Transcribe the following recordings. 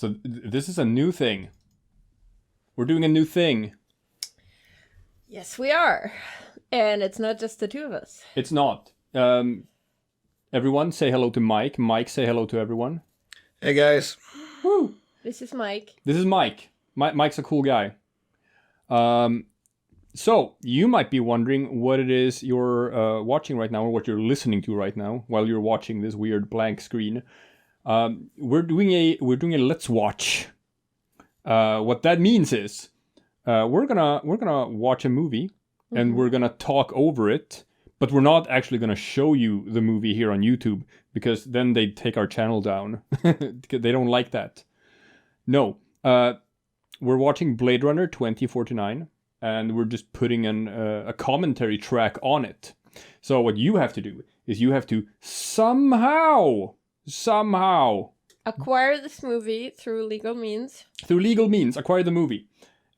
So this is a new thing. We're doing a new thing. Yes, we are. And it's not just the two of us. It's not. Everyone say hello to Mike. Mike, say hello to everyone. Hey, guys. Woo! This is Mike. This is Mike. Mike's a cool guy. So, you might be wondering what it is you're watching right now, or what you're listening to right now, while you're watching this weird blank screen. We're doing a Let's Watch. What that means is, we're gonna watch a movie, and we're gonna talk over it, but we're not actually gonna show you the movie here on YouTube, because then they'd take our channel down. They don't like that. No. We're watching Blade Runner 2049, and we're just putting a commentary track on it. So what you have to do is you have to somehow Acquire this movie through legal means. acquire the movie.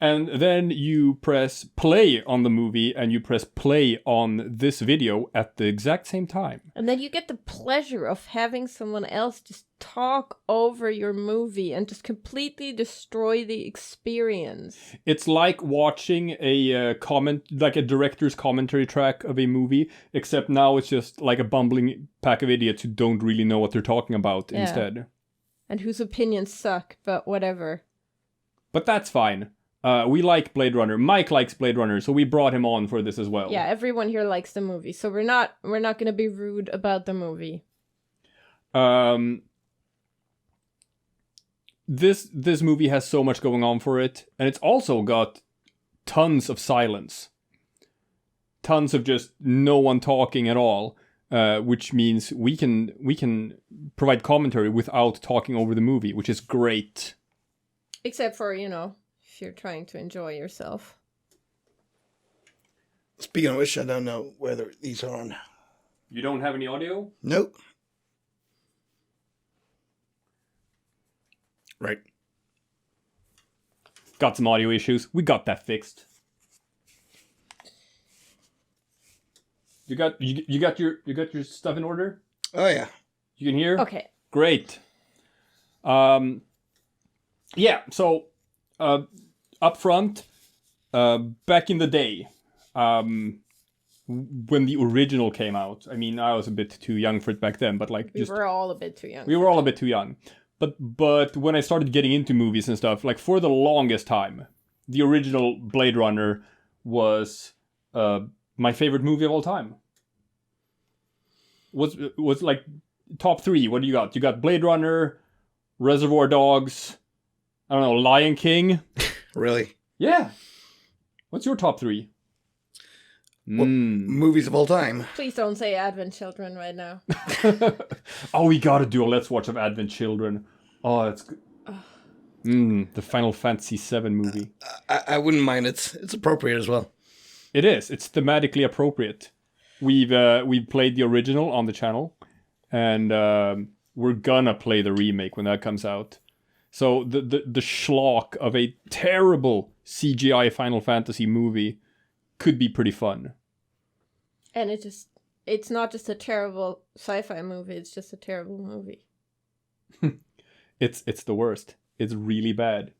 And then you press play on the movie, and you press play on this video at the exact same time. And then you get the pleasure of having someone else just talk over your movie and just completely destroy the experience. It's like watching a director's commentary track of a movie, except now it's just like a bumbling pack of idiots who don't really know what they're talking about instead. And whose opinions suck, but whatever. But that's fine. We like Blade Runner. Mike likes Blade Runner, so we brought him on for this as well. Yeah, everyone here likes the movie, so we're not going to be rude about the movie. This movie has so much going on for it, and it's also got tons of silence. Tons of just no one talking at all, which means we can provide commentary without talking over the movie, which is great. Except for, if you're trying to enjoy yourself. Speaking of which, I don't know whether these are on. You don't have any audio? Nope. Right. Got some audio issues. We got that fixed. You got your stuff in order? Oh yeah. You can hear? Okay. Great. Yeah, so up front, back in the day, when the original came out, I mean, I was a bit too young for it back then, but we were all a bit too young. We were all a bit too young. But when I started getting into movies and stuff, like for the longest time, the original Blade Runner was my favorite movie of all time. Was like top 3. What do you got? You got Blade Runner, Reservoir Dogs, I don't know, Lion King. Really? Yeah. What's your top 3? Well, movies of all time. Please don't say Advent Children right now. Oh, we gotta do a Let's Watch of Advent Children. Oh, that's good. The Final Fantasy VII movie. I wouldn't mind. It's appropriate as well. It is. It's thematically appropriate. We've played the original on the channel, and we're gonna play the remake when that comes out. So the schlock of a terrible CGI Final Fantasy movie could be pretty fun. And it's not just a terrible sci-fi movie, it's just a terrible movie. It's the worst. It's really bad.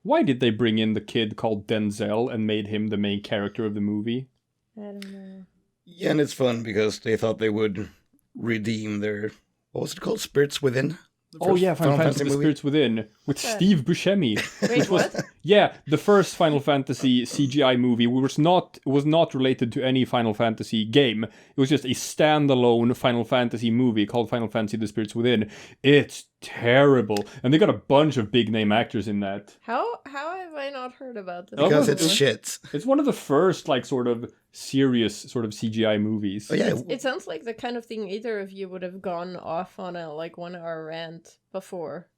Why did they bring in the kid called Denzel and made him the main character of the movie? I don't know. Yeah, and it's fun because they thought they would redeem their, what was it called? Spirits Within? Oh yeah, Final Fantasy The Spirits Within with Steve Buscemi. Wait, what? Yeah, the first Final Fantasy CGI movie was not related to any Final Fantasy game. It was just a standalone Final Fantasy movie called Final Fantasy The Spirits Within. It's terrible. And they got a bunch of big name actors in that. How have I not heard about this? Because it's shit. It's one of the first sort of serious sort of CGI movies. Oh yeah. It sounds like the kind of thing either of you would have gone off on a 1 hour rant before.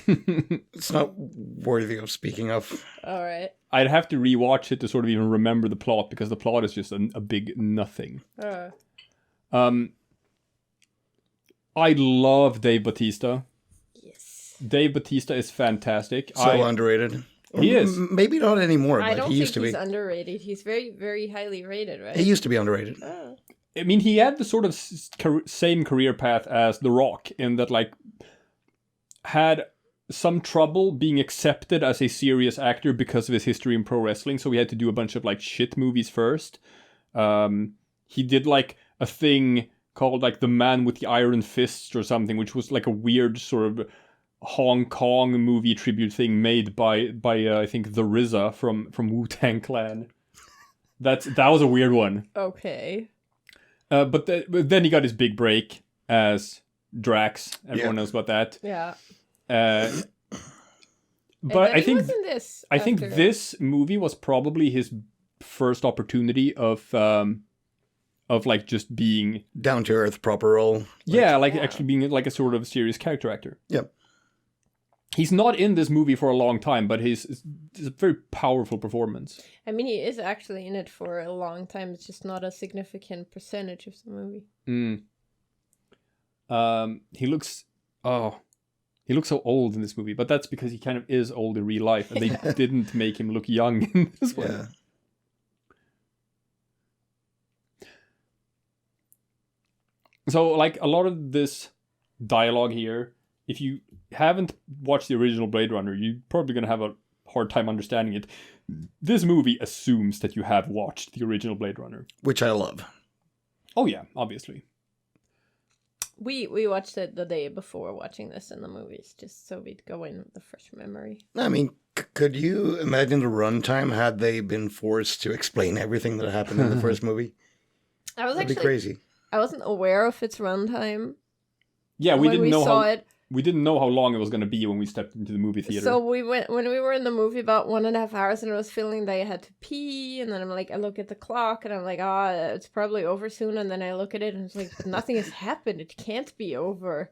It's not worthy of speaking of. All right. I'd have to rewatch it to sort of even remember the plot, because the plot is just a big nothing. I love Dave Bautista. Yes. Dave Bautista is fantastic. So underrated. He is. Maybe not anymore, I but don't he used think to he's be. underrated. He's very, very highly rated, right? He used to be underrated. Oh. I mean, he had the sort of same career path as The Rock, in that had some trouble being accepted as a serious actor because of his history in pro wrestling. So he had to do a bunch of like shit movies first. He did like a thing called like The Man with the Iron Fists or something, which was like a weird sort of Hong Kong movie tribute thing made by I think the RZA from Wu-Tang Clan. That was a weird one. Okay. But then he got his big break as Drax. Everyone knows about that. Yeah. But I think this. I think this movie was probably his first opportunity of like just being down to earth, proper role. Actually being like a sort of serious character actor. Yep. He's not in this movie for a long time, but it's a very powerful performance. I mean, he is actually in it for a long time. It's just not a significant percentage of the movie. He looks so old in this movie, but that's because he kind of is old in real life, and they didn't make him look young in this one. Yeah. So, like, a lot of this dialogue here, if you haven't watched the original Blade Runner, you're probably going to have a hard time understanding it. This movie assumes that you have watched the original Blade Runner. Which I love. Oh yeah, obviously. We watched it the day before watching this in the movies, just so we'd go in with a fresh memory. I mean, could you imagine the runtime had they been forced to explain everything that happened in the first movie? That'd be crazy. I wasn't aware of its runtime. Yeah, we didn't know saw it. We didn't know how long it was going to be when we stepped into the movie theater. So when we were in the movie about 1.5 hours, and I was feeling that I had to pee, and then I'm like, I look at the clock, and I'm like, it's probably over soon, and then I look at it, and it's like, nothing has happened. It can't be over.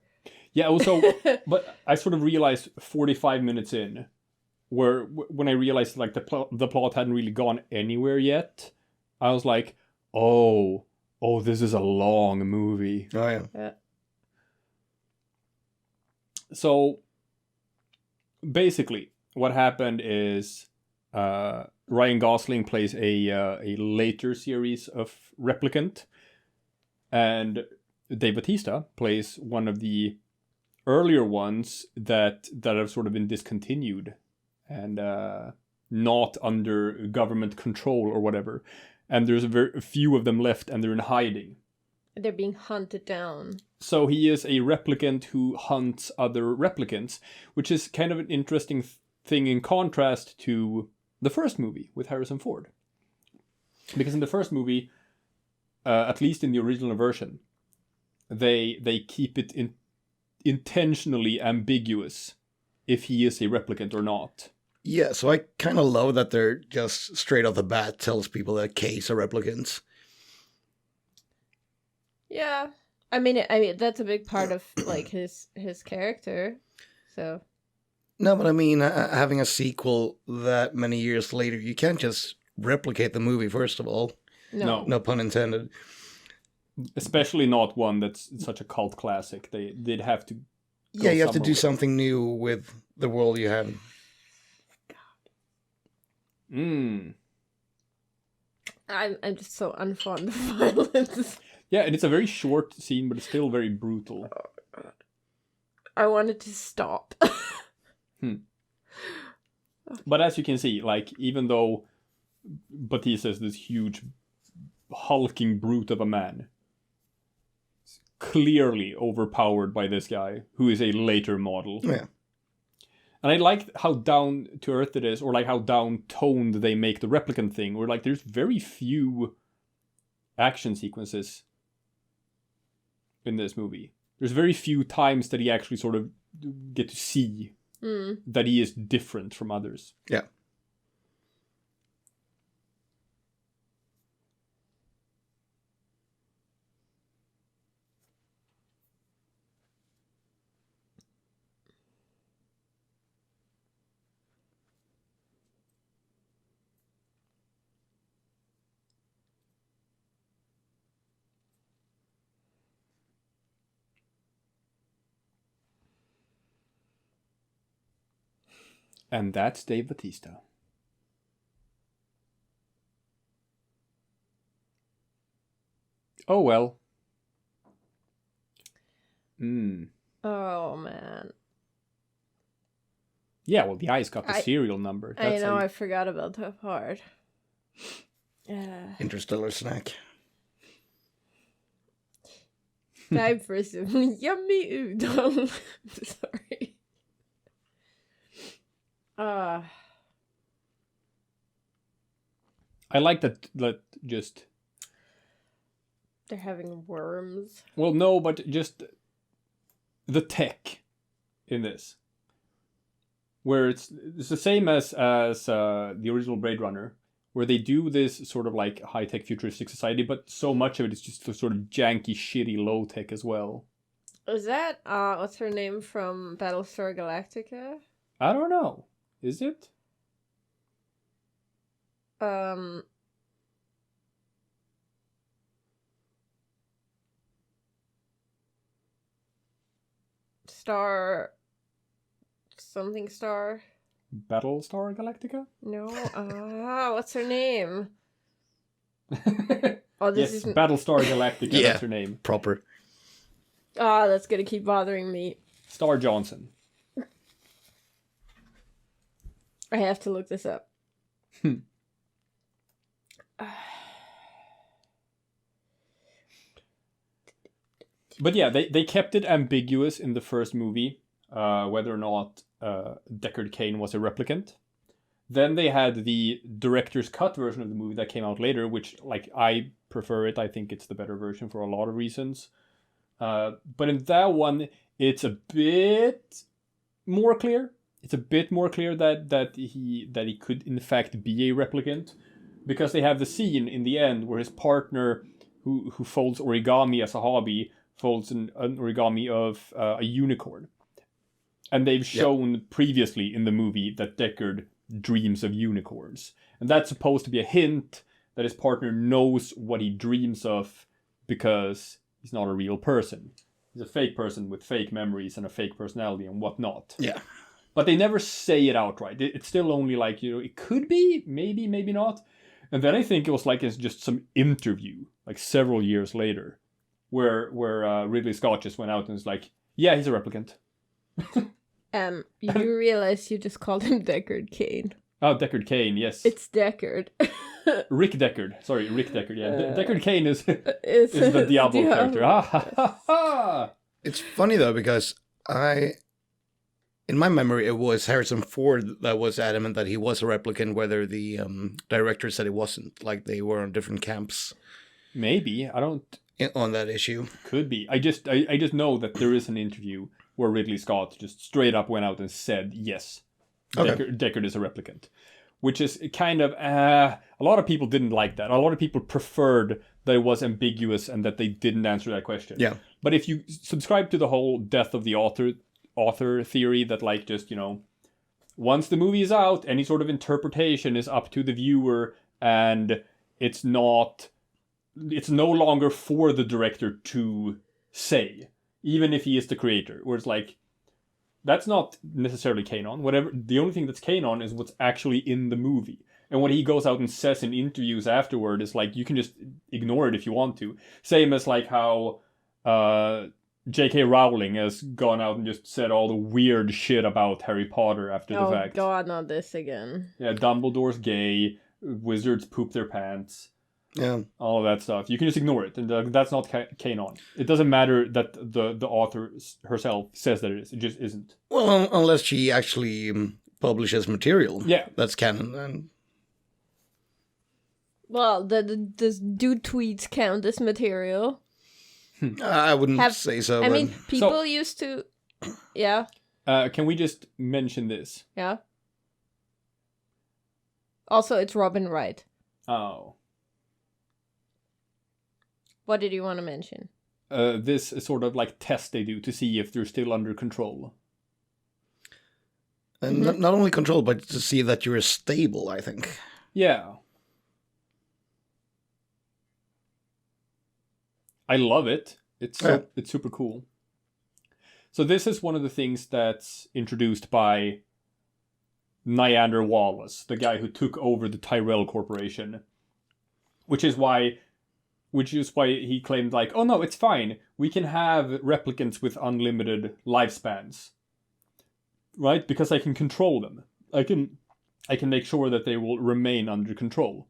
Yeah, also, but I sort of realized 45 minutes in, when I realized like the plot hadn't really gone anywhere yet, I was like, oh, this is a long movie. Oh Yeah. So, basically, what happened is Ryan Gosling plays a later series of Replicant, and Dave Bautista plays one of the earlier ones that have sort of been discontinued and not under government control or whatever. And there's a few of them left, and they're in hiding. They're being hunted down. So he is a replicant who hunts other replicants, which is kind of an interesting thing in contrast to the first movie with Harrison Ford. Because in the first movie, at least in the original version, they keep it intentionally ambiguous if he is a replicant or not. Yeah, so I kind of love that they're just straight off the bat tells people that K's are replicants. Yeah, I mean that's a big part of like his character. So. No, but I mean, having a sequel that many years later, you can't just replicate the movie. First of all, No. No pun intended. Especially not one that's such a cult classic. They'd have to. Yeah, you have to do something new with the world you have. I'm just so unfond of violence. Yeah, and it's a very short scene, but it's still very brutal. I wanted to stop. But as you can see, like, even though Batista is this huge, hulking brute of a man, it's clearly overpowered by this guy, who is a later model. Yeah. And I like how down to earth it is, or like how down toned they make the replicant thing, where like there's very few action sequences in this movie. There's very few times that he actually sort of get to see that he is different from others. Yeah. And that's Dave Bautista. Oh well. Oh man. Yeah, well, the eye's got the serial number. I know, I forgot about that part. Interstellar snack. Time for some yummy udon. Sorry. I like that just... They're having worms. Well, no, but just the tech in this. Where it's the same as the original Blade Runner, where they do this sort of like high-tech futuristic society, but so much of it is just sort of janky, shitty, low-tech as well. Is that, what's her name from Battlestar Galactica? I don't know. Is it? Star... Something Star? Battlestar Galactica? No, what's her name? Oh, this yes, isn't... Battlestar Galactica, Yeah. That's her name. Proper. That's gonna keep bothering me. Star Johnson. I have to look this up. But yeah, they kept it ambiguous in the first movie, whether or not Deckard Cain was a replicant. Then they had the director's cut version of the movie that came out later, which, like, I prefer it. I think it's the better version for a lot of reasons. But in that one, it's a bit more clear. It's a bit more clear that he could in fact be a replicant, because they have the scene in the end where his partner, who folds origami as a hobby, folds an origami of a unicorn. And they've shown previously in the movie that Deckard dreams of unicorns. And that's supposed to be a hint that his partner knows what he dreams of, because he's not a real person. He's a fake person with fake memories and a fake personality and whatnot. Yeah. But they never say it outright. It's still only like, it could be, maybe, maybe not. And then I think it was like it's just some interview, like several years later, where Ridley Scott just went out and was like, yeah, he's a replicant. You realize you just called him Deckard Cain. Oh, Deckard Cain, yes. It's Deckard. Rick Deckard. Sorry, Rick Deckard, yeah. Deckard Cain is the Diablo character. Ah, ha, ha, ha. It's funny, though, because in my memory, it was Harrison Ford that was adamant that he was a replicant, whether the director said he wasn't. Like, they were on different camps. Maybe. I don't... On that issue. Could be. I just know that there is an interview where Ridley Scott just straight up went out and said, yes, Deckard is a replicant. Which is kind of... a lot of people didn't like that. A lot of people preferred that it was ambiguous and that they didn't answer that question. Yeah. But if you subscribe to the whole death of the author theory that, like, just, once the movie is out, any sort of interpretation is up to the viewer, and it's no longer for the director to say, even if he is the creator. Where it's like, that's not necessarily canon. Whatever, the only thing that's canon is what's actually in the movie. And what he goes out and says in interviews afterward is like, you can just ignore it if you want to. Same as like how J.K. Rowling has gone out and just said all the weird shit about Harry Potter after the fact. Oh god, not this again. Yeah, Dumbledore's gay, wizards poop their pants. Yeah. All of that stuff. You can just ignore it, and that's not canon. It doesn't matter that the author herself says that it is. It just isn't. Well, unless she actually publishes material. Yeah. That's canon. And... Well, does dude tweets count as material? I wouldn't say so. I mean, people used to... Yeah. Can we just mention this? Yeah. Also, it's Robin Wright. Oh. What did you want to mention? This is sort of like test they do to see if they're still under control. And not only control, but to see that you're stable, I think. Yeah. I love it. It's super cool. So this is one of the things that's introduced by Niander Wallace, the guy who took over the Tyrell Corporation. Which is why he claimed, like, oh no, it's fine. We can have replicants with unlimited lifespans. right? Because I can control them. I can make sure that they will remain under control.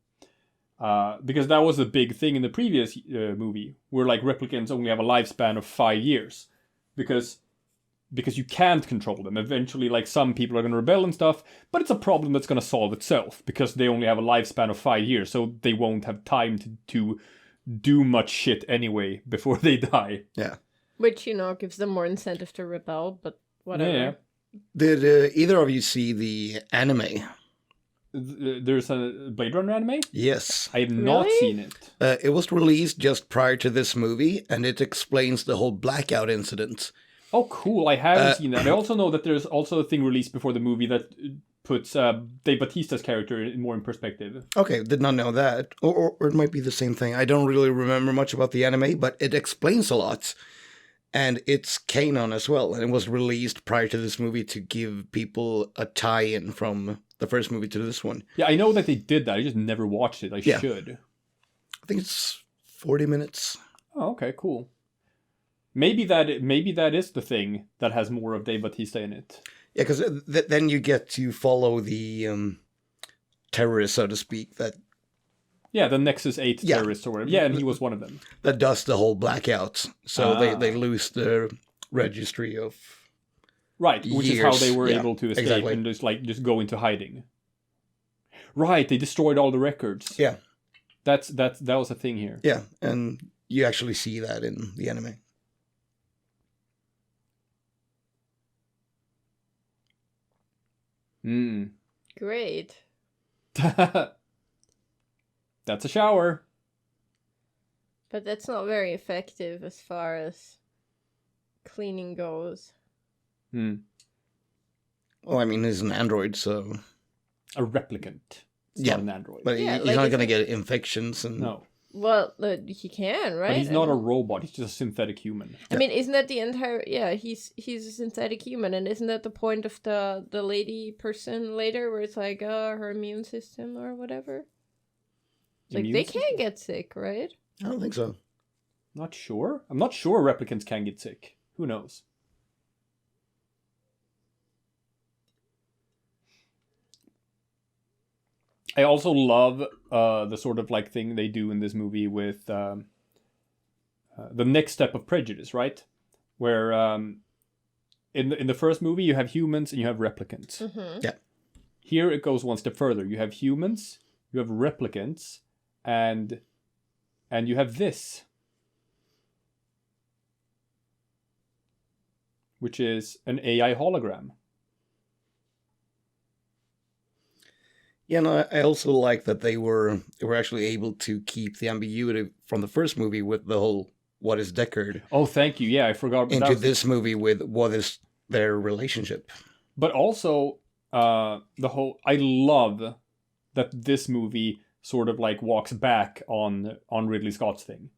Because that was a big thing in the previous movie, where like replicants only have a lifespan of 5 years, because you can't control them. Eventually, like, some people are going to rebel and stuff, but it's a problem that's going to solve itself, because they only have a lifespan of 5 years, so they won't have time to do much shit anyway before they die. Yeah. Which, gives them more incentive to rebel, but whatever. Yeah. Did either of you see the anime? There's a Blade Runner anime? Yes. I have not Really? seen it. It was released just prior to this movie, and it explains the whole blackout incident. Oh, cool. I haven't seen that. I also know that there's also a thing released before the movie that puts Dave Bautista's character more in perspective. Okay, did not know that. Or it might be the same thing. I don't really remember much about the anime, but it explains a lot. And it's canon as well. And it was released prior to this movie to give people a tie-in from the first movie to this one. Yeah, I know that they did that. I just never watched it. I should. I think it's 40 minutes. Oh, okay, cool. Maybe that is the thing that has more of Dave Bautista in it. Yeah, because then you get to follow the terrorists, so to speak, that... Yeah, the Nexus 8 terrorists or whatever. Yeah, and he was one of them. That does the whole blackout. So they lose the registry of... Right, which years. is how they were able to escape and just go into hiding. Right, they destroyed all the records. Yeah. That was a thing here. Yeah, and you actually see that in the anime. Great. That's a shower. But that's not very effective as far as cleaning goes. Well, I mean, he's an android, so... A replicant. It's not an android. But Yeah, he's like not going to get infections. And... No. Well, he can, right? But he's not a robot. He's just a synthetic human. I mean, isn't that the entire... Yeah, he's a synthetic human, and isn't that the point of the lady person later, where it's like, her immune system or whatever? Like, they can get sick, right? I don't think so. Not sure. I'm not sure replicants can get sick. Who knows? I also love the sort of like thing they do in this movie with the next step of prejudice, right? Where in the first movie you have humans and you have replicants. Mm-hmm. Yeah. Here it goes one step further. You have humans, you have replicants, and you have this, which is an AI hologram. Yeah, no, I also like that they were actually able to keep the ambiguity from the first movie with the whole what is Deckard. Oh, thank you. Yeah, I forgot. Into this movie with what is their relationship. But also, the whole... I love that this movie sort of like walks back on Ridley Scott's thing.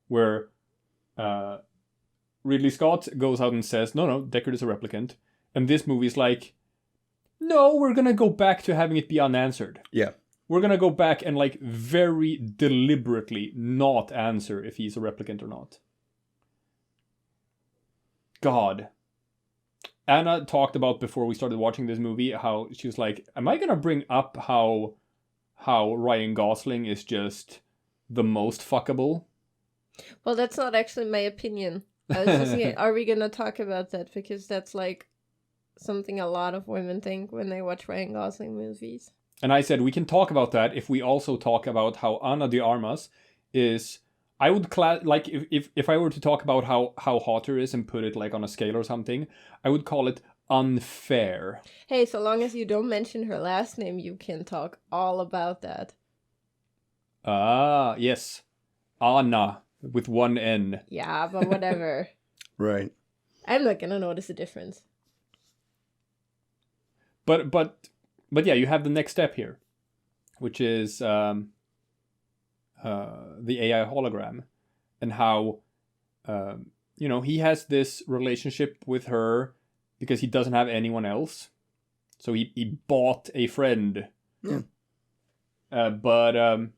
Where Ridley Scott goes out and says, no, Deckard is a replicant. And this movie's like, no, we're going to go back to having it be unanswered. Yeah. We're going to go back and like very deliberately not answer if he's a replicant or not. God. Anna talked about before we started watching this movie how she was like, am I going to bring up how Ryan Gosling is just the most fuckable? Well, that's not actually my opinion. I was just thinking, are we going to talk about that? Because that's like something a lot of women think when they watch Ryan Gosling movies. And I said, we can talk about that if we also talk about how Ana de Armas is... I would like if I were to talk about how hot her is and put it like on a scale or something, I would call it unfair. Hey, so long as you don't mention her last name, you can talk all about that. Ah, yes. Anna with one N. Yeah, but whatever. Right. I'm not gonna notice a difference. But yeah, you have the next step here, which is the AI hologram, and how he has this relationship with her because he doesn't have anyone else, so he bought a friend. Yeah. But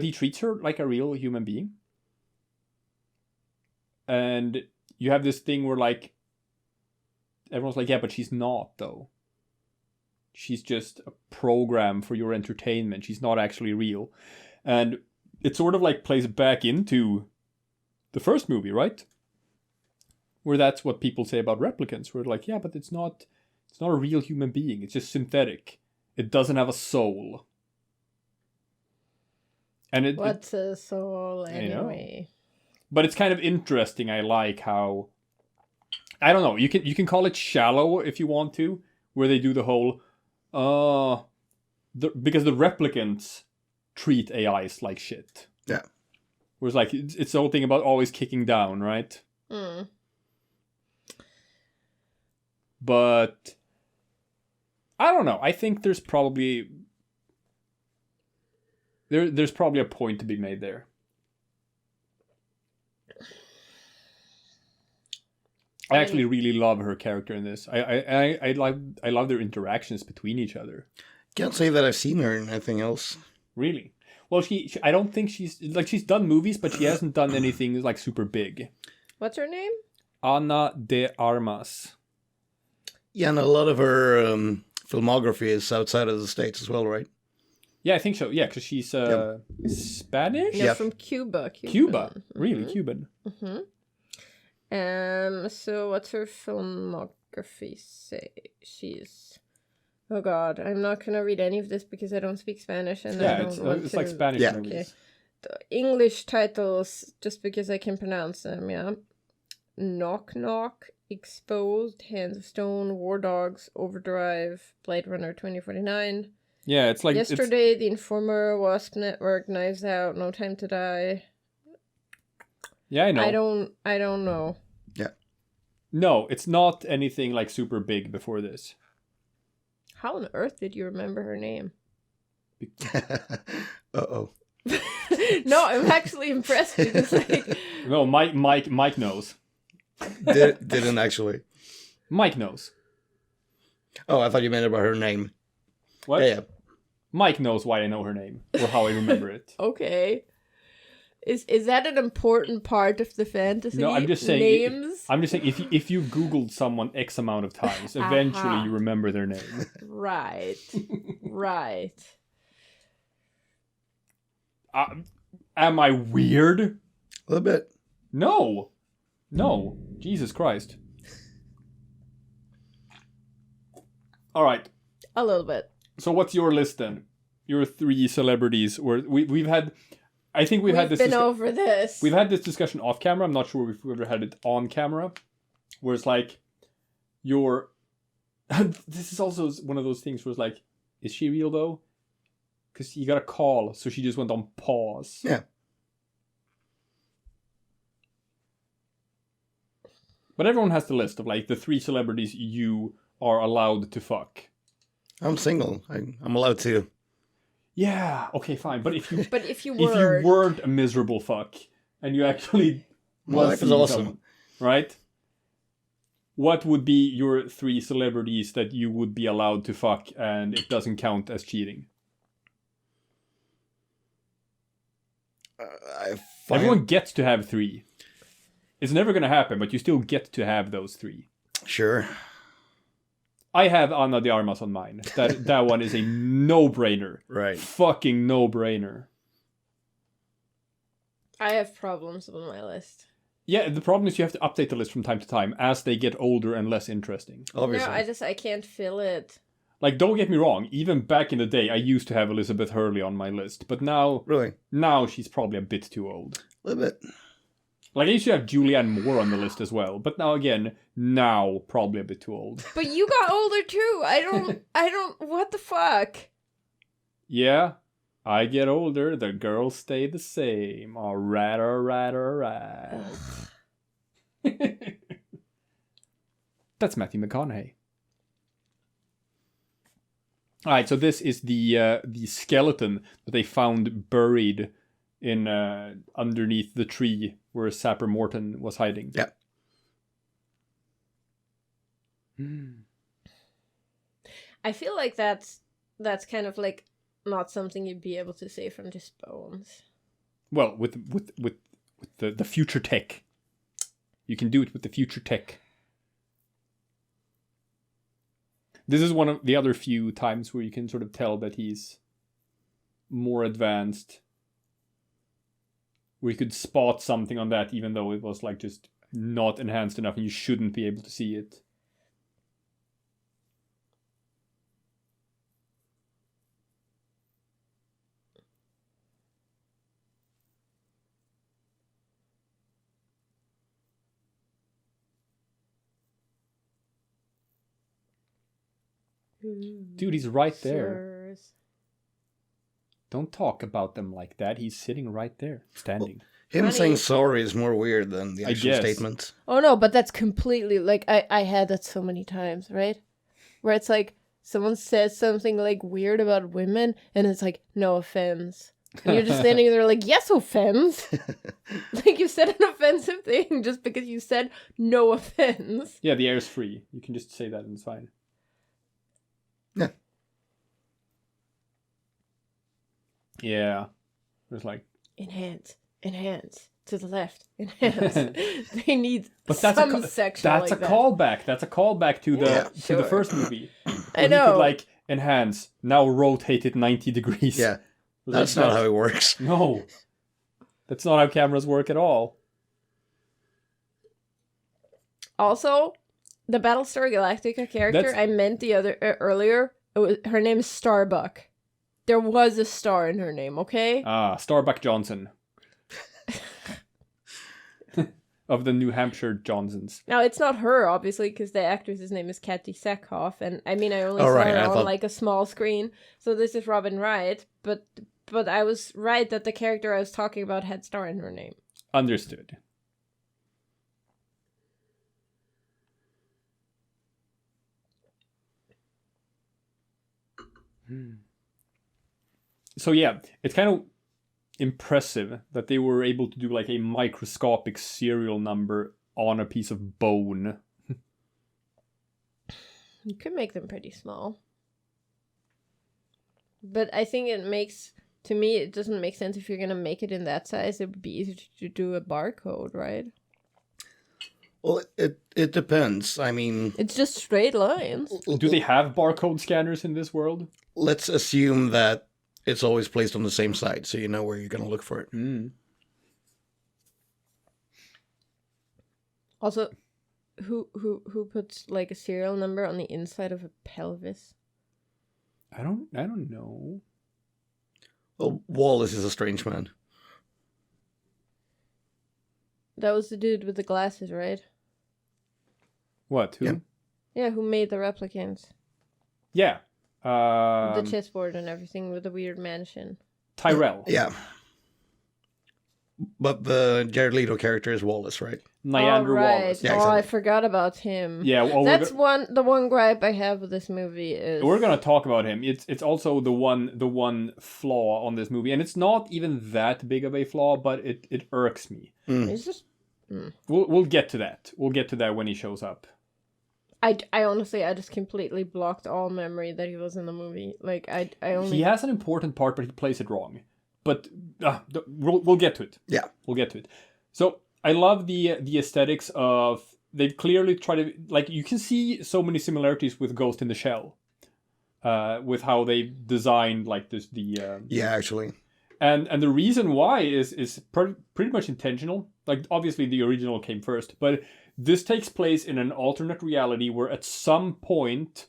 he treats her like a real human being, and you have this thing where like everyone's like, yeah, but she's not, though. She's just a program for your entertainment. She's not actually real. And it sort of like plays back into the first movie, right? Where that's what people say about replicants. Where like, yeah, but it's not a real human being. It's just synthetic. It doesn't have a soul. And what's a soul anyway? But it's kind of interesting. I like how, I don't know, you can call it shallow if you want to, where they do the whole because the replicants treat AIs like shit. Yeah. Whereas like it's the whole thing about always kicking down, right? Mm. But I don't know. I think there's probably there's probably a point to be made there. I actually really love her character in this. I love their interactions between each other. Can't say that I've seen her in anything else. Really? Well, she I don't think she's done movies, but she hasn't done anything like super big. What's her name? Ana de Armas. Yeah, and a lot of her filmography is outside of the States as well, right? Yeah, I think so. Yeah, because she's Spanish? No, Yeah. from Cuba. Cuba. Really, Cuban. Mm-hmm. So what's her filmography say? She's... Oh god, I'm not gonna read any of this because I don't speak Spanish and I don't want it's to... like Spanish Yeah. movies. Okay. The English titles, just because I can pronounce them, yeah. Knock Knock, Exposed, Hands of Stone, War Dogs, Overdrive, Blade Runner 2049. Yeah, it's like Yesterday, The Informer, Wasp Network, Knives Out, No Time to Die. Yeah, I know. I don't know. No, it's not anything like super big before this. How on earth did you remember her name? Uh-oh. No, I'm actually impressed because like No, Mike knows. Didn't actually. Mike knows. Oh, I thought you meant about her name. What? Yeah. Mike knows why I know her name or how I remember it. okay. Is that an important part of the fantasy? No, I'm just saying. Names? I'm just saying if you Googled someone X amount of times, eventually you remember their name. Right. Right. Am I weird? A little bit. No. Jesus Christ. All right. A little bit. So what's your list then? Your 3 celebrities where we've had. I think we've had this. Been over this. We've had this discussion off camera. I'm not sure if we've ever had it on camera, where it's like, your. This is also one of those things where it's like, is she real though? Because you got a call, so she just went on pause. Yeah. But everyone has the list of like the 3 celebrities you are allowed to fuck. I'm single. I'm allowed to. Yeah. Okay. Fine. But if you if you weren't a miserable fuck and you actually My life is awesome. someone, right? What would be your 3 celebrities that you would be allowed to fuck and it doesn't count as cheating? Everyone gets to have 3. It's never going to happen, but you still get to have those 3. Sure. I have Ana de Armas on mine. That one is a no-brainer. Right. Fucking no-brainer. I have problems with my list. Yeah, the problem is you have to update the list from time to time as they get older and less interesting. Obviously. No, I can't fill it. Like, don't get me wrong, even back in the day, I used to have Elizabeth Hurley on my list, but now she's probably a bit too old. A little bit. Like, I used to have Julianne Moore on the list as well, but now probably a bit too old. But you got older too. I don't, what the fuck? Yeah, I get older, the girls stay the same. Alright. That's Matthew McConaughey. Alright, so this is the skeleton that they found buried in underneath the tree where Sapper Morton was hiding. Yeah. I feel like that's kind of like not something you'd be able to say from just bones. Well, with the future tech. You can do it with the future tech. This is one of the other few times where you can sort of tell that he's more advanced. Where you could spot something on that, even though it was like just not enhanced enough and you shouldn't be able to see it. Dude, he's right there. Don't talk about them like that. He's sitting right there, standing. Him saying sorry is more weird than the actual statement. Oh no, but that's completely like I had that so many times, right? Where it's like someone says something like weird about women and it's like, no offense. And you're just standing there like, yes, offense. Like you said an offensive thing just because you said no offense. Yeah, the air's free. You can just say that and it's fine. Yeah. Yeah. There's like enhance to the left, enhance. They need section. That's like a callback. That's a callback to the first movie. I know. You could like enhance, now rotate it 90 degrees. Yeah. That's not how it works. No. That's not how cameras work at all. Also, the Battlestar Galactica character I meant the other earlier, her name is Starbuck. There was a star in her name, okay? Starbuck Johnson. Of the New Hampshire Johnsons. Now, it's not her, obviously, because the actress's name is Kathy Sackhoff, and I mean, I only saw her on like a small screen, so this is Robin Wright, but I was right that the character I was talking about had star in her name. Understood. So yeah, it's kind of impressive that they were able to do like a microscopic serial number on a piece of bone. You could make them pretty small. But I think to me, it doesn't make sense if you're going to make it in that size. It would be easier to do a barcode, right? Well, it depends. I mean... It's just straight lines. Do they have barcode scanners in this world? Let's assume that it's always placed on the same side, so you know where you're going to look for it. Also, who puts like a serial number on the inside of a pelvis? I don't know. Well, Wallace is a strange man. That was the dude with the glasses, right? What? Who? Yeah, who made the replicants? Yeah. The chessboard and everything with the weird mansion. Tyrell. Yeah. But the Jared Leto character is Wallace, right? Neander Wallace. Yeah, exactly. I forgot about him. Yeah, well, that's the one gripe I have with this movie is we're gonna talk about him. It's also the one flaw on this movie, and it's not even that big of a flaw, but it irks me. It's just we'll get to that. We'll get to that when he shows up. I honestly just completely blocked all memory that he was in the movie. Like I only he has an important part, but he plays it wrong. But we'll get to it. Yeah, we'll get to it. So I love the aesthetics of. They've clearly tried to like you can see so many similarities with Ghost in the Shell, with how they designed like this actually. And the reason why is pretty much intentional. Like obviously the original came first, but this takes place in an alternate reality where at some point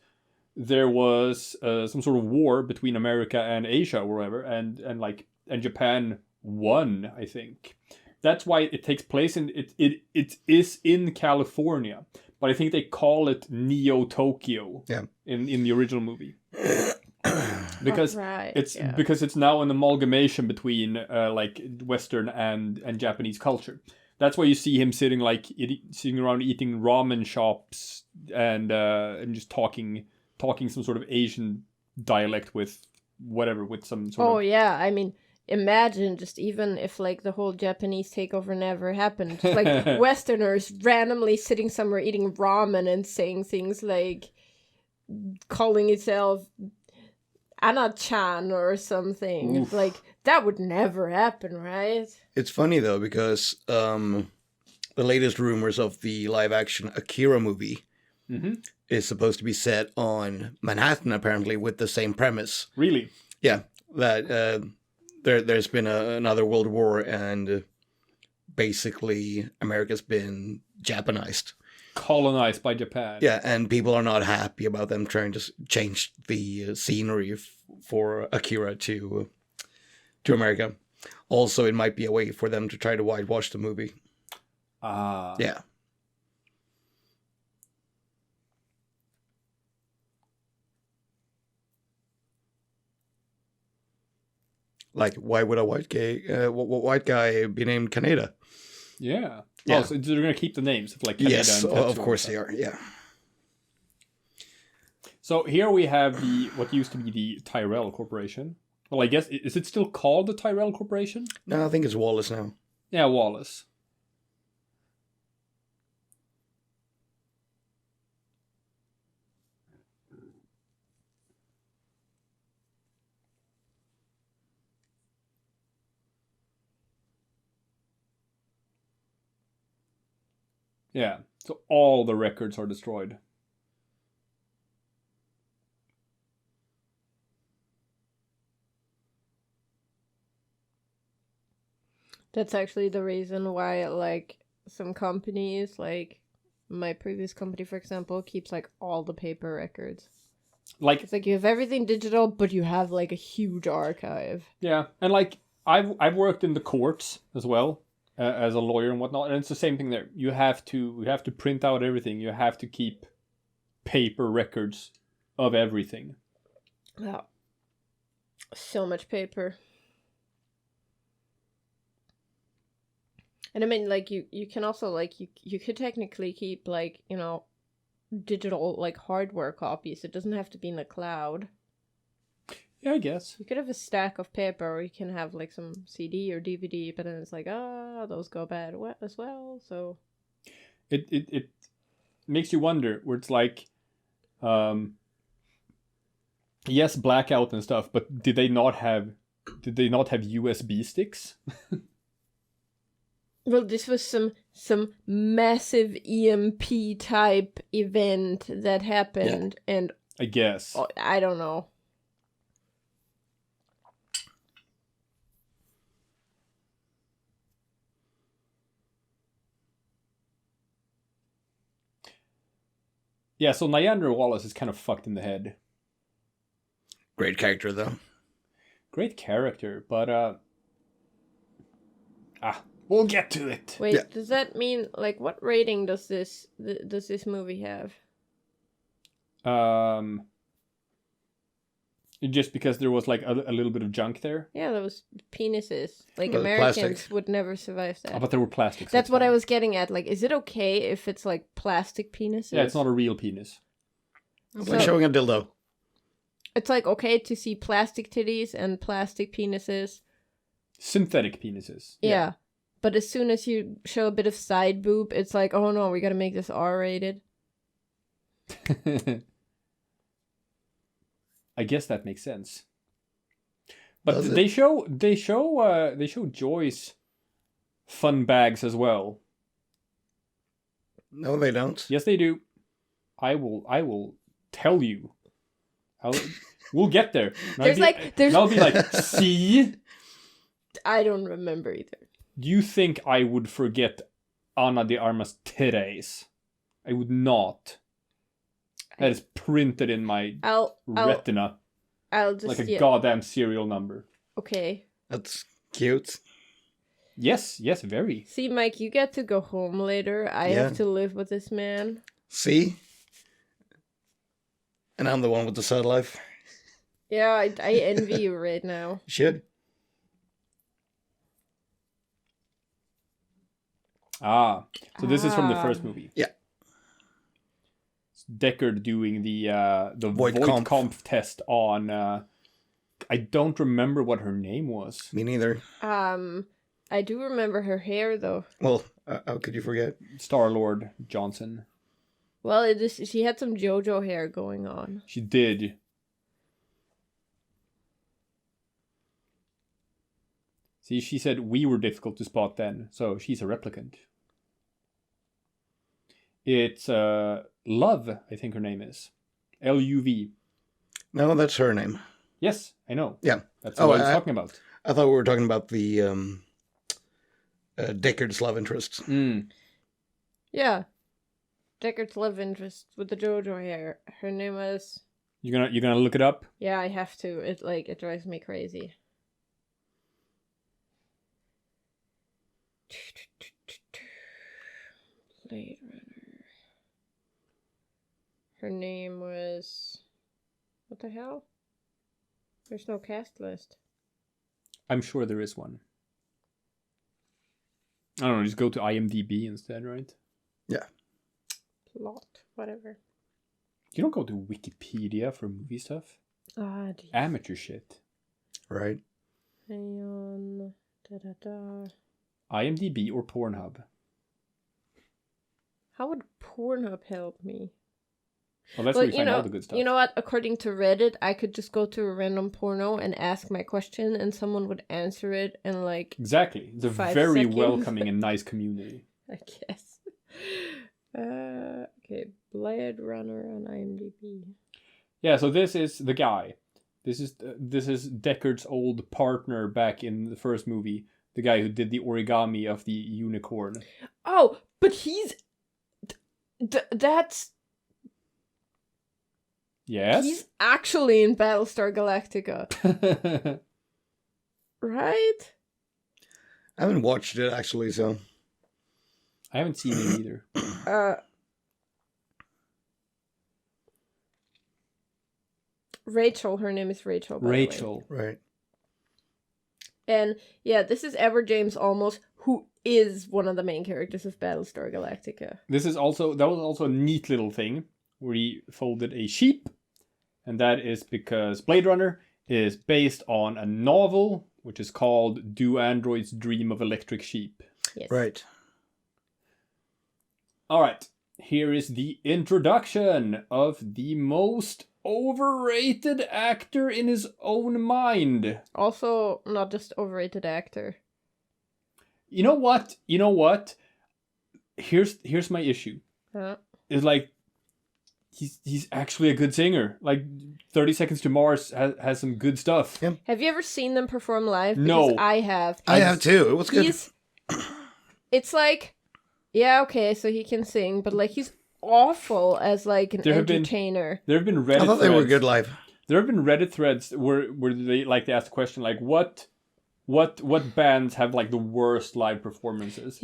there was some sort of war between America and Asia or whatever, and Japan won, I think. That's why it takes place in it is in California, but I think they call it Neo Tokyo in the original movie. Because because it's now an amalgamation between like Western and Japanese culture. That's why you see him sitting around eating ramen shops and just talking some sort of Asian dialect with some sort of... Oh yeah, I mean, imagine just even if like the whole Japanese takeover never happened, just like Westerners randomly sitting somewhere eating ramen and saying things like calling itself Anna-chan or something. Oof. Like that would never happen, right? It's funny though because the latest rumors of the live-action Akira movie Mm-hmm. is supposed to be set on Manhattan, apparently, with the same premise. Really? Yeah, that there's been another world war, and basically America's been Japanized. Colonized by Japan. Yeah, and people are not happy about them trying to change the scenery for Akira to America. Also, it might be a way for them to try to whitewash the movie. Ah. Yeah. Like, why would a white guy be named Kaneda? Yeah. Yeah. Oh, so they're going to keep the names like Kaneda Yes, and of Tetsuo course and they stuff. are. Yeah. So here we have what used to be the Tyrell Corporation. Well, I guess, is it still called the Tyrell Corporation? No, I think it's Wallace now. Yeah, Wallace. Yeah, so all the records are destroyed. That's actually the reason why, like, some companies, like my previous company, for example, keeps like all the paper records. Like, It's like you have everything digital, but you have like a huge archive. yeah, and like I've worked in the courts as well as a lawyer and whatnot, and it's the same thing there. You have to print out everything. You have to keep paper records of everything. Yeah. So much paper. And I mean, like, you can also, like, you could technically keep, like, you know, digital, like, hardware copies. It doesn't have to be in the cloud. Yeah, I guess. You could have a stack of paper, or you can have, like, some CD or DVD, but then it's like, those go bad as well, so... It makes you wonder, where it's like, yes, blackout and stuff, but did they not have USB sticks? Well, this was some massive EMP type event that happened, and I guess. I don't know. Yeah, so Niander Wallace is kind of fucked in the head. Great character, though. Great character, but we'll get to it. Wait, Yeah. does that mean, like, what rating does this movie have? Just because there was like a little bit of junk there. Yeah, that was penises. Like, Well, Americans plastics. would never survive that. Oh, but there were plastics. That's what I fine. was getting at. Like, is it okay if it's, like, plastic penises? Yeah, it's not a real penis. It's So- like showing a dildo. It's, like, okay to see plastic titties and plastic penises. Synthetic penises. Yeah. But as soon as you show a bit of side boob, it's like, oh no, we gotta make this R-rated. I guess that makes sense. But Does it? they show Joy's fun bags as well. No, they don't. Yes, they do. I will tell you. We'll get there. There's I'll be like, see? I don't remember either. Do you think I would forget Ana de Armas titties? I would not. That is printed in my retina I'll just, like a goddamn serial number. Okay. That's cute. Yes, very. See, Mike, you get to go home later. I Yeah. have to live with this man. See? And I'm the one with the sad life. Yeah, I envy you right now. Should. So this is from the first movie. Yeah. It's Deckard doing the Void comp. test on. I don't remember what her name was. Me neither. I do remember her hair though. Well, how could you forget? Star-Lord Johnson. Well, she had some JoJo hair going on. She did. See, she said we were difficult to spot then, so she's a replicant. It's Love, I think her name is. Luv. No, that's her name. Yes, I know. Yeah. That's what I was talking about. I thought we were talking about the Deckard's love interest. Mm. Yeah. Deckard's love interest with the JoJo hair. Her name was... You're gonna look it up? Yeah, I have to. It drives me crazy. Blade Runner. Her name was... What the hell? There's no cast list. I'm sure there is one. I don't know, just go to IMDb instead, right? Yeah. Plot, whatever. You don't go to Wikipedia for movie stuff. Ah, geez. Amateur shit. Right. Hang on. Da-da-da. IMDb or Pornhub. How would Pornhub help me? Well, that's where you find all the good stuff. You know what? According to Reddit, I could just go to a random porno and ask my question, and someone would answer it in like... Exactly. It's a 5 very seconds. welcoming and nice community. I guess. Okay, Blade Runner on IMDb. Yeah, so this is the guy. This is Deckard's old partner back in the first movie. The guy who did the origami of the unicorn. Oh, but he's... that's... Yes? He's actually in Battlestar Galactica. Right? I haven't watched it, actually, so... I haven't seen it either. Rachel, her name is Rachel. By the way. Rachel. Right. And yeah, this is Ever James Olmos, who is one of the main characters of Battlestar Galactica. That was also a neat little thing where he folded a sheep, and that is because Blade Runner is based on a novel which is called Do Androids Dream of Electric Sheep? Yes. Right. Alright, here is the introduction of the most overrated actor in his own mind. Also, not just overrated actor. You know what? Here's my issue. It's like he's actually a good singer. Like 30 Seconds to Mars has some good stuff. Yeah. Have you ever seen them perform live? No. Because I have. I have too. It was good. It's like, yeah, okay, so he can sing, but like he's awful as like an entertainer. There have been Reddit I thought they were good live. There have been Reddit threads where they ask the question like what bands have like the worst live performances?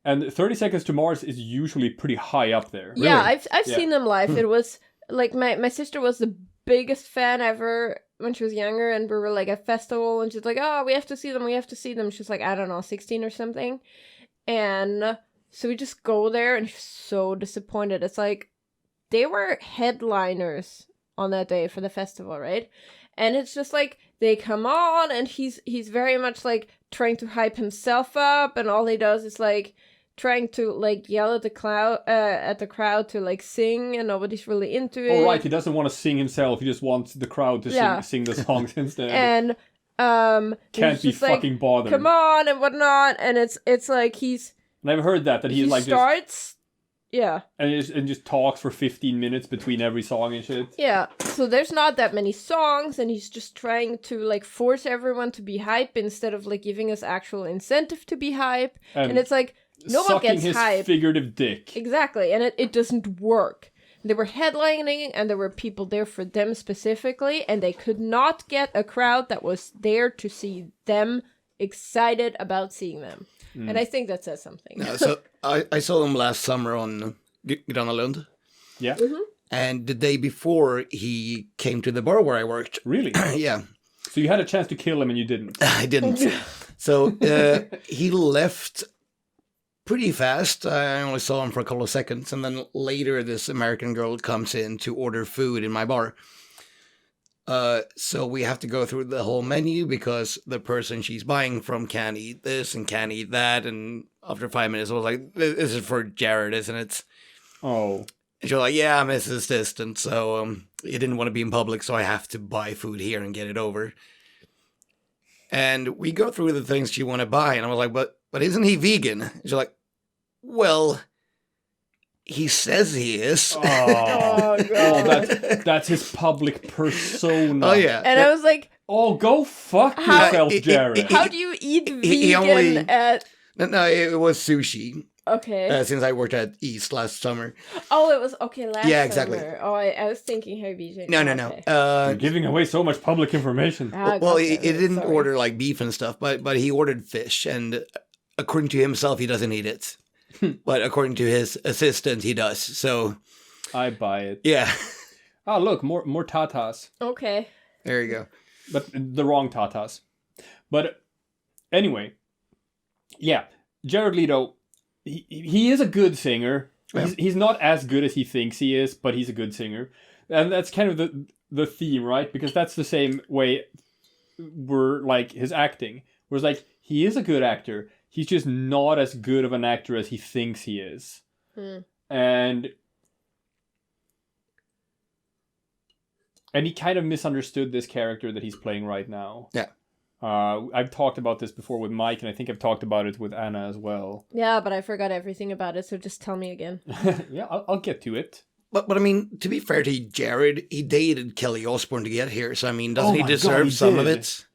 And 30 Seconds to Mars is usually pretty high up there. Yeah, Really? I've seen them live. It was like my sister was the biggest fan ever when she was younger, and we were like at festival, and she's like, "Oh, we have to see them." She's like, I don't know, 16 or something, and so we just go there, and she's so disappointed. It's like they were headliners on that day for the festival, right? And it's just like they come on, and he's very much like trying to hype himself up, and all he does is like trying to like yell at the crowd to like sing, and nobody's really into it. Oh right, he doesn't want to sing himself. He just wants the crowd to sing the songs instead. And can't be fucking like, bothered. Come on and whatnot, and it's like he's. And I've heard that he like starts. Yeah. And just talks for 15 minutes between every song and shit. Yeah. So there's not that many songs, and he's just trying to like force everyone to be hype instead of like giving us actual incentive to be hype. And it's like no one gets his hype. Figurative dick. Exactly. And it doesn't work. They were headlining, and there were people there for them specifically, and they could not get a crowd that was there to see them excited about seeing them. And I think that says something. Yeah, so I saw him last summer on Gröna Lund. Yeah. Mm-hmm. And the day before, he came to the bar where I worked. Really? Yeah. So you had a chance to kill him and you didn't? I didn't. So he left pretty fast. I only saw him for a couple of seconds. And then later, this American girl comes in to order food in my bar. So we have to go through the whole menu because the person she's buying from can't eat this and can't eat that. And after 5 minutes, I was like, this is for Jared, isn't it? Oh. And she was like, yeah, I'm his assistant. So he didn't want to be in public, so I have to buy food here and get it over. And we go through the things she want to buy. And I was like, but isn't he vegan? And she's like, well, he says he is. Oh, Oh, God. that's his public persona. Oh yeah. And I was like, Oh, go fuck How- yourself, Jared. how do you eat he vegan only- at... No, it was sushi. Okay. Since I worked at East last summer. Oh, it was okay last Yeah, exactly. summer. Oh, I was thinking how BJ. No. Okay. You're giving away so much public information. Ah, Well, gotcha. he didn't Sorry. order like beef and stuff, but he ordered fish, and according to himself, he doesn't eat it. But according to his assistant, he does. So I buy it. yeah, Oh, look, more tatas. Okay. there you go. But the wrong tatas. But anyway, yeah, Jared Leto, he is a good singer. Yeah. He's not as good as he thinks he is, but he's a good singer. And that's kind of the theme, right? Because that's the same way we're like his acting. Whereas like he is a good actor. He's just not as good of an actor as he thinks he is. And he kind of misunderstood this character that he's playing right now. Yeah. I've talked about this before with Mike, and I think I've talked about it with Anna as well. Yeah, but I forgot everything about it, so just tell me again. Yeah, I'll get to it. But I mean, to be fair to Jared, he dated Kelly Osbourne to get here. So I mean, doesn't Oh he my deserve God, he some of did. it?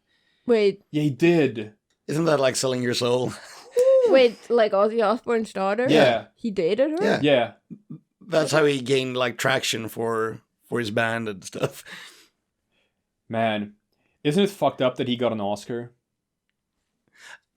Wait, Yeah, he did. Isn't that like selling your soul? like Ozzy Osbourne's daughter? Yeah. He dated her? Yeah. Yeah. That's how he gained like traction for his band and stuff. Man, isn't it fucked up that he got an Oscar?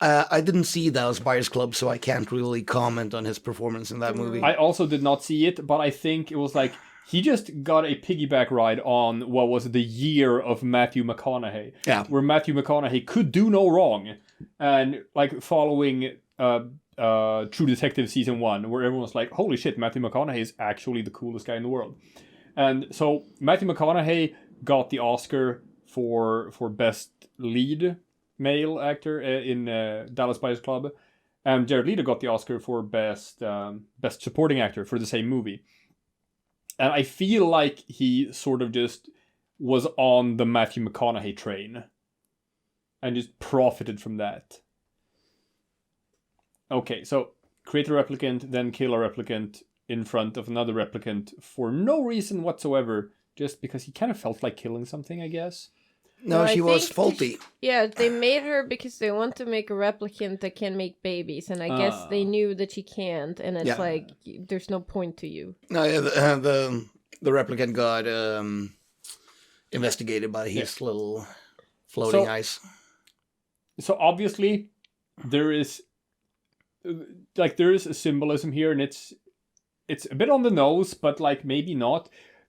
I didn't see Dallas Buyers Club, so I can't really comment on his performance in that movie. I also did not see it, but I think it was like he just got a piggyback ride on what was the year of Matthew McConaughey. Yeah. Where Matthew McConaughey could do no wrong. And like following True Detective Season 1, where everyone's like, holy shit, Matthew McConaughey is actually the coolest guy in the world. And so Matthew McConaughey got the Oscar for Best Lead Male Actor in Dallas Buyers Club. And Jared Leto got the Oscar for Best Supporting Actor for the same movie. And I feel like he sort of just was on the Matthew McConaughey train. And just profited from that. Okay, so create a replicant, then kill a replicant in front of another replicant for no reason whatsoever. Just because he kind of felt like killing something, I guess. No, I she was think faulty. Yeah, they made her because they want to make a replicant that can make babies, and I guess they knew that she can't, and it's Yeah. like, there's no point to you. No, yeah, the replicant got investigated by his little floating ice. So obviously, there is a symbolism here, and it's a bit on the nose, but like maybe not.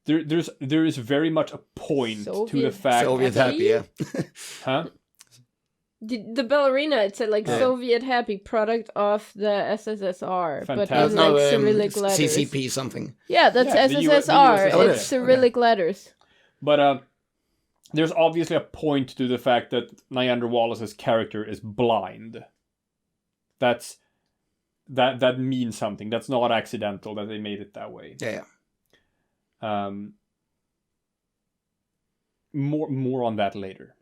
There is very much a point to the Soviet fact. Soviet happy, yeah. Huh? The ballerina, it said like Yeah. Soviet happy product of the SSSR, but in Fantastic. like No, Cyrillic letters. CCP something. Yeah, that's Yeah, the SSSR. USSR. It's Cyrillic letters. But there's obviously a point to the fact that Niander Wallace's character is blind. That means something. That's not accidental that they made it that way. Yeah. More on that later.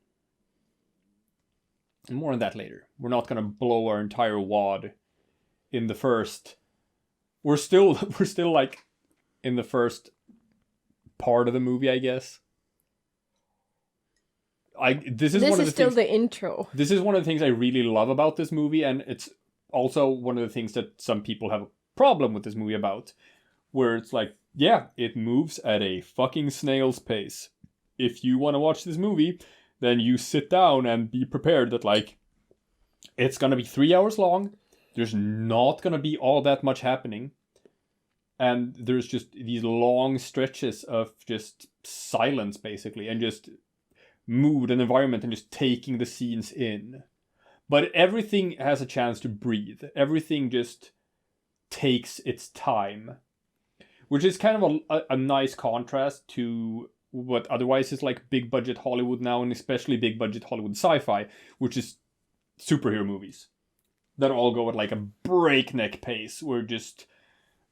More on that later. We're not gonna blow our entire wad in the first. We're still like in the first part of the movie, I guess. This is still the intro. This is one of the things I really love about this movie, and it's also one of the things that some people have a problem with this movie about, where it's like, yeah, it moves at a fucking snail's pace. If you want to watch this movie, then you sit down and be prepared that, like, it's going to be 3 hours long. There's not going to be all that much happening. And there's just these long stretches of just silence, basically, and just mood and environment and just taking the scenes in. But everything has a chance to breathe. Everything just takes its time. Which is kind of a nice contrast to what otherwise is like big budget Hollywood now, and especially big budget Hollywood sci-fi, which is superhero movies that all go at like a breakneck pace, where just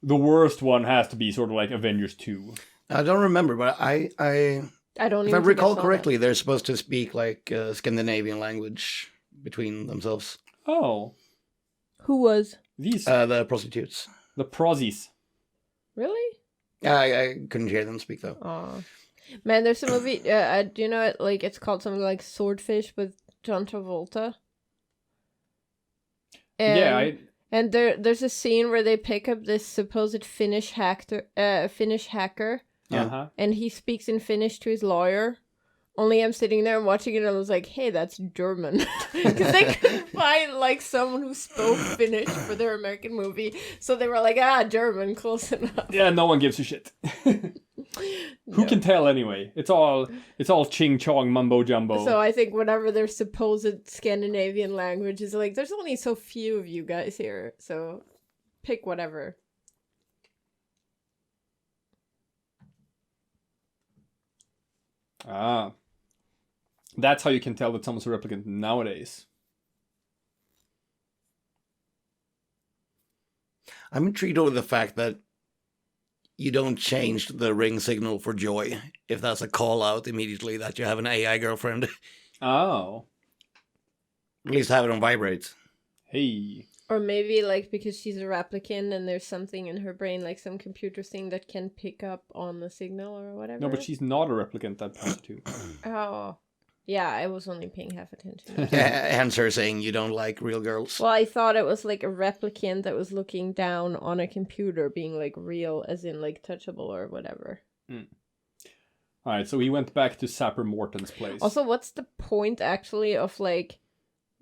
the worst one has to be sort of like Avengers 2. I don't remember, but I I don't if I even recall think I saw correctly, they're supposed to speak like Scandinavian language between themselves. Oh, that. Who was? these The prostitutes. the prozzies. Really? I couldn't hear them speak though. Oh, man, there's a movie. Do you know it? Like, it's called something like Swordfish with John Travolta. And, and there's a scene where they pick up this supposed Finnish hacker, Uh-huh. and he speaks in Finnish to his lawyer. Only I'm sitting there and watching it, and I was like, "Hey, that's German," because they couldn't find like someone who spoke Finnish for their American movie, so they were like, German, close enough." Yeah, no one gives a shit. Who can tell anyway? It's all ching chong mumbo jumbo. So I think whatever their supposed Scandinavian language is, like, there's only so few of you guys here, so pick whatever. That's how you can tell that someone's a replicant nowadays. I'm intrigued over the fact that you don't change the ring signal for joy if that's a call out immediately that you have an AI girlfriend. Oh. At least have it on vibrate. Hey. Or maybe, like, because she's a replicant and there's something in her brain, like some computer thing that can pick up on the signal or whatever. No, but she's not a replicant, that prostitute. Oh. Yeah, I was only paying half attention. Hence her saying you don't like real girls. Well, I thought it was like a replicant that was looking down on a computer, being like real, as in like touchable or whatever. Alright, so he went back to Sapper Morton's place. Also, what's the point actually of like...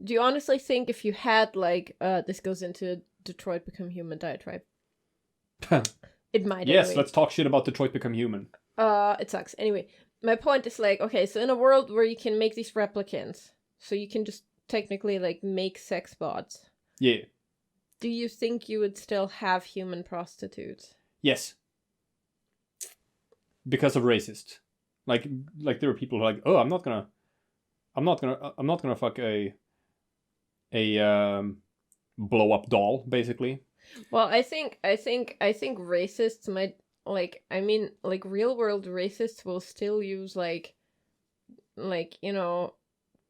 Do you honestly think if you had like... this goes into Detroit Become Human diatribe. It might Yes, anyway. let's talk shit about Detroit Become Human. It sucks. Anyway, my point is like, okay, so in a world where you can make these replicants, so you can just technically like make sex bots. Yeah. Do you think you would still have human prostitutes? Yes. Because of racist. Like there are people who are like, oh, I'm not gonna fuck a blow up doll, basically. Well, I think racists might, like, I mean, like, real world racists will still use like, you know,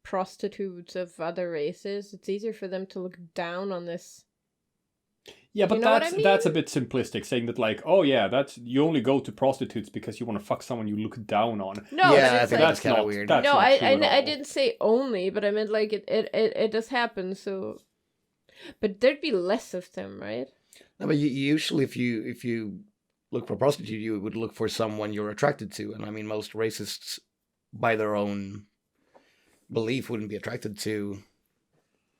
prostitutes of other races. It's easier for them to look down on this. Yeah, but you know that's a bit simplistic, saying that like, oh yeah, that's you only go to prostitutes because you want to fuck someone you look down on. No, yeah, but I it's think like, that's kind of weird. That's no, not I true at all. didn't say only, but I meant like it does happen. So, but there'd be less of them, right? No, but usually if you look for a prostitute, you would look for someone you're attracted to. And I mean, most racists, by their own belief, wouldn't be attracted to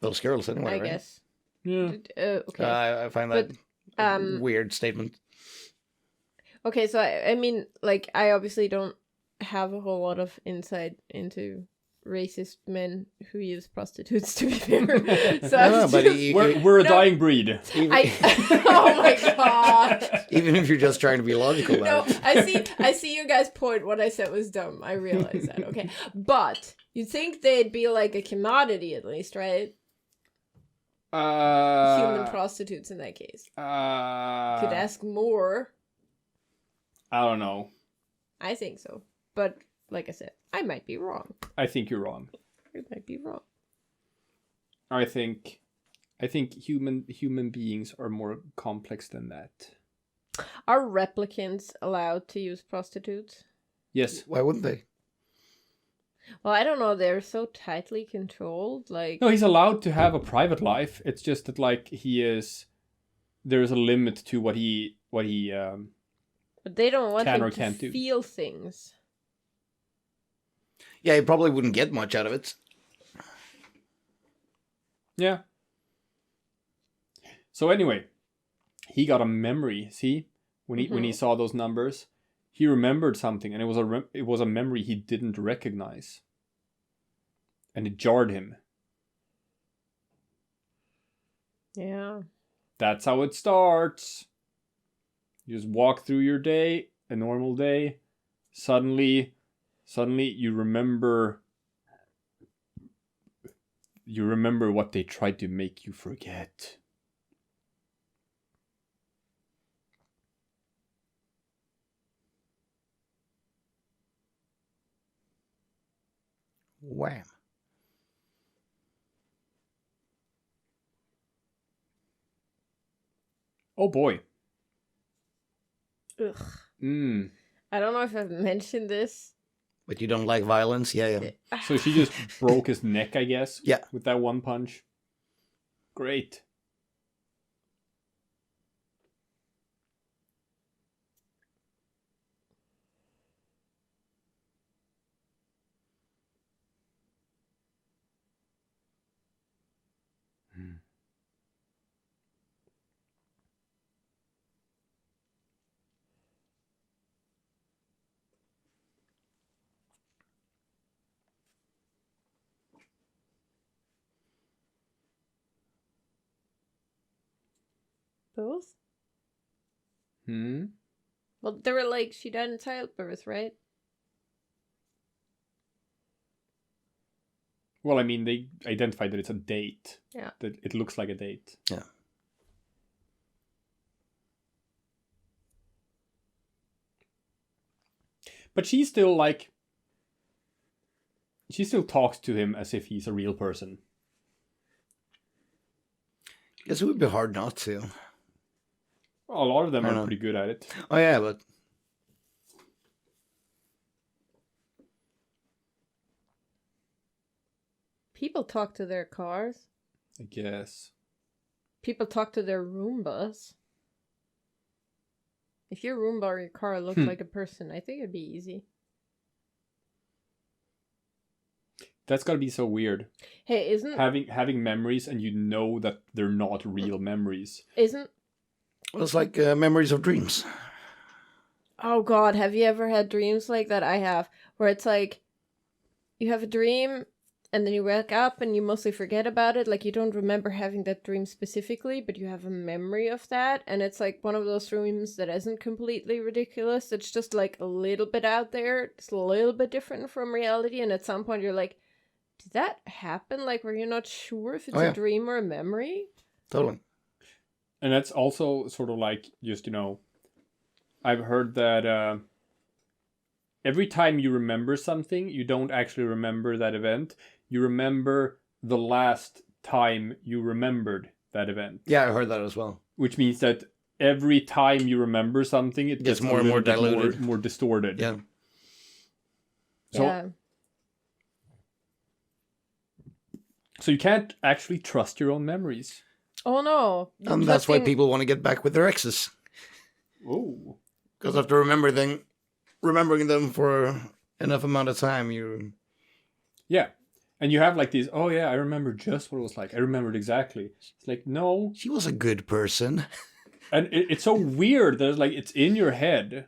those girls anyway, I right? guess. Yeah. Okay. I find that a weird statement. Okay, so I mean, like, I obviously don't have a whole lot of insight into racist men who use prostitutes, to be fair. So No, but We're a dying breed. oh my god! even if you're just trying to be logical No, about it. I see you guys' point. What I said was dumb. I realize that. Okay, but you'd think they'd be like a commodity at least, right? Human prostitutes in that case. Could ask more. I don't know. I think so, but like I said, I might be wrong. I think you're wrong. I might be wrong. I think human beings are more complex than that. Are replicants allowed to use prostitutes? Yes. Why wouldn't they? Well, I don't know. They're so tightly controlled. Like, No, he's allowed to have a private life. It's just that like there's a limit to what he but they don't want can him or to can't do. feel things. Yeah, he probably wouldn't get much out of it. Yeah. So anyway, he got a memory. See, when he saw those numbers, he remembered something, and it was a memory he didn't recognize, and it jarred him. Yeah. That's how it starts. You just walk through your day, a normal day. Suddenly you remember what they tried to make you forget. Wham. Oh boy. Ugh. Mm. I don't know if I've mentioned this. But you don't like violence? Yeah. So she just broke his neck, I guess? Yeah. With that one punch? Great. Both? Hmm? Well, they were like, she died in childbirth, right? Well, I mean, they identified that it's a date. Yeah. That it looks like a date. Yeah. But she still, like... She still talks to him as if he's a real person. Guess it would be hard not to. Well, a lot of them I are know. pretty good at it. Oh, yeah, but... People talk to their cars. I guess. People talk to their Roombas. If your Roomba or your car looked like a person, I think it'd be easy. That's gotta be so weird. Hey, isn't Having memories and you know that they're not real memories. Isn't Well, it's like memories of dreams. Oh God, have you ever had dreams like that? I have, where it's like you have a dream and then you wake up and you mostly forget about it. Like you don't remember having that dream specifically, but you have a memory of that. And it's like one of those dreams that isn't completely ridiculous. It's just like a little bit out there. It's a little bit different from reality. And at some point you're like, did that happen? Like, were you not sure if it's Oh, yeah. a dream or a memory? Totally. And that's also sort of like, just, I've heard that every time you remember something, you don't actually remember that event. You remember the last time you remembered that event. Yeah, I heard that as well. Which means that every time you remember something, it gets more a and more little bit diluted. more distorted. Yeah. So, Yeah. so you can't actually trust your own memories. Oh no. And that's why people want to get back with their exes. Oh. Because after remembering them for enough amount of time, you... Yeah. And you have like these, oh yeah, I remember just what it was like. I remembered exactly. It's like, no. She was a good person. And it's so weird that it's like, it's in your head.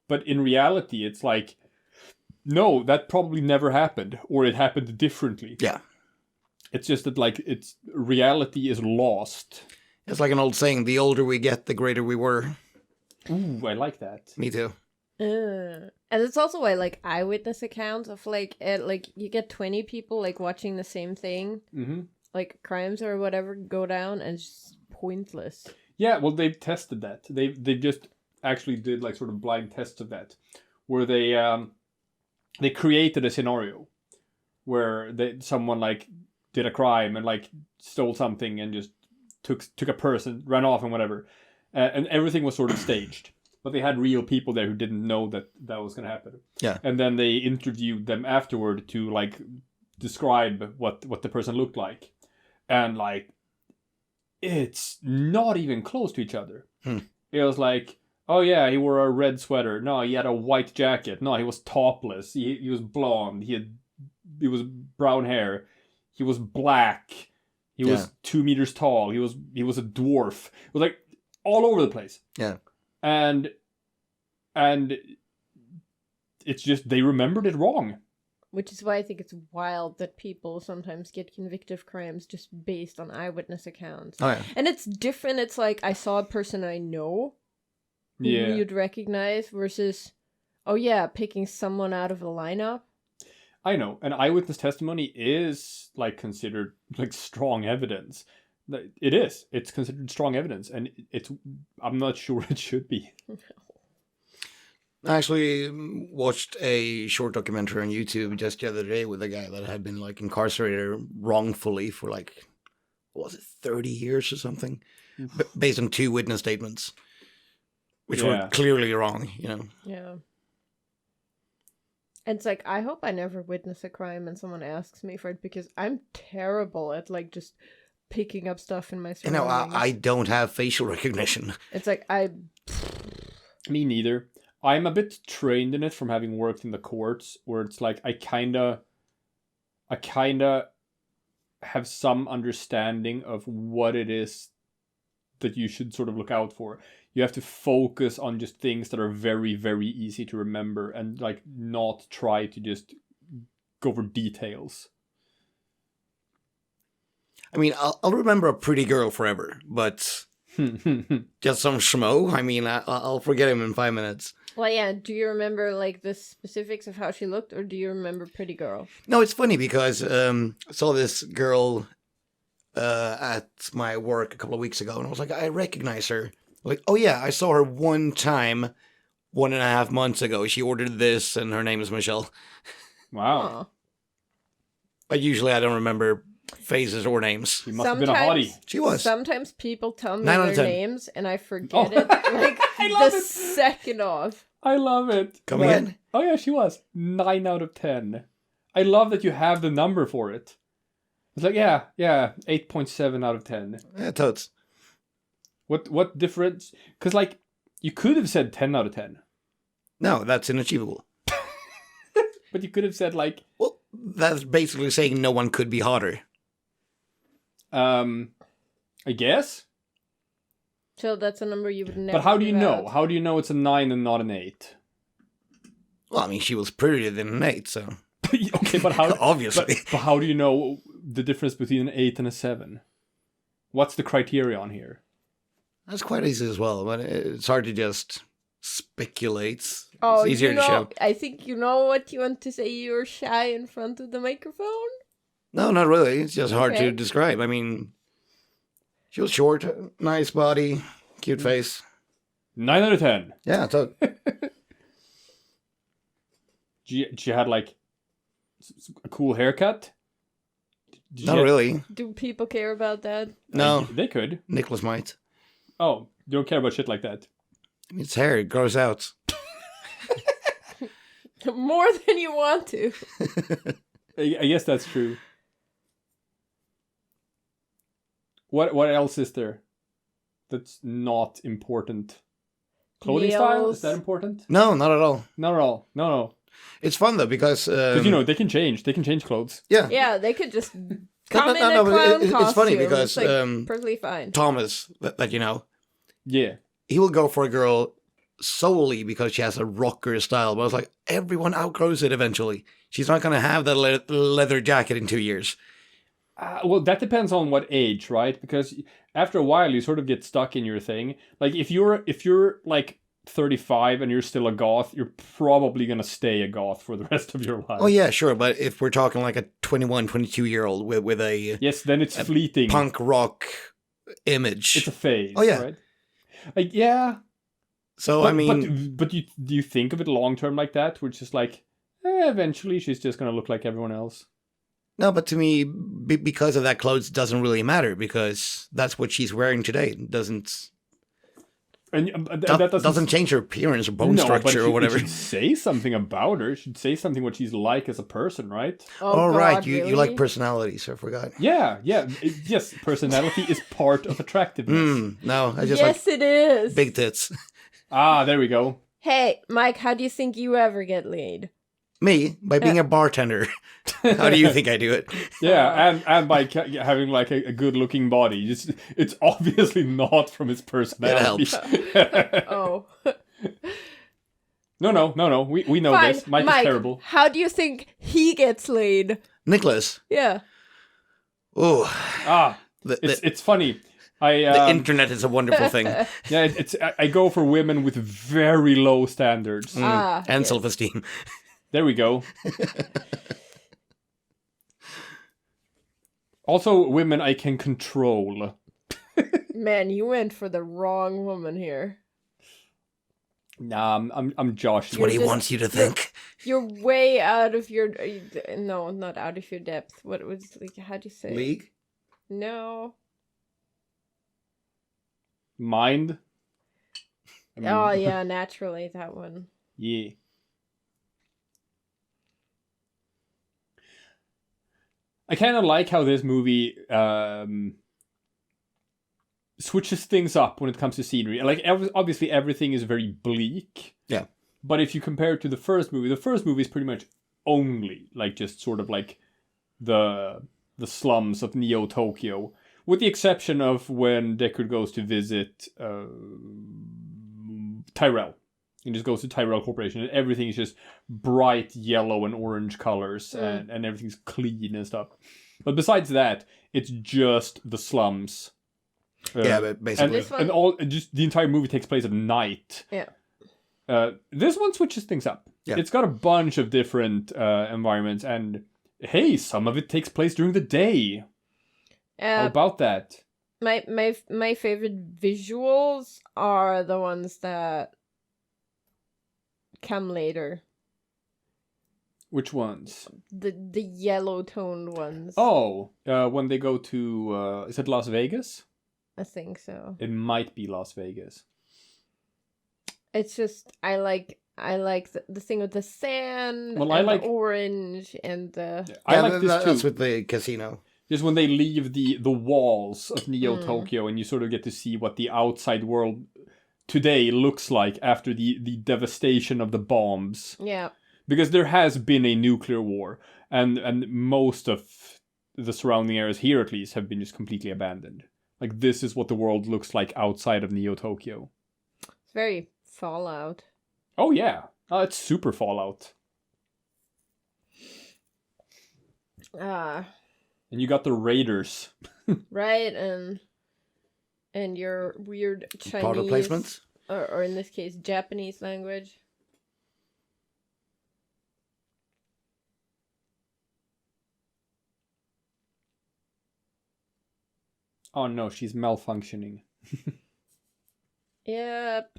But in reality, it's like, no, that probably never happened. Or it happened differently. Yeah. It's just that like, reality is lost. It's like an old saying, the older we get, the greater we were. Ooh, I like that. Me too. And it's also why like eyewitness accounts of like you get 20 people like watching the same thing, like crimes or whatever go down, and it's just pointless. Yeah, well, they've tested that. They just actually did like sort of blind tests of that, where they created a scenario where someone like did a crime and like stole something and just took a person, ran off and whatever, and everything was sort of staged. But they had real people there who didn't know that was going to happen. Yeah. And then they interviewed them afterward to like describe what the person looked like, and like it's not even close to each other. It was like, oh yeah, he wore a red sweater. No, he had a white jacket. No, he was topless. He was blonde. He was brown hair. He was black. He was 2 meters tall. He was a dwarf. It was like all over the place. Yeah. And it's just they remembered it wrong. Which is why I think it's wild that people sometimes get convicted of crimes just based on eyewitness accounts. Oh, yeah. And it's different. It's like, I saw a person I know who Yeah. you'd recognize versus, oh yeah, picking someone out of a lineup. I know. And eyewitness testimony is like considered like strong evidence. It is. It's considered strong evidence, and I'm not sure it should be. I actually watched a short documentary on YouTube just the other day with a guy that had been like incarcerated wrongfully for like, what was it, 30 years or something? Based on 2 witness statements. which were clearly wrong, Yeah. And it's like, I hope I never witness a crime and someone asks me for it, because I'm terrible at like just picking up stuff in my surroundings. I don't have facial recognition. It's like Me neither. I'm a bit trained in it from having worked in the courts, where it's like I kinda have some understanding of what it is that you should sort of look out for. You have to focus on just things that are very, very easy to remember, and like not try to just go for details. I mean, I'll remember a pretty girl forever, but just some schmo. I mean, I'll forget him in 5 minutes. well, yeah. Do you remember like the specifics of how she looked, or do you remember Pretty Girl? No, it's funny because I saw this girl at my work a couple of weeks ago, and I was like, I recognize her. Like, oh yeah, I saw her one time 1.5 months ago. She ordered this, and her name is Michelle. Wow. Aw. But usually I don't remember faces or names. She must have been a hottie. She was. Sometimes people tell me 9 out their of 10. names, and I forget it like I love the it. second off. I love it. Come again? Oh yeah, she was 9 out of 10. I love that you have the number for it. It's like, yeah, 8.7 out of 10. Yeah, totes. What difference? Because like you could have said 10 out of 10, No, that's inachievable. but you could have said like, Well, that's basically saying no one could be hotter. I guess. So that's a number you would never. But how do you give know? out. How do you know it's a 9 and not an 8? Well, I mean, she was prettier than an 8, so... Okay, but how? Obviously. But how do you know the difference between an 8 and a 7? What's the criterion here? That's quite easy as well, but it's hard to just speculate. Oh, It's easier you to know, show. I think you know what you want to say. You're shy in front of the microphone. No, not really. It's just hard Okay. to describe. I mean, she was short, nice body, cute face. 9 out of 10. Yeah, so She had like a cool haircut. Did she not get- really. Do people care about that? No, They could. Nicholas might. Oh, you don't care about shit like that. I mean, it's hair. It grows out. More than you want to. I guess that's true. What else is there that's not important? Clothing style? Is that Nails. important? No, not at all. Not at all. No. It's fun though because Because they can change. They can change clothes. yeah. Yeah, they could just come in no, a but clown costume. it's funny because It's, like, perfectly fine. Thomas, that you know, Yeah. he will go for a girl solely because she has a rocker style. But I was like, everyone outgrows it eventually. She's not gonna have that leather jacket in 2 years. Well, that depends on what age, right? Because after a while, you sort of get stuck in your thing. Like if you're like 35 and you're still a goth, you're probably gonna stay a goth for the rest of your life. Oh yeah, sure. But if we're talking like a 21, 22-year-old with a Yes, then it's fleeting. punk rock image, It's a phase. Oh, yeah. Right? Like yeah. so But, I mean, but do you think of it long term like that? Which is like, eventually she's just gonna look like everyone else. no. But to me, because of that, clothes doesn't really matter because that's what she's wearing today. It doesn't And that doesn't change her appearance or bone structure or whatever. It should say something about her. It should say something what she's like as a person, right? Oh, God, right, really? you like personalities. I forgot. Yeah. Yes, personality is part of attractiveness. No, I just Yes, it is. like big tits. Ah, there we go. Hey, Mike, how do you think you ever get laid? Me, by being a bartender. How do you think I do it? Yeah, and by having like a good-looking body. It's obviously not from his personality. It Oh. No. We know Fine. this. Mike is terrible. How do you think he gets laid? Nicholas. Yeah. Oh, Ah, the it's funny. the internet is a wonderful thing. Yeah, I go for women with very low standards. And yes. self-esteem. There we go. Also, women I can control. Man, you went for the wrong woman here. Nah, I'm Josh. That's what he just- wants you to think. You're way out of your... No, not out of your depth. What was... Like, how do you say? League? No. Mind. I mean, Oh yeah, naturally that one. yeah. I kind of like how this movie switches things up when it comes to scenery. Like, obviously, everything is very bleak. Yeah. But if you compare it to the first movie is pretty much only like just sort of like the slums of Neo Tokyo, with the exception of when Deckard goes to visit Tyrell. He just goes to Tyrell Corporation, and everything is just bright yellow and orange colors, and everything's clean and stuff. But besides that, it's just the slums. Yeah, but basically, and just the entire movie takes place at night. Yeah. This one switches things up. Yeah. It's got a bunch of different environments, and hey, some of it takes place during the day. How about that? My favorite visuals are the ones that come later. Which ones? The yellow toned ones. Oh, when they go to is it Las Vegas? I think so. It might be Las Vegas. It's just I like the thing with the sand, Well, and I like the orange and the. yeah, I like this too. That's with the casino. Just when they leave the walls of Neo Tokyo, and you sort of get to see what the outside world today looks like after the devastation of the bombs. Yeah. Because there has been a nuclear war, and most of the surrounding areas here, at least, have been just completely abandoned. Like, this is what the world looks like outside of Neo Tokyo. It's very Fallout. Oh yeah, it's super Fallout. And you got the Raiders. Right, and your weird Chinese Product placements? or in this case Japanese language. Oh no, she's malfunctioning. Yep.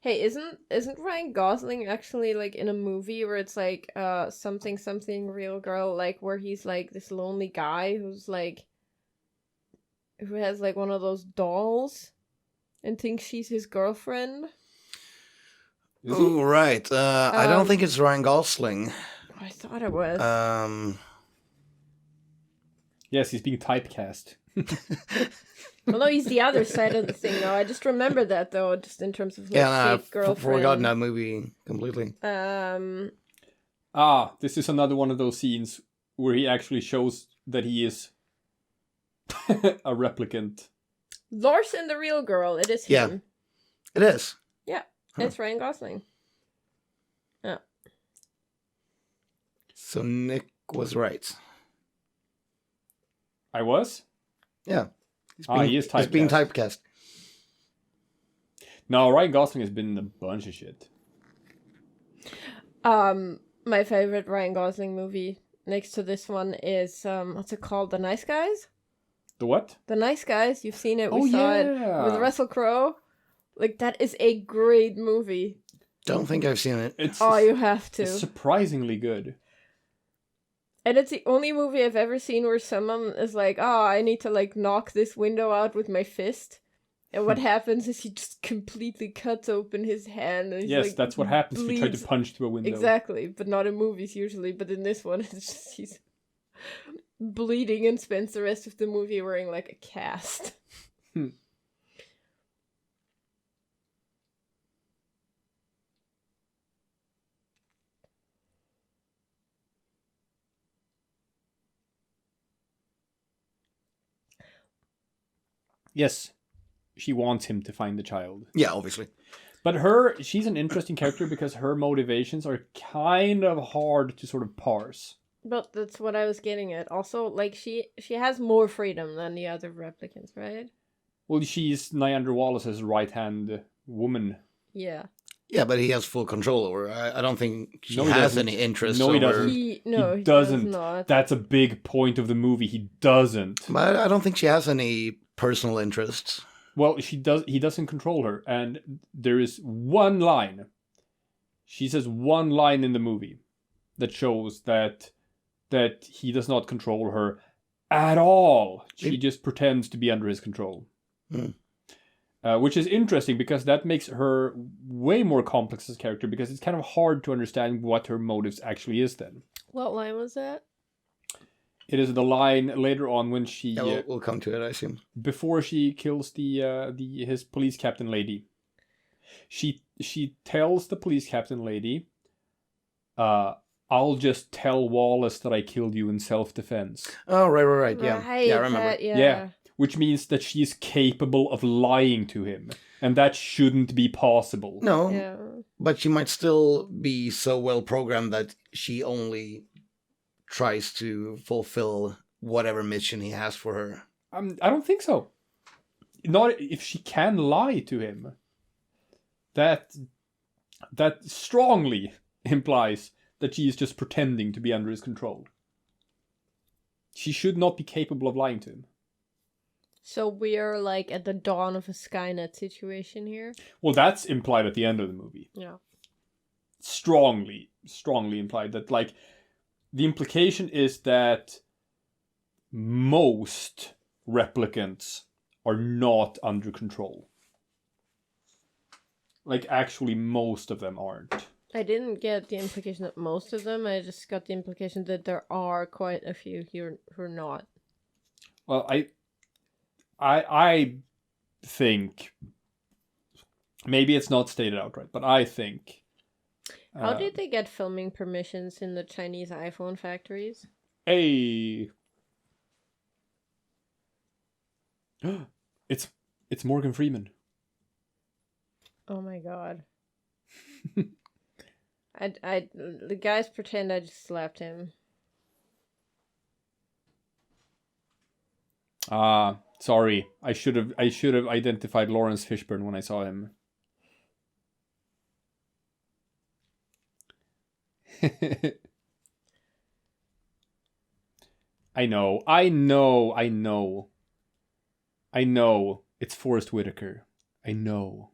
Hey, isn't Ryan Gosling actually like in a movie where it's like something real girl, like where he's like this lonely guy who's like who has like one of those dolls and thinks she's his girlfriend? Oh, right. I don't think it's Ryan Gosling. I thought it was. Yes, he's being typecast. Well, no, he's the other side of the thing, though. I just remember that, though, just in terms of like fake girlfriend. Forgotten that movie completely. This is another one of those scenes where he actually shows that he is a replicant. Larson, the real girl. It is him. It is. Yeah, it's Ryan Gosling. Yeah. So Nick was right. I was? Yeah. He is typecast. He's being typecast. No, Ryan Gosling has been in a bunch of shit. My favorite Ryan Gosling movie next to this one is what's it called? The Nice Guys? The what? The Nice Guys. You've seen it. We saw it with Russell Crowe. Like, that is a great movie. Don't think I've seen it. You have to. It's surprisingly good. And it's the only movie I've ever seen where someone is like, I need to, like, knock this window out with my fist. And what happens is he just completely cuts open his hand. And yes, like, that's what happens if you try to punch through a window. Exactly, but not in movies usually. But in this one, it's just he's bleeding and spends the rest of the movie wearing, like, a cast. Yes, she wants him to find the child. Yeah, obviously. But she's an interesting character because her motivations are kind of hard to sort of parse. But that's what I was getting at. Also, like, she has more freedom than the other replicants, right? Well, she's Nyandra Wallace's right-hand woman. Yeah. Yeah, but he has full control over her. I don't think she has doesn't. any interest No, he over... doesn't. He doesn't. does not. That's a big point of the movie. He doesn't. But I don't think she has any personal interests. Well, he doesn't control her, and there is one line. She says one line in the movie that shows that he does not control her at all. She just pretends to be under his control. Which is interesting because that makes her way more complex as a character, because it's kind of hard to understand what her motives actually is then. What line was that? It is the line later on when she... Yeah, we'll come to it, I assume. Before she kills his police captain lady. She tells the police captain lady, I'll just tell Wallace that I killed you in self-defense. Oh, right. Yeah, I remember. Yeah. Which means that she's capable of lying to him. And that shouldn't be possible. No, but she might still be so well programmed that she only tries to fulfill whatever mission he has for her. I don't think so. Not if she can lie to him. That strongly implies that she is just pretending to be under his control. She should not be capable of lying to him. So we are like at the dawn of a Skynet situation here? Well, that's implied at the end of the movie. Yeah. Strongly implied that, like, the implication is that most replicants are not under control. Like, actually, most of them aren't. I didn't get the implication that most of them, I just got the implication that there are quite a few here who are not. Well, I think, maybe it's not stated outright, but I think... How did they get filming permissions in the Chinese iPhone factories? It's Morgan Freeman. Oh my god. The guys pretend I just slapped him. Sorry. I should have identified Lawrence Fishburne when I saw him. I know. It's Forrest Whitaker. I know.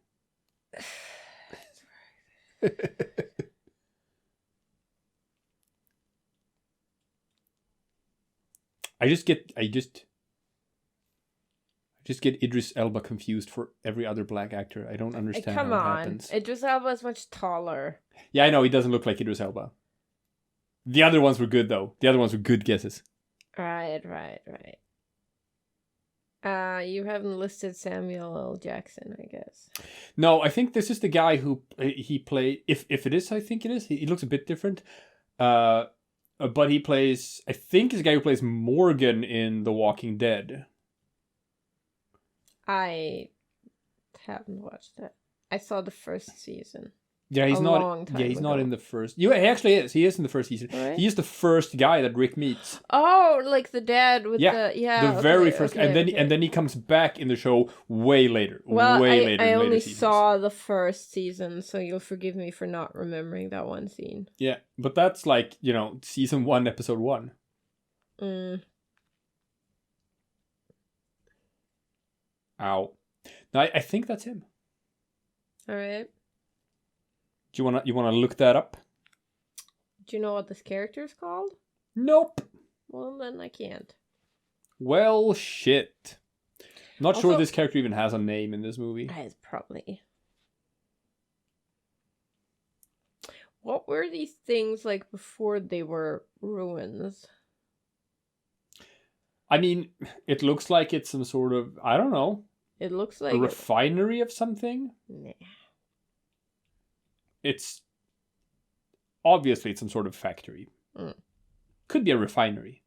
I just get Idris Elba confused for every other black actor. I don't understand how it happens. Idris Elba is much taller. Yeah, I know, he doesn't look like Idris Elba. The other ones were good, though. The other ones were good guesses. Right. You haven't listed Samuel L. Jackson, I guess. No, I think this is the guy who he played. If it is, I think it is. He looks a bit different. But he plays. I think he's the guy who plays Morgan in The Walking Dead. I haven't watched it. I saw the first season. Yeah, he's not. Yeah, he's not in the first. He actually is. He is in the first season. Right? He is the first guy that Rick meets. Oh, like the dad with the very first, and then he comes back in the show way later. Well, way later. I only saw the first season, so you'll forgive me for not remembering that one scene. Yeah, but that's like, season 1, episode 1. Ow. No, I think that's him. All right. Do you wanna look that up? Do you know what this character is called? Nope. Well, then I can't. Well, shit. Not sure this character even has a name in this movie. It's probably. What were these things like before they were ruins? I mean, it looks like it's some sort of, I don't know. It looks like a refinery of something? Nah. It's obviously it's some sort of factory. Could be a refinery.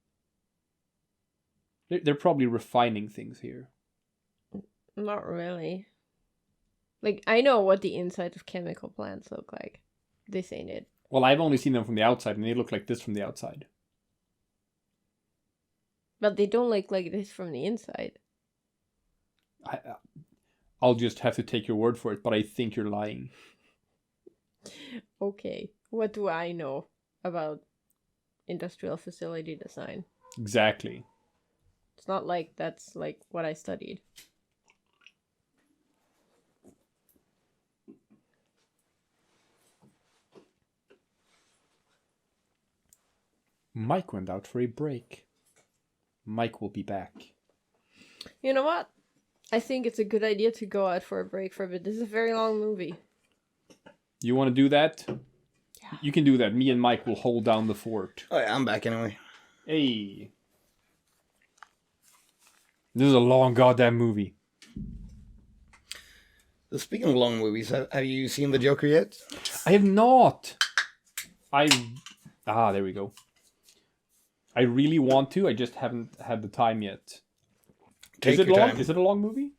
They're probably refining things here. Not really. Like, I know what the inside of chemical plants look like. This ain't it. Well, I've only seen them from the outside, and they look like this from the outside. But they don't look like this from the inside. I'll just have to take your word for it, but I think you're lying. Okay, what do I know about industrial facility design? Exactly. It's not like that's like what I studied. Mike went out for a break. Mike will be back. You know what? I think it's a good idea to go out for a break for a bit. This is a very long movie. You want to do that? Yeah. You can do that. Me and Mike will hold down the fort. Oh yeah, I'm back anyway. Hey. This is a long goddamn movie. Speaking of long movies, have you seen The Joker yet? I have not. There we go. I really want to. I just haven't had the time yet. Take is it your long? time. Is it a long movie?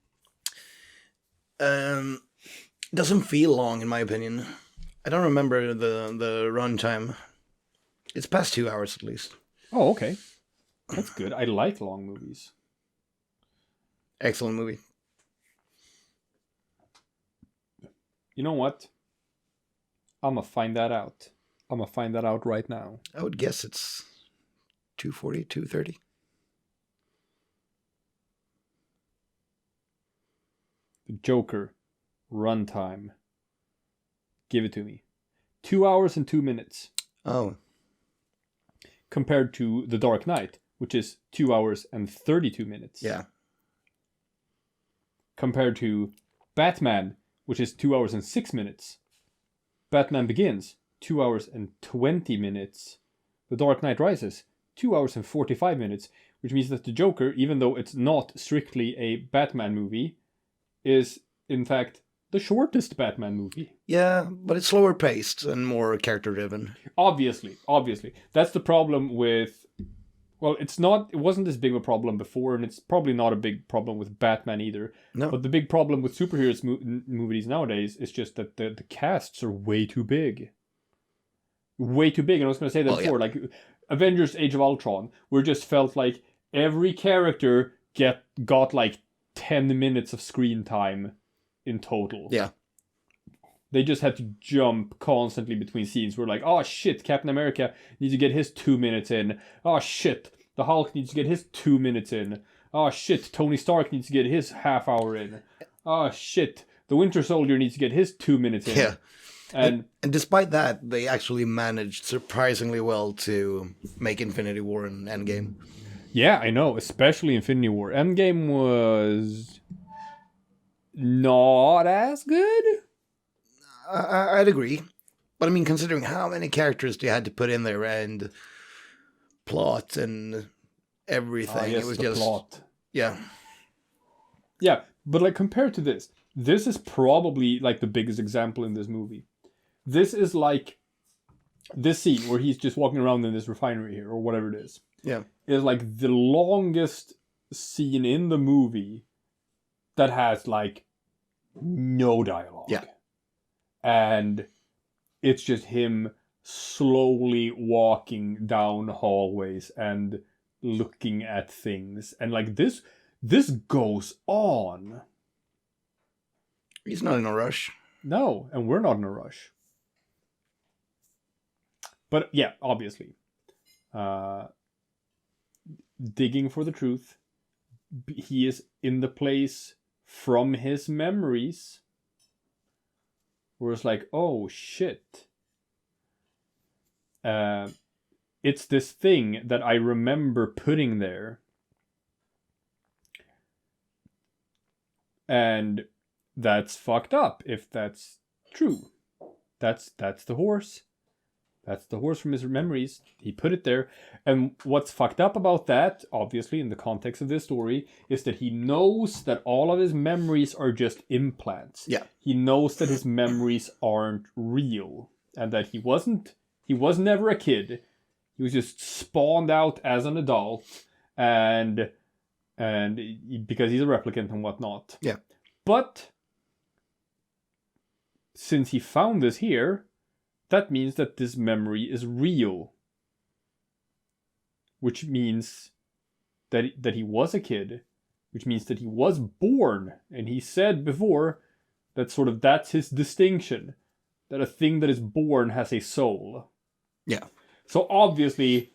Doesn't feel long in my opinion. I don't remember the runtime. It's past 2 hours at least. Oh, okay. That's good. I like long movies. Excellent movie. You know what? I'm gonna find that out. I'm gonna find that out right now. I would guess it's 2:40, 2:30. The Joker, runtime. Give it to me. 2 hours and 2 minutes. Oh. Compared to The Dark Knight, which is 2 hours and 32 minutes. Yeah. Compared to Batman, which is 2 hours and 6 minutes. Batman Begins, 2 hours and 20 minutes. The Dark Knight Rises, 2 hours and 45 minutes, which means that The Joker, even though it's not strictly a Batman movie, is, in fact, the shortest Batman movie. Yeah, but it's slower paced and more character driven. Obviously. That's the problem with... Well, it wasn't as big of a problem before, and it's probably not a big problem with Batman either. No. But the big problem with superheroes movies nowadays is just that the casts are way too big. Way too big. And I was going to say that before, like Avengers Age of Ultron, where it just felt like every character got like 10 minutes of screen time in total. Yeah. They just had to jump constantly between scenes. We're like, oh shit, Captain America needs to get his 2 minutes in. Oh shit, the Hulk needs to get his 2 minutes in. Oh shit, Tony Stark needs to get his half hour in. Oh shit, the Winter Soldier needs to get his 2 minutes in. Yeah. And despite that, they actually managed surprisingly well to make Infinity War and Endgame. Yeah, I know, especially Infinity War. Endgame was not as good. I'd agree. But I mean, considering how many characters they had to put in there and plot and everything, Yes, it was the just... plot. Yeah. Yeah, but like compared to this is probably like the biggest example in this movie. This is like this scene where he's just walking around in this refinery here, or whatever it is. Yeah. Is like the longest scene in the movie that has like no dialogue. Yeah. And it's just him slowly walking down hallways and looking at things. And like this goes on. He's not in a rush. No, and we're not in a rush. But yeah, obviously. Digging for the truth. He is in the place from his memories where it's like, oh shit. It's this thing that I remember putting there. And that's fucked up if that's true. That's the horse. That's the horse from his memories. He put it there. And what's fucked up about that, obviously, in the context of this story, is that he knows that all of his memories are just implants. Yeah. He knows that his memories aren't real. And that he was never a kid. He was just spawned out as an adult. And because he's a replicant and whatnot. Yeah. But since he found this here, that means that this memory is real. Which means that he was a kid. Which means that he was born. And he said before that that's his distinction. That a thing that is born has a soul. Yeah. So obviously,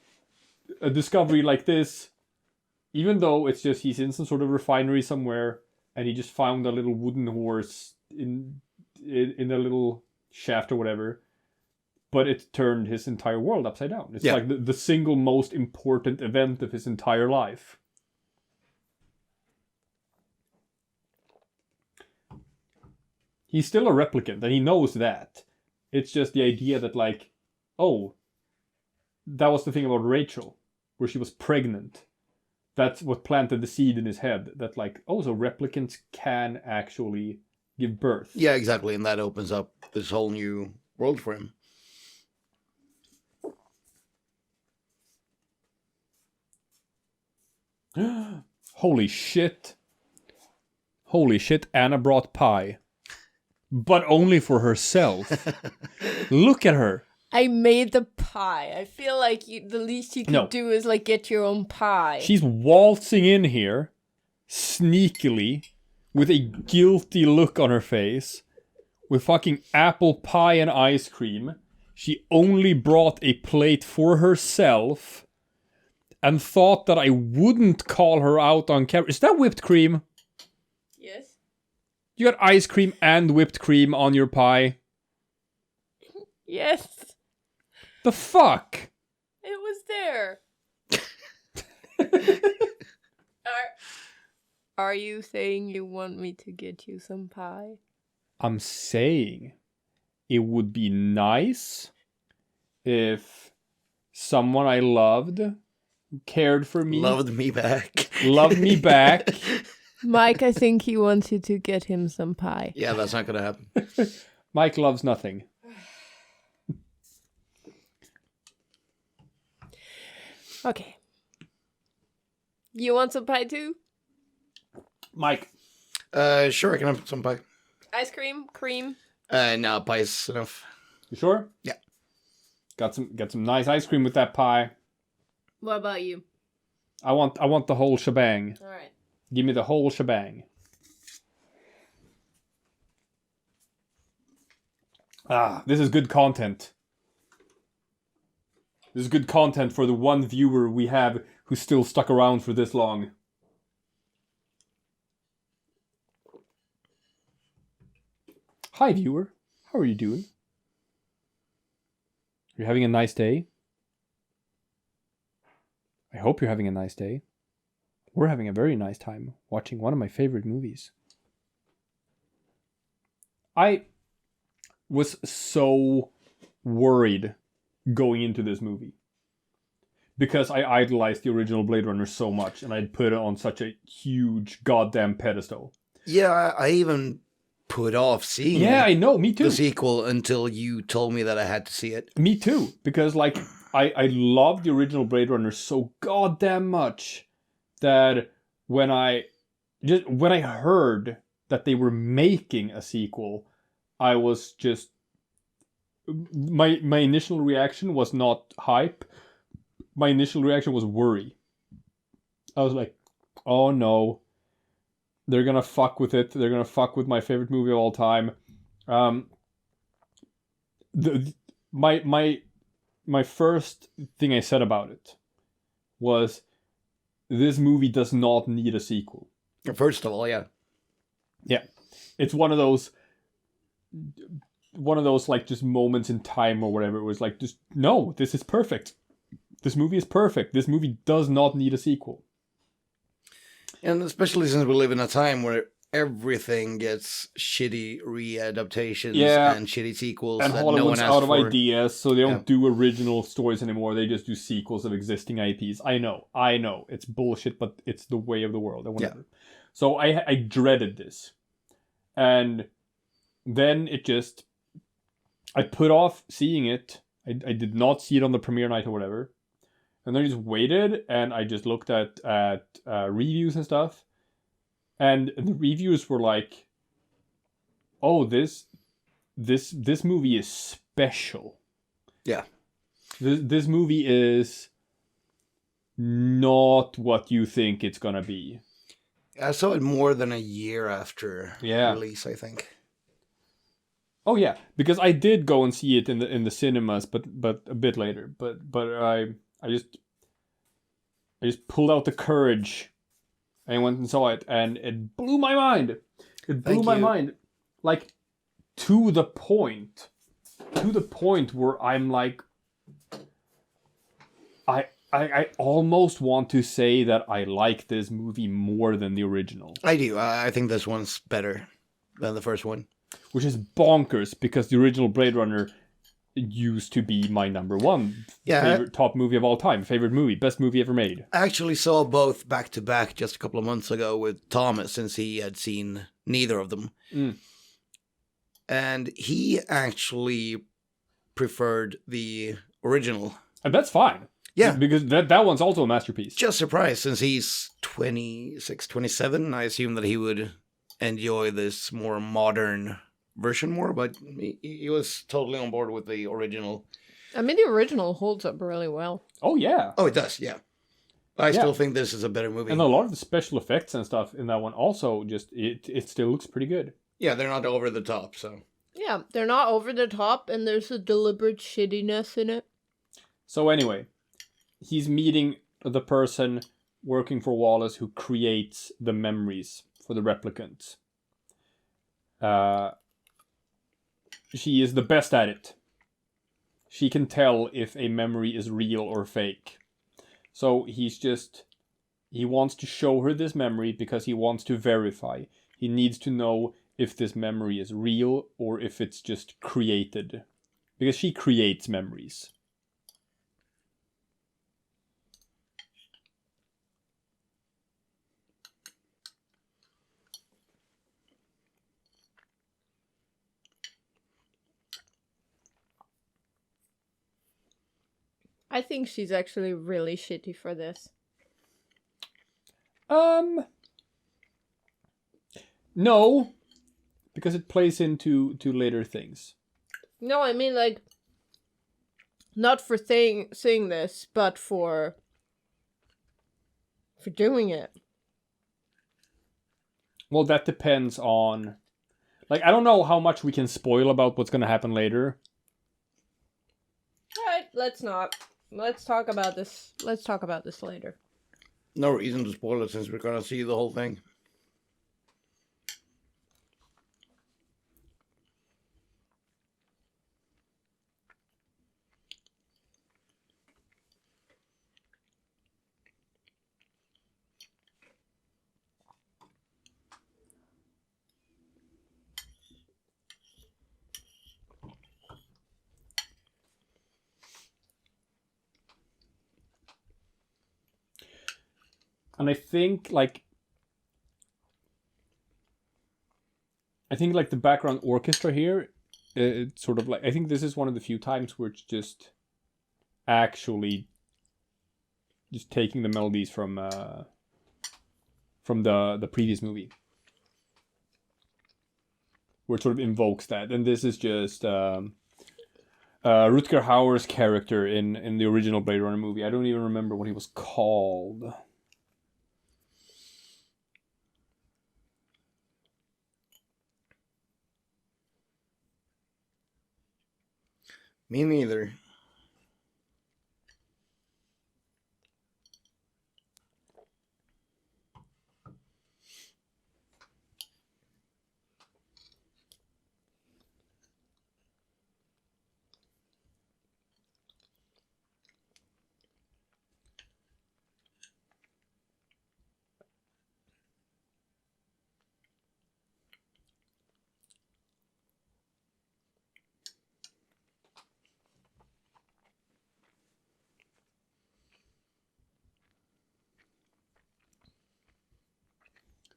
a discovery like this, even though it's just he's in some sort of refinery somewhere, and he just found a little wooden horse in a little shaft or whatever, but it turned his entire world upside down. It's like the single most important event of his entire life. He's still a replicant, and he knows that. It's just the idea that, like, oh, that was the thing about Rachel, where she was pregnant. That's what planted the seed in his head. That, like, oh, so replicants can actually give birth. Yeah, exactly. And that opens up this whole new world for him. Holy shit. Holy shit, Anna brought pie. But only for herself. Look at her. I made the pie. I feel like the least you can do is like get your own pie. She's waltzing in here, sneakily, with a guilty look on her face, with fucking apple pie and ice cream. She only brought a plate for herself, and thought that I wouldn't call her out on camera. Is that whipped cream? Yes. You got ice cream and whipped cream on your pie? Yes. The fuck? It was there. Are you saying you want me to get you some pie? I'm saying it would be nice if someone I loved, cared for me, Loved me back. loved me back. Mike, I think he wants you to get him some pie. Yeah, that's not gonna happen. Mike loves nothing. Okay. You want some pie too? Mike. Sure, I can have some pie. Ice cream? Cream? No, pie's enough. You sure? Yeah. Got some nice ice cream with that pie. What about you? I want the whole shebang. Alright. Give me the whole shebang. Ah, this is good content. This is good content for the one viewer we have who's still stuck around for this long. Hi, viewer. How are you doing? You're having a nice day? I hope you're having a nice day. We're having a very nice time watching one of my favorite movies. I was so worried going into this movie because I idolized the original Blade Runner so much and I'd put it on such a huge goddamn pedestal. Yeah, I even put off seeing I know, me too. the sequel until you told me that I had to see it. Me too, because like I love the original Blade Runner so goddamn much that when I heard that they were making a sequel, I was just my initial reaction was not hype. My initial reaction was worry. I was like, "Oh no, they're gonna fuck with it. They're gonna fuck with my favorite movie of all time." My first thing I said about it was, this movie does not need a sequel. First of all, yeah. Yeah. It's one of those like just moments in time or whatever. It was like, just, no, this is perfect. This movie is perfect. This movie does not need a sequel. And especially since we live in a time where everything gets shitty readaptations and shitty sequels and that Hollywood's no one asked out of for. ideas, so they don't do original stories anymore. They just do sequels of existing IPs. I know. It's bullshit, but it's the way of the world and whatever. Yeah. So I dreaded this. And then I put off seeing it. I did not see it on the premiere night or whatever. And then I just waited and I just looked at reviews and stuff. And the reviews were like, "Oh, this movie is special." Yeah. This movie is not what you think it's gonna be. I saw it more than a year after release, I think. Oh yeah, because I did go and see it in the cinemas, but a bit later. But I just pulled out the courage. I went and saw it, and it blew my mind. It blew my mind, like to the point where I'm like, I almost want to say that I like this movie more than the original. I do. I think this one's better than the first one. which is bonkers because the original Blade Runner used to be my number one favorite top movie of all time, favorite movie, best movie ever made. I actually saw both back to back just a couple of months ago with Thomas, since he had seen neither of them. And he actually preferred the original. And that's fine. Yeah. Because that one's also a masterpiece. Just surprised, since he's 26, 27. I assume that he would enjoy this more modern version more, but he was totally on board with the original. I mean, the original holds up really well. Oh, yeah. Oh, it does, yeah. I still think this is a better movie. And a lot of the special effects and stuff in that one also just, it still looks pretty good. Yeah, they're not over the top, so. Yeah, they're not over the top, and there's a deliberate shittiness in it. So anyway, he's meeting the person working for Wallace who creates the memories for the replicants. She is the best at it. She can tell if a memory is real or fake. So he wants to show her this memory because he wants to verify. He needs to know if this memory is real or if it's just created. Because she creates memories. I think she's actually really shitty for this. No, because it plays into later things. No, I mean, like, not for saying this, but for doing it. Well, that depends on... Like, I don't know how much we can spoil about what's going to happen later. Alright, let's not. Let's talk about this. Let's talk about this later. No reason to spoil it since we're going to see the whole thing. And I think, like, the background orchestra here, it's sort of like, I think this is one of the few times where it's just actually just taking the melodies from the previous movie, where it sort of invokes that. And this is just Rutger Hauer's character in the original Blade Runner movie. I don't even remember what he was called. Me neither.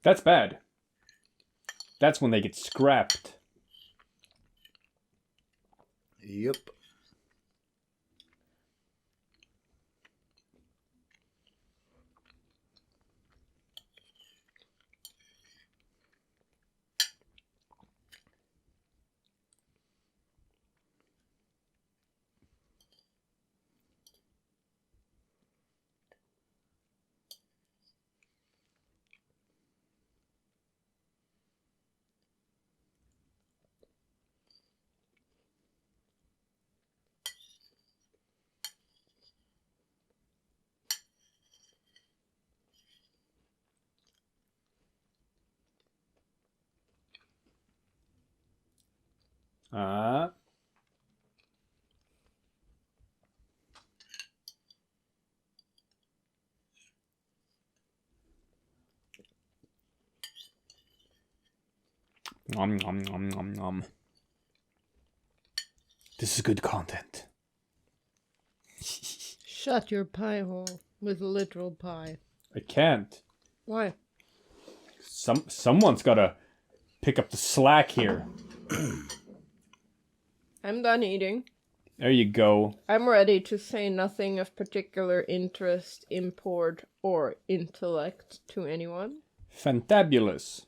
That's bad. That's when they get scrapped. Yep. Ah. Nom, nom, nom, nom, nom. This is good content. Shut your pie hole with literal pie. I can't. Why? Someone's gotta pick up the slack here. I'm done eating. There you go. I'm ready to say nothing of particular interest, import, or intellect to anyone. Fantabulous.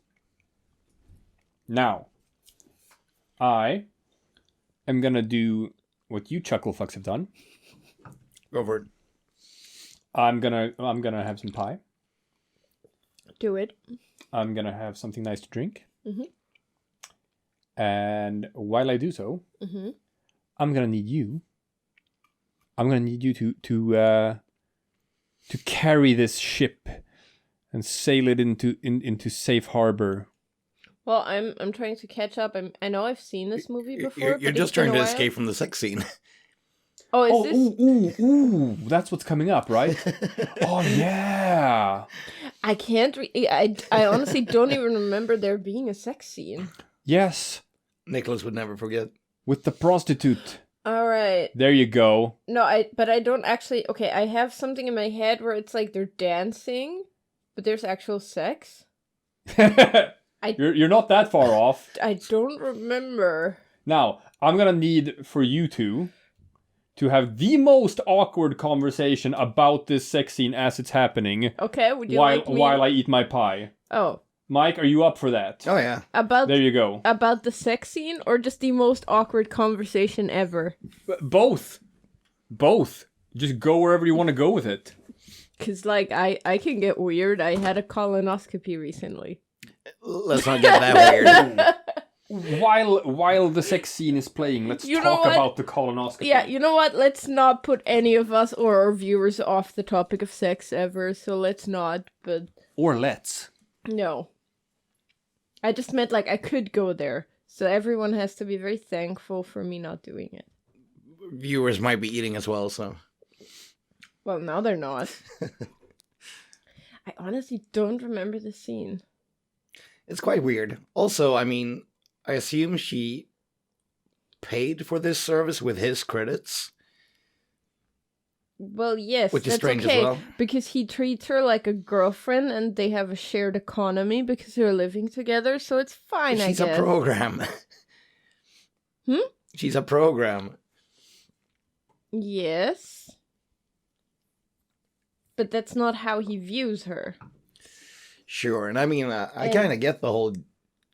Now, I am gonna do what you chucklefucks have done. Go for it. I'm gonna have some pie. Do it. I'm gonna have something nice to drink. Mhm. And while I do so, Mhm. I'm gonna need you. I'm gonna need you to carry this ship and sail it into safe harbor. Well, I'm trying to catch up. I know I've seen this movie before. You're but just it's been trying a to while. escape from the sex scene. Oh, is this? Ooh, that's what's coming up, right? Oh yeah. I can't. I honestly don't even remember there being a sex scene. Yes, Nicholas would never forget. with the prostitute. All right. There you go. No, but I don't actually. Okay, I have something in my head where it's like they're dancing, but there's actual sex. You're not that far off. I don't remember. Now, I'm gonna need for you two to have the most awkward conversation about this sex scene as it's happening Okay, would you while like me? while I eat my pie. Oh, Mike, are you up for that? Oh yeah. about There you go. about the sex scene or just the most awkward conversation ever? Both. Just go wherever you want to go with it. Cause like I can get weird. I had a colonoscopy recently. Let's not get that weird. While the sex scene is playing, let's You know talk what? about the colonoscopy. Yeah, you know what? Let's not put any of us or our viewers off the topic of sex ever. So let's not. But Or let's. no. I just meant like I could go there. So everyone has to be very thankful for me not doing it. Viewers might be eating as well, so. Well, now they're not. I honestly don't remember the scene. It's quite weird. Also, I mean, I assume she paid for this service with his credits. Well, yes, Which is that's strange as okay, well. because he treats her like a girlfriend, and they have a shared economy because they're living together. So it's fine, She's I guess. a program. She's a program. Yes, but that's not how he views her. Sure, and I mean, I kind of get the whole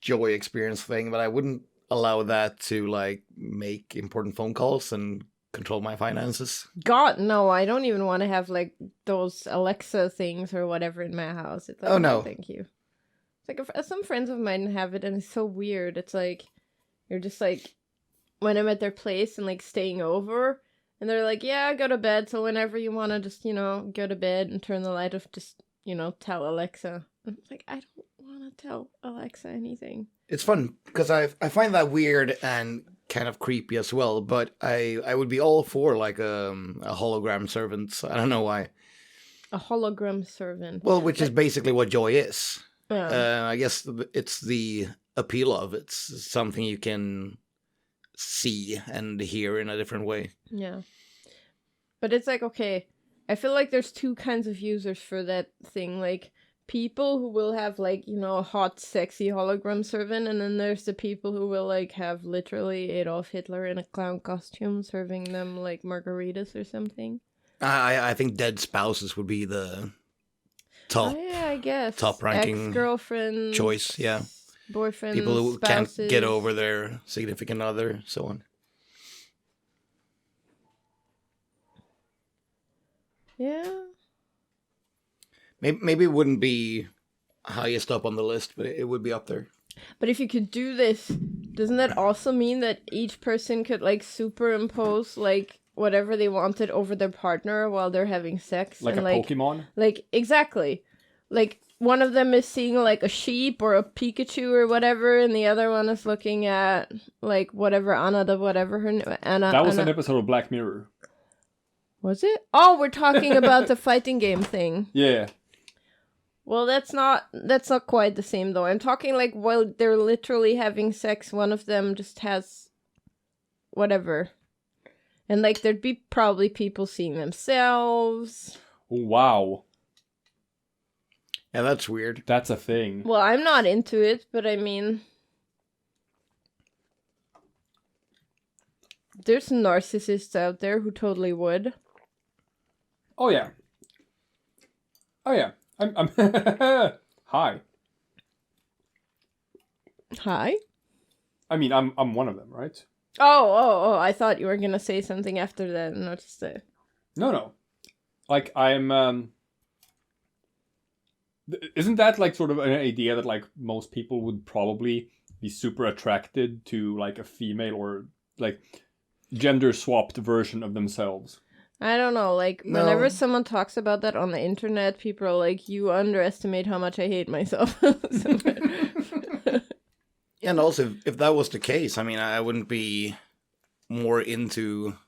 joy experience thing, but I wouldn't allow that to, like, make important phone calls and control my finances. God, no! I don't even want to have like those Alexa things or whatever in my house. It's like, Oh, no. thank you. It's like some friends of mine have it, and it's so weird. It's like you're just like when I'm at their place and like staying over, and they're like, "Yeah, go to bed." So whenever you want to just go to bed and turn the light off, just tell Alexa. I'm like, I don't want to tell Alexa anything. It's fun, because I find that weird and kind of creepy as well, but I would be all for, like, a hologram servant. I don't know why. A hologram servant. Well, which is basically what joy is. Yeah. I guess it's the appeal of it. It's something you can see and hear in a different way. Yeah. But it's like, okay, I feel like there's two kinds of users for that thing. Like, people who will have, like, a hot, sexy hologram servant, and then there's the people who will, like, have literally Adolf Hitler in a clown costume serving them, like, margaritas or something. I think dead spouses would be the top Oh, yeah, I guess. top-ranking ex-girlfriends, choice, yeah. boyfriends, People who spouses. can't get over their significant other, so on. Yeah. Maybe it wouldn't be highest up on the list, but it would be up there. But if you could do this, doesn't that also mean that each person could, like, superimpose, like, whatever they wanted over their partner while they're having sex? Like and, a Pokemon? Like, exactly. Like, one of them is seeing, like, a sheep or a Pikachu or whatever, and the other one is looking at, like, whatever, Anna, the whatever her name... That was an episode of Black Mirror. Was it? Oh, we're talking about the fighting game thing. Yeah. Well, that's not quite the same though. I'm talking like while they're literally having sex, one of them just has whatever. And like there'd be probably people seeing themselves. Wow. Yeah, that's weird. That's a thing. Well, I'm not into it, but I mean, there's narcissists out there who totally would. Oh yeah. Oh yeah. I'm Hi. Hi? I mean, I'm one of them, right? Oh, I thought you were gonna say something after that and not just a... No. Like, I'm, isn't that, like, sort of an idea that, like, most people would probably be super attracted to, like, a female or, like, gender-swapped version of themselves? I don't know, like, No. whenever someone talks about that on the internet, people are like, you underestimate how much I hate myself. And also, if that was the case, I mean, I wouldn't be more into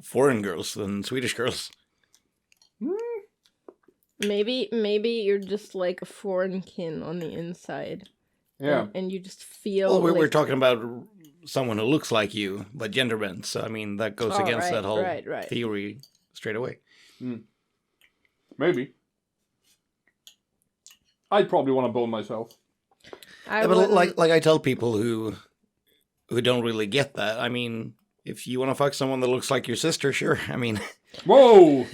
foreign girls than Swedish girls. Maybe you're just like a foreign kin on the inside. Yeah. And you just feel Well, like... we're talking about someone who looks like you, but gender bent. So, I mean, that goes against that whole theory straight away. Maybe. I'd probably want to bone myself. But like I tell people who don't really get that, I mean, if you want to fuck someone that looks like your sister, sure. I mean... Whoa!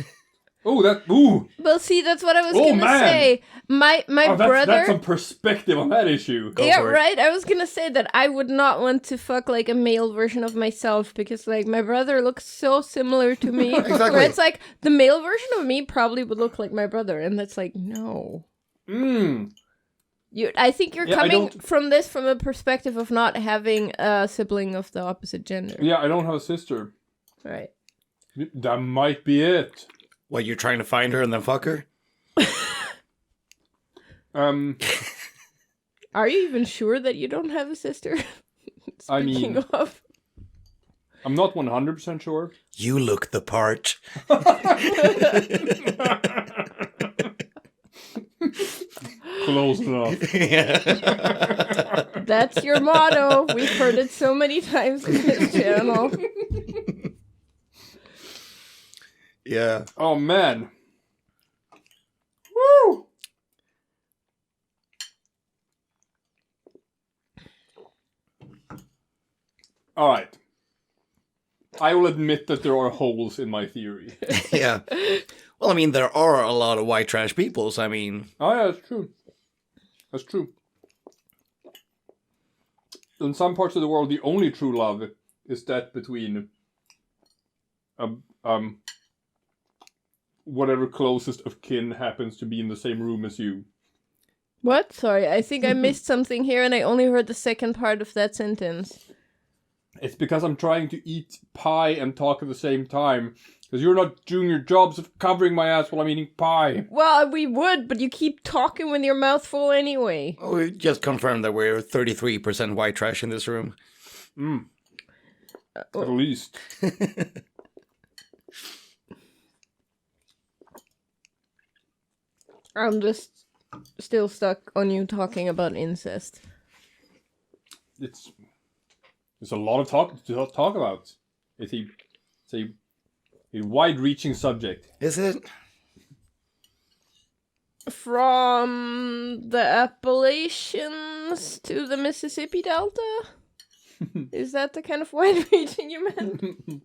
Oh, ooh! Well, see, that's what I was gonna say. My brother... That's some perspective on that issue. Yeah, right? I was gonna say that I would not want to fuck, like, a male version of myself because, like, my brother looks so similar to me. Exactly. Where it's like, the male version of me probably would look like my brother, and that's like, no. I think you're coming from this from a perspective of not having a sibling of the opposite gender. Yeah, I don't have a sister. Right. That might be it. What, you're trying to find her and then fuck her? Are you even sure that you don't have a sister? Speaking of... I'm not 100% sure. You look the part. Close enough. Yeah. That's your motto. We've heard it so many times in this channel. Yeah. Oh, man. Woo! All right. I will admit that there are holes in my theory. Yeah. Well, I mean, there are a lot of white trash people, so I mean... Oh, yeah, that's true. That's true. In some parts of the world, the only true love is that between whatever closest of kin happens to be in the same room as you. What? Sorry, I think I missed something here and I only heard the second part of that sentence. It's because I'm trying to eat pie and talk at the same time. Because you're not doing your jobs of covering my ass while I'm eating pie. Well, we would, but you keep talking with your mouth full anyway. Oh, we just confirmed that we're 33% white trash in this room. At least. I'm just still stuck on you talking about incest. There's a lot of talk to talk about. It's a wide-reaching subject. Is it? From the Appalachians to the Mississippi Delta? Is that the kind of wide-reaching you meant?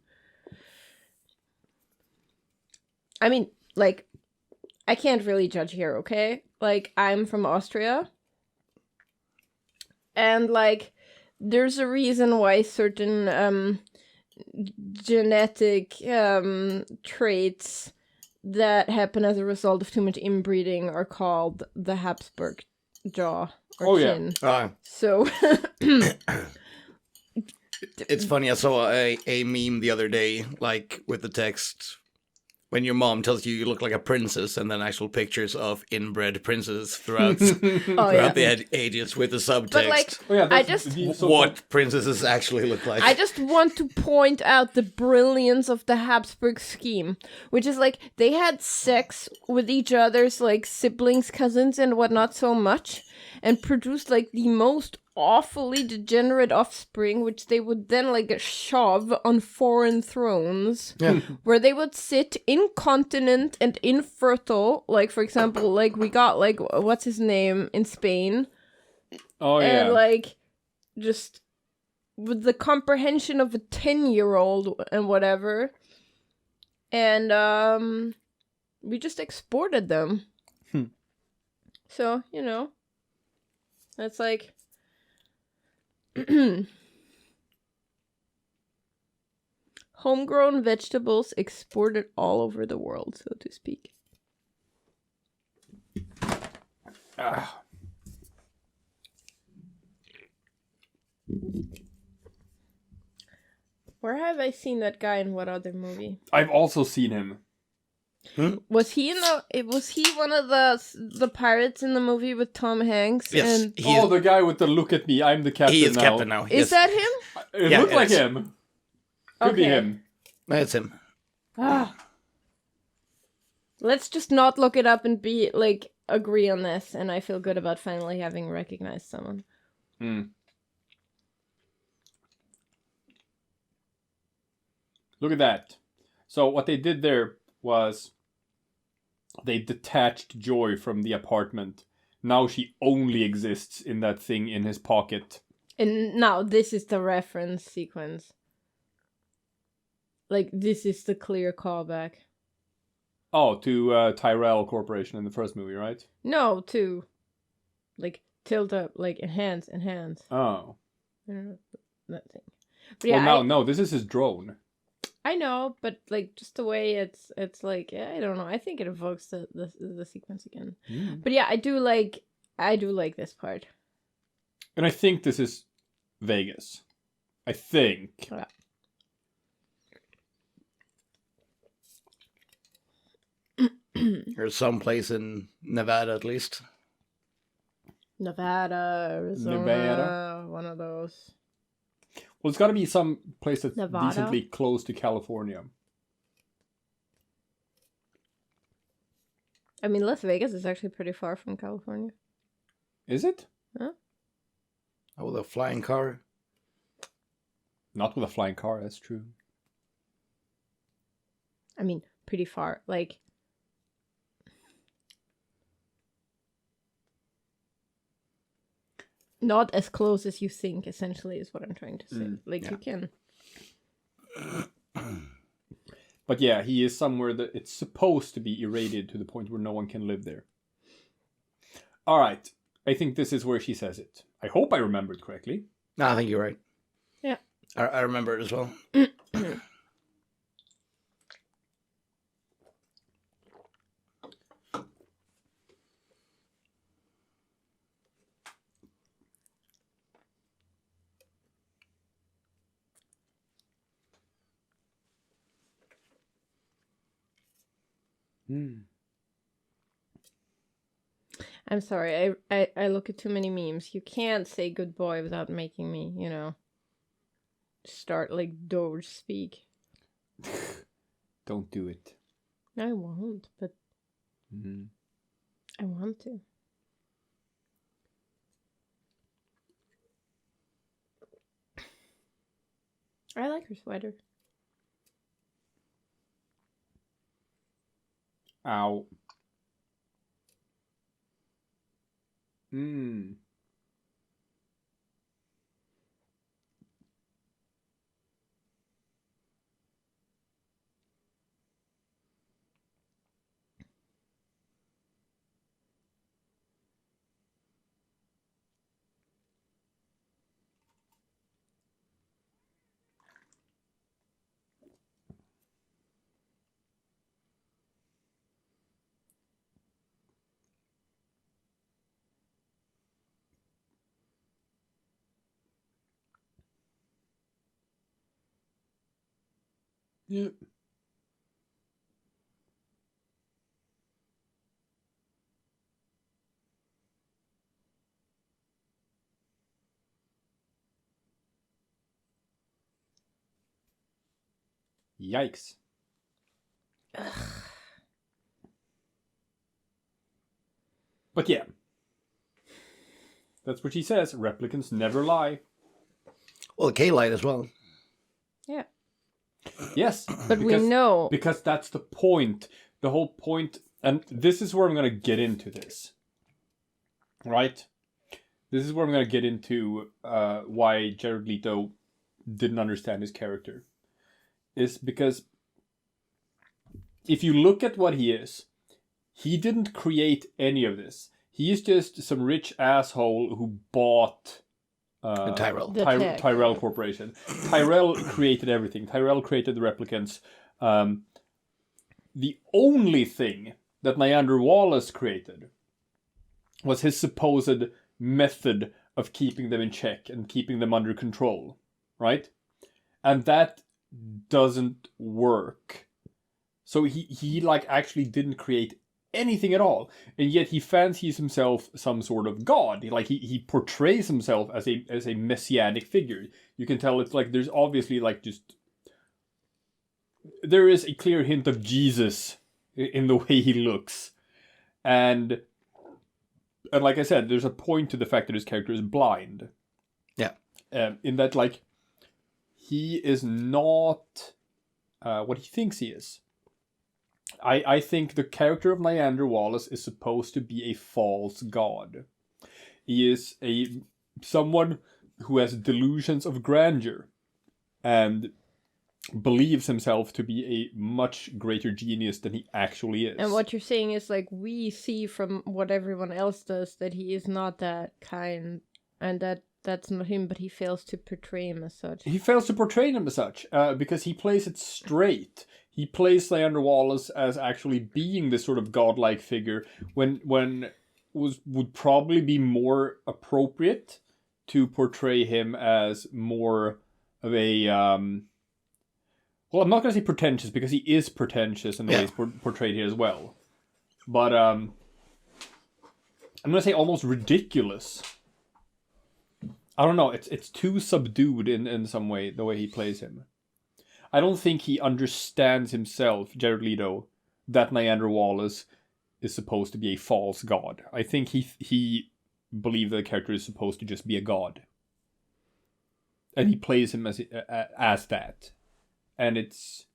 I mean, like, I can't really judge here, okay? Like, I'm from Austria. And, like, there's a reason why certain genetic traits that happen as a result of too much inbreeding are called the Habsburg jaw or chin. Yeah. So It's funny, I saw a meme the other day, like, with the text, when your mom tells you look like a princess, and then actual pictures of inbred princesses throughout the ages with the subtext. But like, Oh yeah, I that's just what princesses actually look like. I just want to point out the brilliance of the Habsburg scheme, which is like they had sex with each other's like siblings, cousins, and whatnot so much, and produced like the most awfully degenerate offspring, which they would then like shove on foreign thrones, where they would sit incontinent and infertile. Like for example, like we got like what's his name in Spain, and like just with the comprehension of a 10-year-old and whatever, and we just exported them. So that's like. Homegrown vegetables exported all over the world, so to speak. Where have I seen that guy in what other movie? I've also seen him. Was he Was he one of the pirates in the movie with Tom Hanks? Yes. And The guy with the "look at me, I'm the captain now." He is captain now. Is that him? It looked like him. Could be him. That's him. Let's just not look it up and be like agree on this, and I feel good about finally having recognized someone. Look at that. So what they did there was they detached Joy from the apartment. Now she only exists in that thing in his pocket. And now this is the reference sequence. Like, this is the clear callback. Oh, to Tyrell Corporation in the first movie, right? No, to like tilt up, like enhance. Oh. That thing. But yeah, well, no, this is his drone. I know, but like just the way it's like I don't know. I think it evokes the sequence again. But yeah, I do like this part. And I think this is Vegas. I think. Yeah. Or someplace in Nevada, at least. Nevada, Arizona, one of those. Well, it's got to be some place that's Nevada? decently close to California. I mean, Las Vegas is actually pretty far from California. Is it? Huh? Oh, the flying car. Not with a flying car, that's true. I mean, pretty far. Like, not as close as you think, essentially, is what I'm trying to say. You can. But yeah, he is somewhere that it's supposed to be irradiated to the point where no one can live there. Alright, I think this is where she says it. I hope I remembered correctly. No, I think you're right. Yeah. I remember it as well. I'm sorry, I look at too many memes. You can't say good boy without making me, start like Doge speak. Don't do it. I won't, but I want to. I like her sweater. Ow. Yeah. Yikes. But yeah. That's what she says. Replicants never lie. Well, K lied as well. Yeah. Yes. But we know. Because that's the point. The whole point. And this is where I'm going to get into this. Right? This is where I'm going to get into why Jared Leto didn't understand his character. Is because if you look at what he is, he didn't create any of this. He is just some rich asshole who bought Tyrell. Tyrell Corporation. Tyrell created everything. Tyrell created the replicants. The only thing that Niander Wallace created was his supposed method of keeping them in check and keeping them under control, right? And that doesn't work. So he like actually didn't create anything at all, and yet he fancies himself some sort of god. Like he portrays himself as a messianic figure. You can tell it's like there's obviously like just there is a clear hint of Jesus in the way he looks, and like I said, there's a point to the fact that his character is blind. Yeah, in that like he is not what he thinks he is. I think the character of Niander Wallace is supposed to be a false god. He is someone who has delusions of grandeur and believes himself to be a much greater genius than he actually is. And what you're saying is like we see from what everyone else does that he is not that kind, and that's not him, but he fails to portray him as such. He fails to portray him as such because he plays it straight. He plays Niander Wallace as actually being this sort of godlike figure when would probably be more appropriate to portray him as more of a well, I'm not going to say pretentious because he is pretentious in the way he's portrayed here as well. But I'm going to say almost ridiculous. I don't know, it's too subdued in some way, the way he plays him. I don't think he understands himself, Jared Leto, that Niander Wallace is supposed to be a false god. I think he believes the character is supposed to just be a god. And he plays him as that. And it's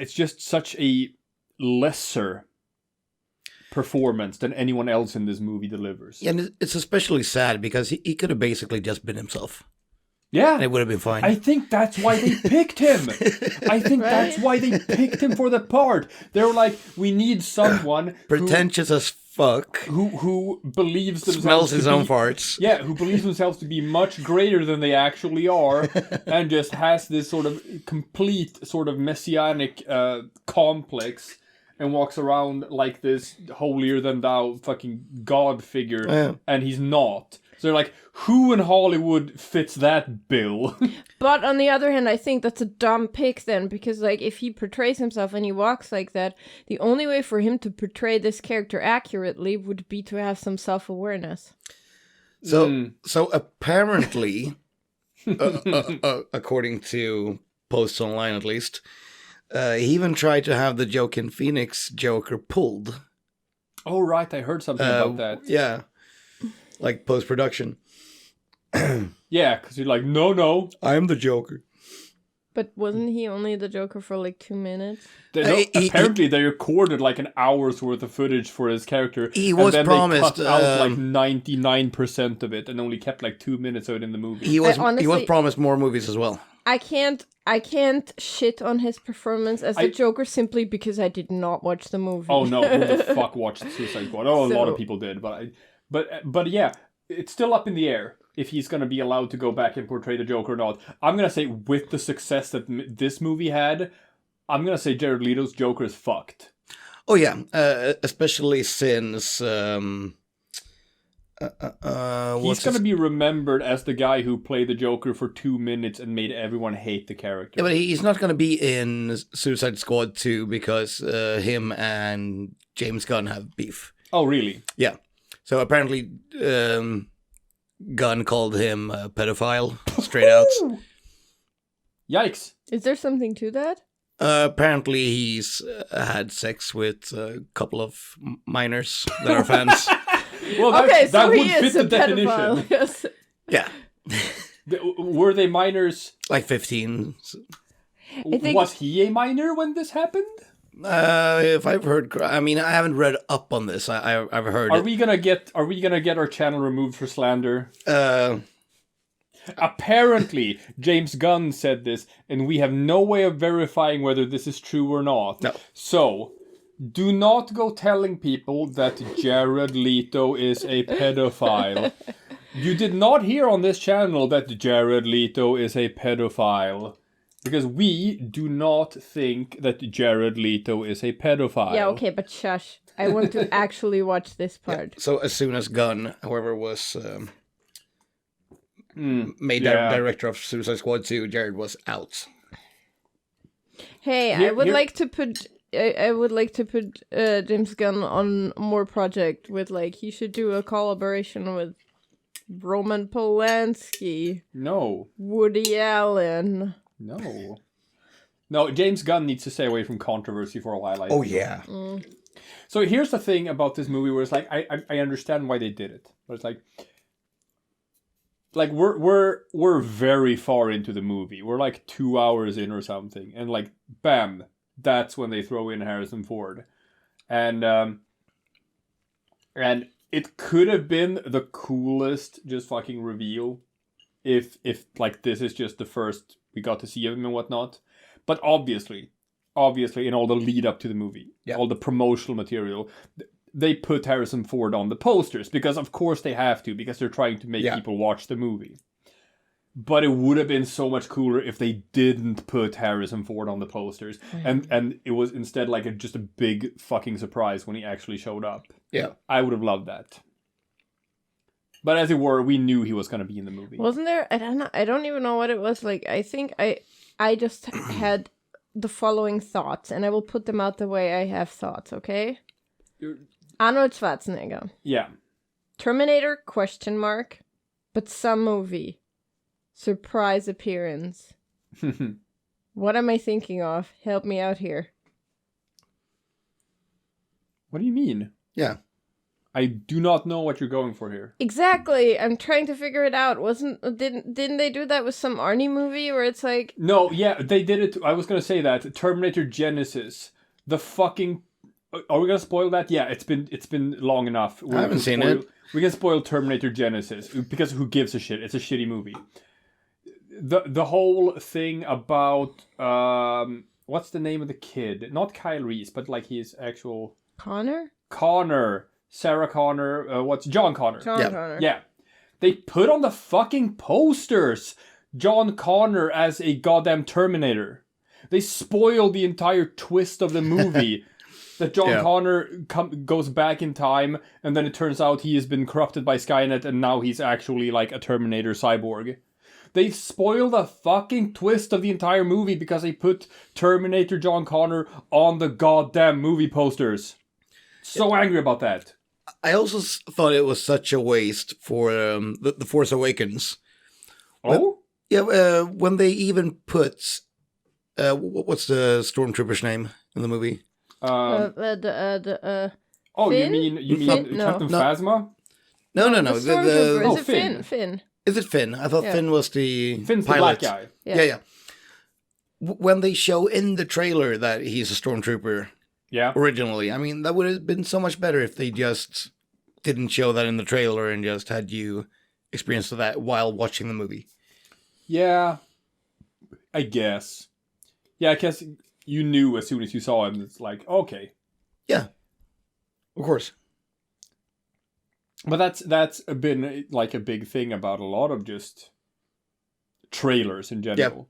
just such a lesser performance than anyone else in this movie delivers. Yeah, and it's especially sad because he could have basically just been himself. Yeah. And it would have been fine. I think that's why they picked him. I think that's why they picked him for the part. They were like, we need someone pretentious as fuck. Who believes themselves smells his own farts. Yeah, who believes themselves to be much greater than they actually are, and just has this sort of complete sort of messianic complex, and walks around like this holier than thou fucking god figure, and he's not. So they're like, who in Hollywood fits that bill? But on the other hand, I think that's a dumb pick then, because like if he portrays himself and he walks like that, the only way for him to portray this character accurately would be to have some self-awareness. So apparently, according to posts online at least, he even tried to have the Joaquin Phoenix Joker pulled. Oh right, I heard something about that. Yeah. Like post-production. Yeah, because you're like, no. I'm the Joker. But wasn't he only the Joker for like 2 minutes? Apparently they recorded like an hour's worth of footage for his character. He was promised... They cut out like 99% of it and only kept like 2 minutes of it in the movie. He was promised more movies as well. I can't shit on his performance as the Joker simply because I did not watch the movie. Oh no, who the fuck watched Suicide Squad? Oh, a lot of people did, but yeah, it's still up in the air if he's going to be allowed to go back and portray the Joker or not. I'm going to say with the success that this movie had, I'm going to say Jared Leto's Joker is fucked. Oh yeah, especially since... he's going to be remembered as the guy who played the Joker for 2 minutes and made everyone hate the character. Yeah, but he's not going to be in Suicide Squad 2 because him and James Gunn have beef. Oh, really? Yeah. So apparently Gunn called him a pedophile, straight out. Yikes. Is there something to that? Apparently, he's had sex with a couple of minors that are fans. Well, Okay, that so would he fit is the a pedophile. definition. Yes. Yeah, Were they minors? like 15. think- Was he a minor when this happened? If I've heard, I mean, I haven't read up on this. I've heard. Are we gonna get our channel removed for slander? Apparently, James Gunn said this, and we have no way of verifying whether this is true or not. No. So, do not go telling people that Jared Leto is a pedophile. You did not hear on this channel that Jared Leto is a pedophile. Because we do not think that Jared Leto is a pedophile. Yeah, okay, but shush. I want to actually watch this part. So as soon as Gunn, whoever was made yeah. director of Suicide Squad 2, Jared was out. Hey, I would like to put James Gunn on more project with like he should do a collaboration with Roman Polanski, No. Woody Allen. No, James Gunn needs to stay away from controversy for a while. Oh yeah. So here's the thing about this movie where it's like I understand why they did it. But it's like we're very far into the movie. We're like 2 hours in or something. And like bam, that's when they throw in Harrison Ford. And it could have been the coolest just fucking reveal if like this is just the first we got to see him and whatnot. But obviously in all the lead up to the movie, all the promotional material, they put Harrison Ford on the posters because of course they have to, because they're trying to make people watch the movie. But it would have been so much cooler if they didn't put Harrison Ford on the posters, and it was instead like just a big fucking surprise when he actually showed up. Yeah, I would have loved that. But as it were, we knew he was going to be in the movie. Wasn't there? I don't know. I don't even know what it was like. I think I just had the following thoughts, and I will put them out the way I have thoughts. Okay. Arnold Schwarzenegger. Yeah. Terminator ? But some movie. Surprise appearance. What am I thinking of? Help me out here. What do you mean? Yeah. I do not know what you're going for here. Exactly. I'm trying to figure it out. Didn't they do that with some Arnie movie where it's like No, yeah, they did it. I was going to say that Terminator Genesis. The fucking are we going to spoil that? Yeah, it's been long enough. I haven't seen it. We can spoil Terminator Genesis because who gives a shit? It's a shitty movie. The whole thing about what's the name of the kid? Not Kyle Reese, but like his actual Connor. Sarah Connor, what's John Connor? Connor. Yeah. They put on the fucking posters John Connor as a goddamn Terminator. They spoiled the entire twist of the movie. That John Connor goes back in time, and then it turns out he has been corrupted by Skynet, and now he's actually like a Terminator cyborg. They spoiled the fucking twist of the entire movie because they put Terminator John Connor on the goddamn movie posters. So angry about that. I also thought it was such a waste for the Force Awakens. Oh? When they even put what's the stormtrooper's name in the movie? Oh, Finn? you mean No. Captain Phasma? No. The stormtrooper. Is it Finn. Finn? Is it Finn? I thought Finn was the Finn's pilot. the black guy. Yeah. When they show in the trailer that he's a stormtrooper, originally, I mean, that would have been so much better if they just didn't show that in the trailer and just had you experience that while watching the movie. Yeah, I guess. Yeah, I guess you knew as soon as you saw him. It's like, okay. Yeah, of course. But that's been like a big thing about a lot of just trailers in general.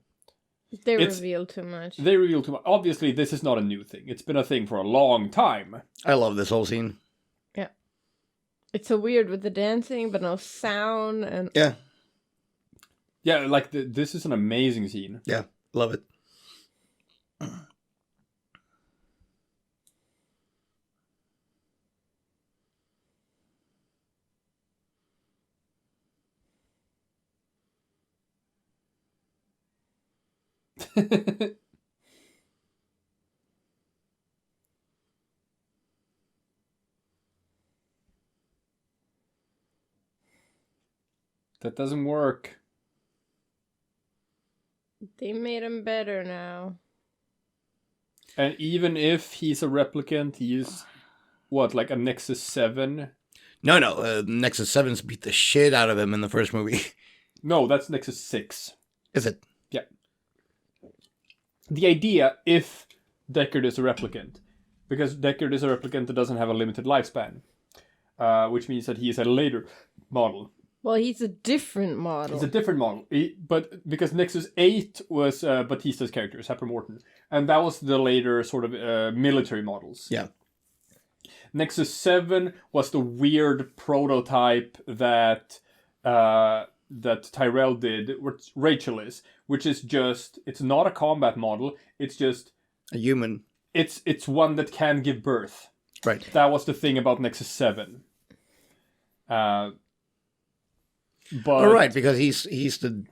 They reveal too much. They reveal too much. Obviously, this is not a new thing. It's been a thing for a long time. I love this whole scene. Yeah. It's so weird with the dancing, but no sound. And Yeah. Yeah, like this is an amazing scene. Yeah, love it. That doesn't work. They made him better now. And even if he's a replicant, he's what, like a Nexus 7? No, Nexus 7's beat the shit out of him in the first movie. No, that's Nexus 6. Is it? Yeah. The idea, if Deckard is a replicant, because Deckard is a replicant that doesn't have a limited lifespan, which means that he is a later model. Well, he's a different model. He's a different model. But because Nexus 8 was Batista's character, Sapper Morton, and that was the later sort of military models. Yeah. Nexus 7 was the weird prototype that Tyrell did, which Rachel is, which is just, it's not a combat model, it's just... a human. It's one that can give birth. Right. That was the thing about Nexus 7. But... All right, because he's the...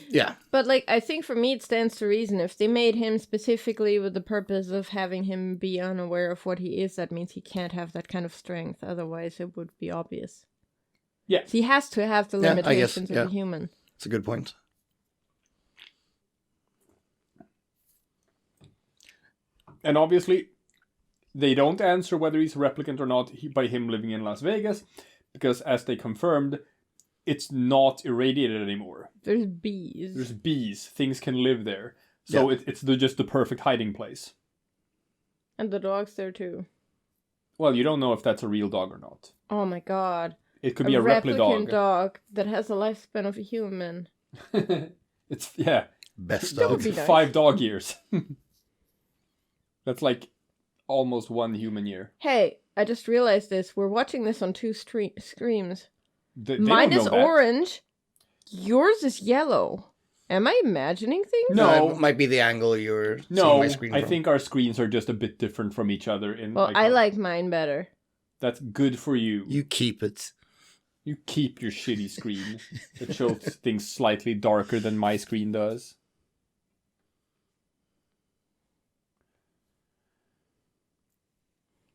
Yeah. But, like, I think for me it stands to reason. If they made him specifically with the purpose of having him be unaware of what he is, that means he can't have that kind of strength. Otherwise, it would be obvious. Yeah. So he has to have the limitations of a human. That's a good point. And obviously, they don't answer whether he's a replicant or not by him living in Las Vegas, because as they confirmed, it's not irradiated anymore. There's bees. There's bees. Things can live there. So it's just the perfect hiding place. And the dog's there too. Well, you don't know if that's a real dog or not. Oh my god. It could be a replicant dog that has the lifespan of a human. It's, yeah. Best That would dog. be nice. 5 dog years. That's like almost 1 human year. Hey, I just realized this. We're watching this on 2 screens. They Mine don't is know that. orange. Yours is yellow. Am I imagining things? No. It might be the angle you're seeing No, my screen I from. think our screens are just a bit different from each other. Well, I like mine better. That's good for you. You keep it. You keep your shitty screen that shows things slightly darker than my screen does.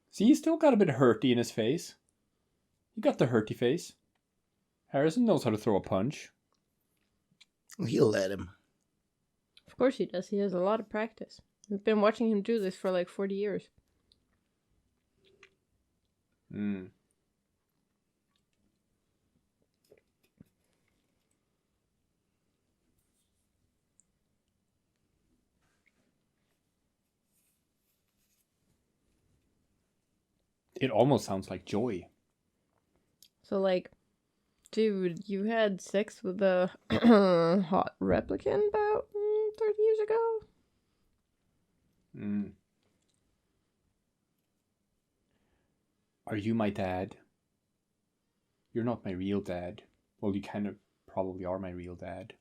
See, he's still got a bit hurty in his face. He got the hurty face. Harrison knows how to throw a punch. He'll let him. Of course he does. He has a lot of practice. We've been watching him do this for like 40 years. Hmm. It almost sounds like joy. So, like, dude, you had sex with a hot replicant about 30 years ago? Mm. Are you my dad? You're not my real dad. Well, you kind of probably are my real dad.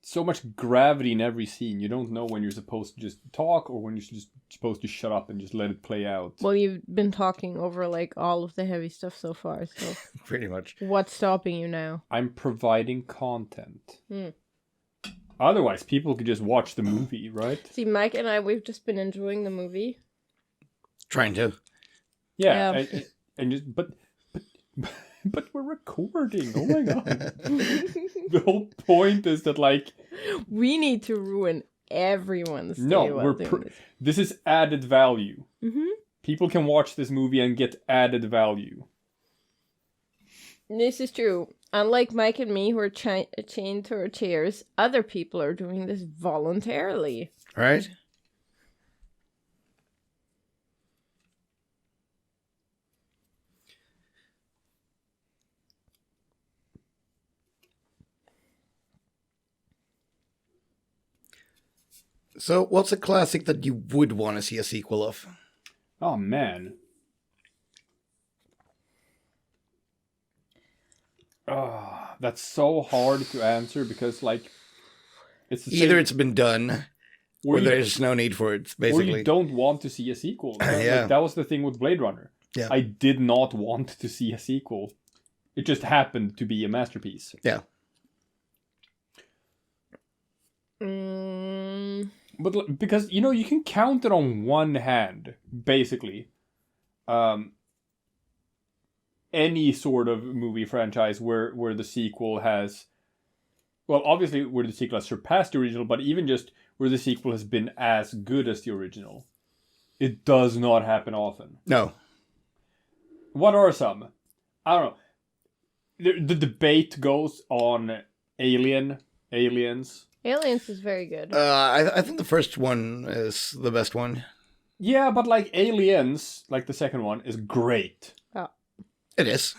So much gravity in every scene. You don't know when you're supposed to just talk or when you're just supposed to shut up and just let it play out. Well, you've been talking over, like, all of the heavy stuff so far, so... Pretty much. What's stopping you now? I'm providing content. Otherwise, people could just watch the movie, right? See, Mike and I, we've just been enjoying the movie. Trying to. Yeah. And just, but we're recording. Oh my god. The whole point is that, like, We need to ruin everyone's day while doing this. This is added value. Mm-hmm. People can watch this movie and get added value. This is true. Unlike Mike and me, who are chained to our chairs, other people are doing this voluntarily. Right? So, what's a classic that you would want to see a sequel of? Oh, man. Oh, that's so hard to answer because, like, it's the Either same, it's been done, or you- there's no need for it, or basically. you don't want to see a sequel. Yeah. Like, that was the thing with Blade Runner. Yeah. I did not want to see a sequel. It just happened to be a masterpiece. Yeah. But because, you can count it on one hand, basically. Any sort of movie franchise where the sequel has... Well, obviously, where the sequel has surpassed the original, but even just where the sequel has been as good as the original. It does not happen often. No. What are some? I don't know. The debate goes on Aliens. Aliens is very good. I think the first one is the best one. Yeah, but like Aliens, like the second one, is great. Oh. It is.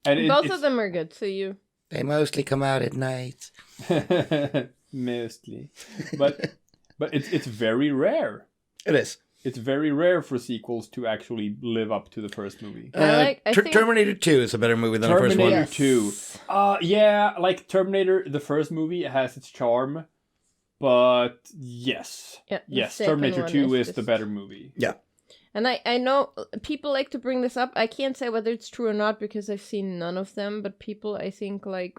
And Both of them are good, so you... They mostly come out at night. Mostly. But it's very rare. It is. It's very rare for sequels to actually live up to the first movie. I think... Terminator 2 is a better movie than the first one. Terminator 2. Yeah, like Terminator, the first movie has its charm, but yes. Yeah, yes, second Terminator one 2 is just- the better movie. Yeah. And I know people like to bring this up. I can't say whether it's true or not because I've seen none of them, but people, I think, like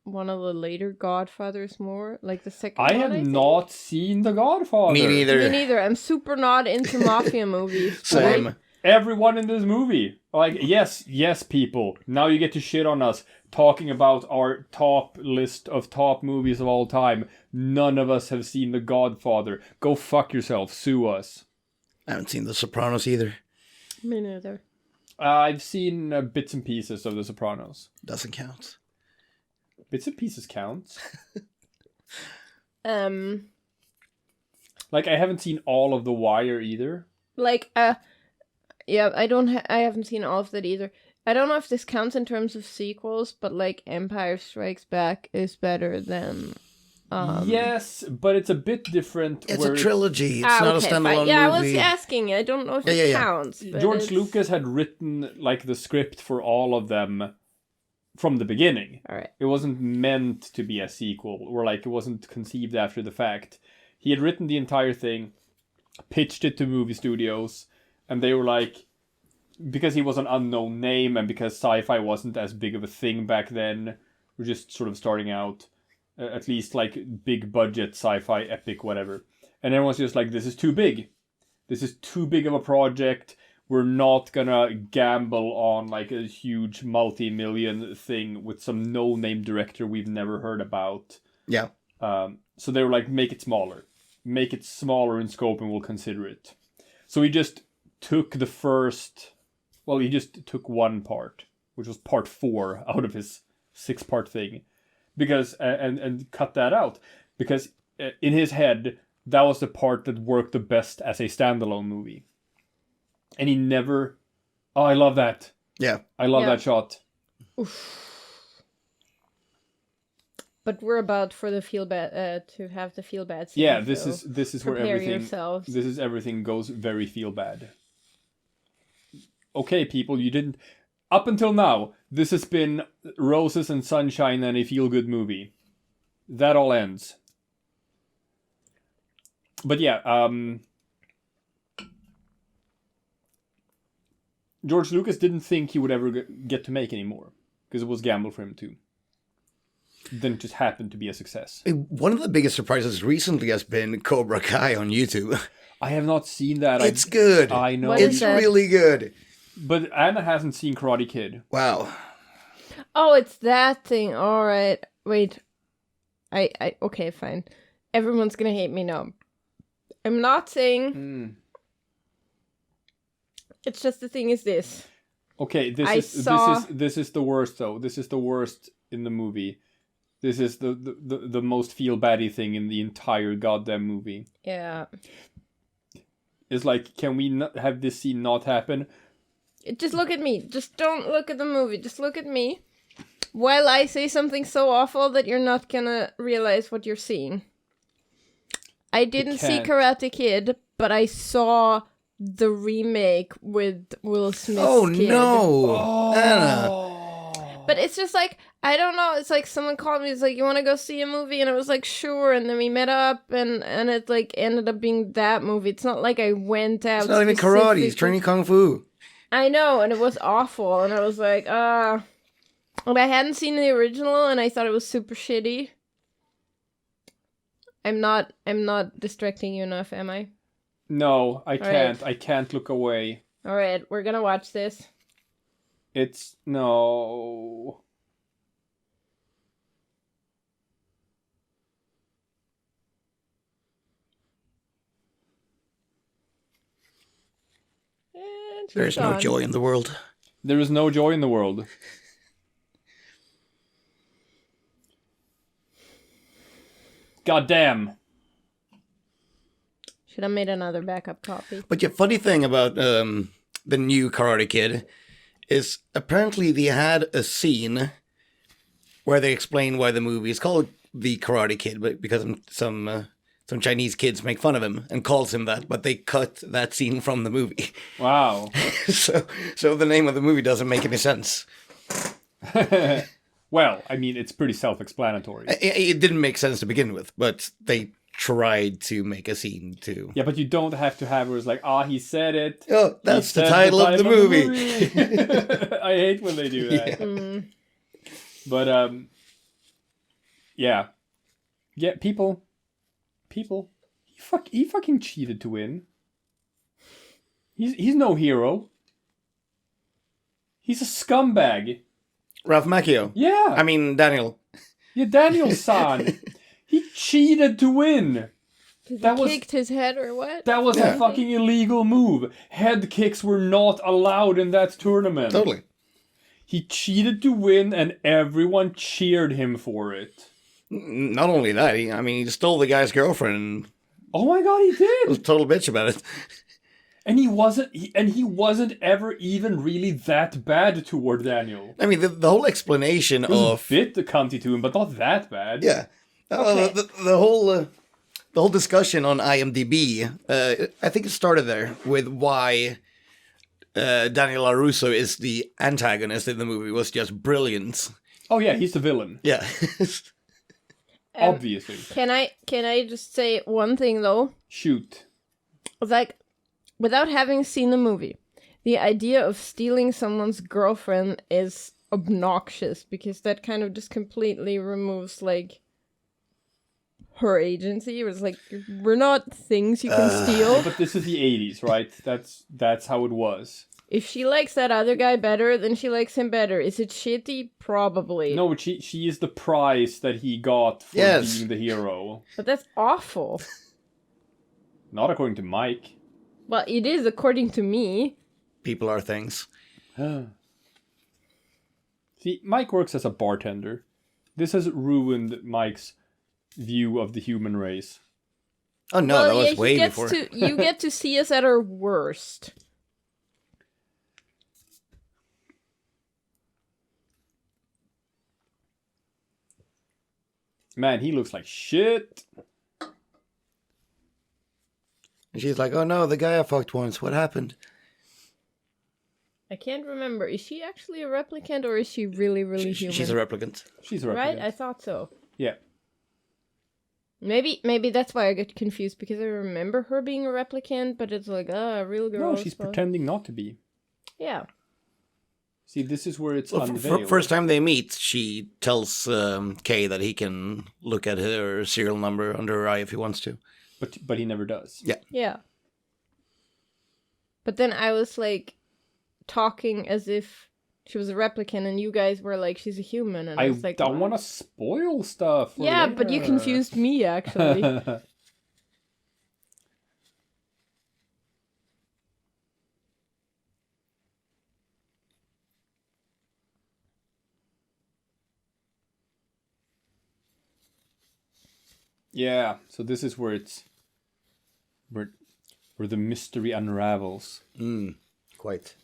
one of the later Godfathers more, like the second I one, have think. not seen The Godfather. Me neither. Me neither. I'm super not into mafia movies. but Same. Everyone in this movie. Like, yes, people. Now you get to shit on us talking about our top list of top movies of all time. None of us have seen The Godfather. Go fuck yourself. Sue us. I haven't seen The Sopranos either. Me neither. I've seen bits and pieces of The Sopranos. Doesn't count. Bits and pieces counts. Like, I haven't seen all of The Wire either. Like, yeah, I haven't seen all of that either. I don't know if this counts in terms of sequels, but like Empire Strikes Back is better than. Yes, but it's a bit different. It's a trilogy. It's not a okay, standalone fine. Yeah, movie. I was asking. I don't know if it counts. But George Lucas had written like the script for all of them from the beginning. All right. It wasn't meant to be a sequel, or like it wasn't conceived after the fact. He had written the entire thing, pitched it to movie studios, and they were like, because he was an unknown name and because sci-fi wasn't as big of a thing back then, we're just sort of starting out, at least like big budget sci-fi epic whatever. And everyone's just like, this is too big. This is too big of a project. We're not gonna gamble on like a huge multi-million thing with some no-name director we've never heard about. Yeah. So they were like, make it smaller. Make it smaller in scope and we'll consider it. So he just took the first... Well, he just took one part, which was part 4 out of his 6-part thing. Because and cut that out. Because in his head, that was the part that worked the best as a standalone movie. And he never... Oh, I love that. Yeah. I love that shot. Oof. But we're about for the feel bad to have the feel bad scene. Yeah, this so is where prepare everything yourselves. this is everything goes very feel bad. Okay, people, you didn't up until now, this has been roses and sunshine and a feel good movie. That all ends. But yeah, George Lucas didn't think he would ever get to make any more because it was gamble for him too. Then it just happened to be a success. One of the biggest surprises recently has been Cobra Kai on YouTube. I have not seen that. It's good. I know. What is It's that? really good. But Anna hasn't seen Karate Kid. Wow. Oh, it's that thing. All right. Wait. I okay, fine. Everyone's gonna hate me now. I'm not saying. It's just the thing is this. Okay, this is the worst though. This is the worst in the movie. This is the most feel baddy thing in the entire goddamn movie. Yeah. It's like, can we not have this scene not happen? Just look at me. Just don't look at the movie. Just look at me. While I say something so awful that you're not gonna realize what you're seeing. I didn't see Karate Kid, but I saw the remake with Will Smith's kid. No! Anna. But it's just like, I don't know, it's like someone called me, it's like, you want to go see a movie? And I was like, sure, and then we met up, and it like ended up being that movie. It's not like I went out. It's not even karate, he's training kung fu. I know, and it was awful, and I was like, and I hadn't seen the original, and I thought it was super shitty. I'm not distracting you enough, am I? No, I can't. Right. I can't look away. Alright, we're gonna watch this. It's... no... There's no joy in the world. There is no joy in the world. God damn. Should have made another backup copy. But the funny thing about the new Karate Kid is apparently they had a scene where they explain why the movie is called The Karate Kid, but because some Chinese kids make fun of him and calls him that, but they cut that scene from the movie. Wow. so the name of the movie doesn't make any sense. Well, I mean, it's pretty self-explanatory. It didn't make sense to begin with, but they tried to make a scene too. Yeah, but you don't have to have where it's like, he said it. Oh, that's the title of the movie. I hate when they do that. Yeah. But, yeah. Yeah, people, he fucking cheated to win. He's no hero. He's a scumbag. Ralph Macchio. Yeah. I mean, Daniel. Yeah, Daniel-san. He cheated to win. Kicked his head or what? That was a fucking illegal move. Head kicks were not allowed in that tournament. Totally. He cheated to win, and everyone cheered him for it. Not only that, he stole the guy's girlfriend. Oh my god, he did! Was a total bitch about it. And he wasn't ever even really that bad toward Daniel. I mean, the whole explanation a bit cunty to him, but not that bad. Yeah. Okay. The whole discussion on IMDb, I think it started there with why Daniel LaRusso is the antagonist in the movie was just brilliant. Oh yeah, he's the villain. Yeah. Obviously. Can I just say one thing though? Shoot. Like, without having seen the movie, the idea of stealing someone's girlfriend is obnoxious because that kind of just completely removes like her agency. It was like, we're not things you can steal. But this is the 80s, right? That's how it was. If she likes that other guy better, then she likes him better. Is it shitty? Probably. No, but she is the prize that he got for being the hero. But that's awful. Not according to Mike. Well, it is according to me. People are things. See, Mike works as a bartender. This has ruined Mike's view of the human race. Oh no, that was way before. You get to see us at our worst. Man, he looks like shit. And she's like, oh no, the guy I fucked once, what happened? I can't remember. Is she actually a replicant or is she really, really human? She's a replicant. She's a replicant. Right? I thought so. Yeah. Maybe that's why I get confused, because I remember her being a replicant, but it's like, a real girl. No, she's pretending not to be. Yeah. See, this is where it's unveiled. First time they meet, she tells Kay that he can look at her serial number under her eye if he wants to. But he never does. Yeah. Yeah. But then I was like talking as if she was a replicant, and you guys were like, she's a human, and I was like, don't want to spoil stuff. Yeah, but you confused me actually. Yeah, so this is where it's where the mystery unravels. Quite.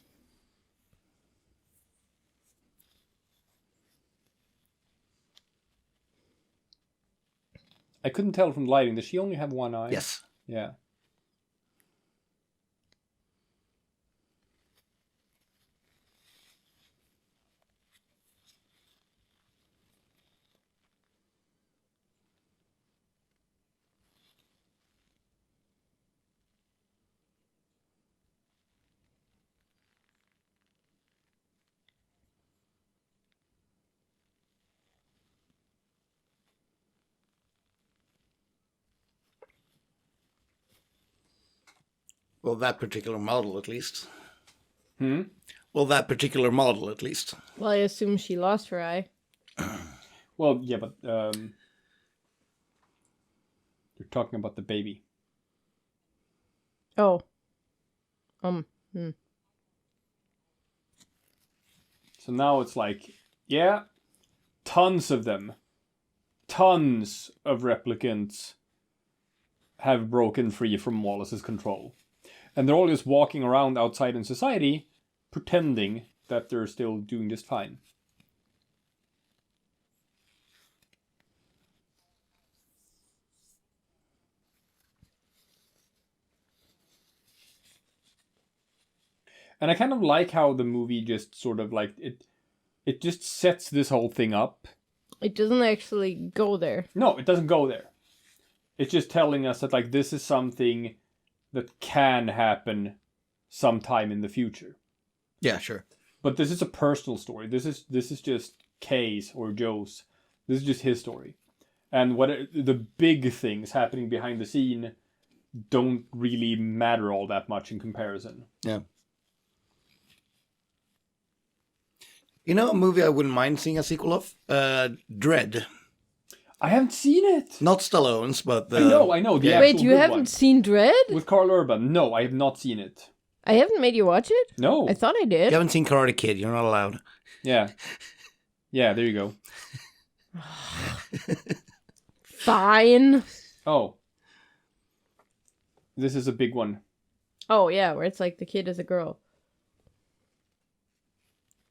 I couldn't tell from the lighting. Does she only have one eye? Yes. Yeah. Well, that particular model, at least. Hmm? Well, that particular model, at least. Well, I assume she lost her eye. Well, yeah, but you're talking about the baby. Oh. So now it's like, yeah, tons of them. Tons of replicants have broken free from Wallace's control. And they're all just walking around outside in society, pretending that they're still doing just fine. And I kind of like how the movie just sort of like, it just sets this whole thing up. It doesn't actually go there. No, it doesn't go there. It's just telling us that like this is something that can happen sometime in the future. Yeah, sure. But this is a personal story. This is just Kay's or Joe's. This is just his story. And the big things happening behind the scene don't really matter all that much in comparison. Yeah. You know a movie I wouldn't mind seeing a sequel of? Dread. I haven't seen it. Not Stallone's, but... I know. The Wait, actual you good haven't one. seen Dread? With Carl Urban. No, I have not seen it. I haven't made you watch it? No. I thought I You did. haven't seen Karate Kid, you're not allowed. Yeah. Yeah, there you go. Fine. Oh. This is a big one. Oh, yeah, where it's like the kid is a girl.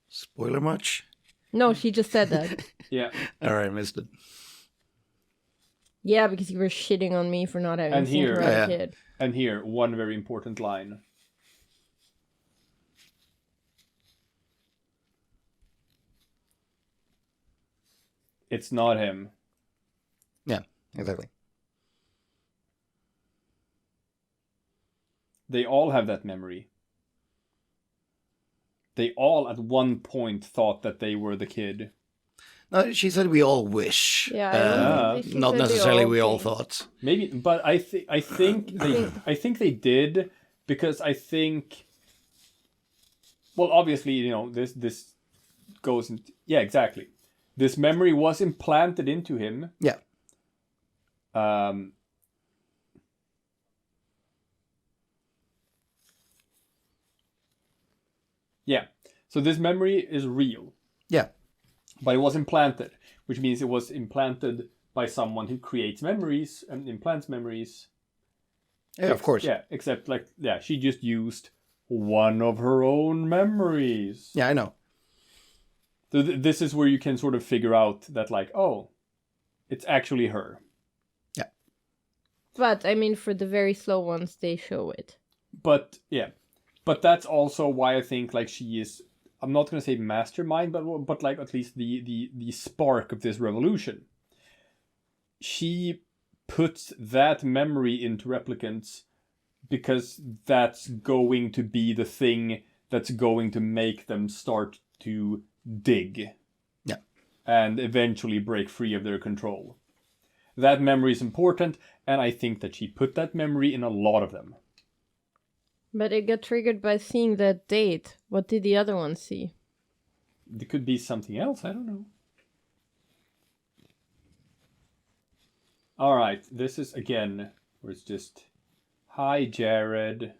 Spoiler much? No, she just said that. Yeah. Alright, missed it. Yeah, because you were shitting on me for not having And seen here- Karate Yeah. Kid. And here, one very important line. It's not him. Yeah, exactly. They all have that memory. They all at one point thought that they were the kid. No, she said we all wish. Yeah, I don't think she Not said they necessarily all we all think. thought. Maybe, but I think they did, because I think, well, obviously, you know, this goes into, yeah, exactly. This memory was implanted into him. Yeah. Yeah. So this memory is real. Yeah. But it was implanted, which means it was implanted by someone who creates memories and implants memories. Yeah, of course. Yeah, except like, yeah, she just used one of her own memories. Yeah, I know. So this is where you can sort of figure out that, like, oh, it's actually her. Yeah. But, I mean, for the very slow ones, they show it. But, yeah. But that's also why I think, like, she is, I'm not going to say mastermind, but like, at least the spark of this revolution. She puts that memory into replicants because that's going to be the thing that's going to make them start to dig. Yeah. And eventually break free of their control. That memory is important, and I think that she put that memory in a lot of them. But it got triggered by seeing that date. What did the other one see? It could be something else, I don't know. Alright, this is again where it's just, hi Jared.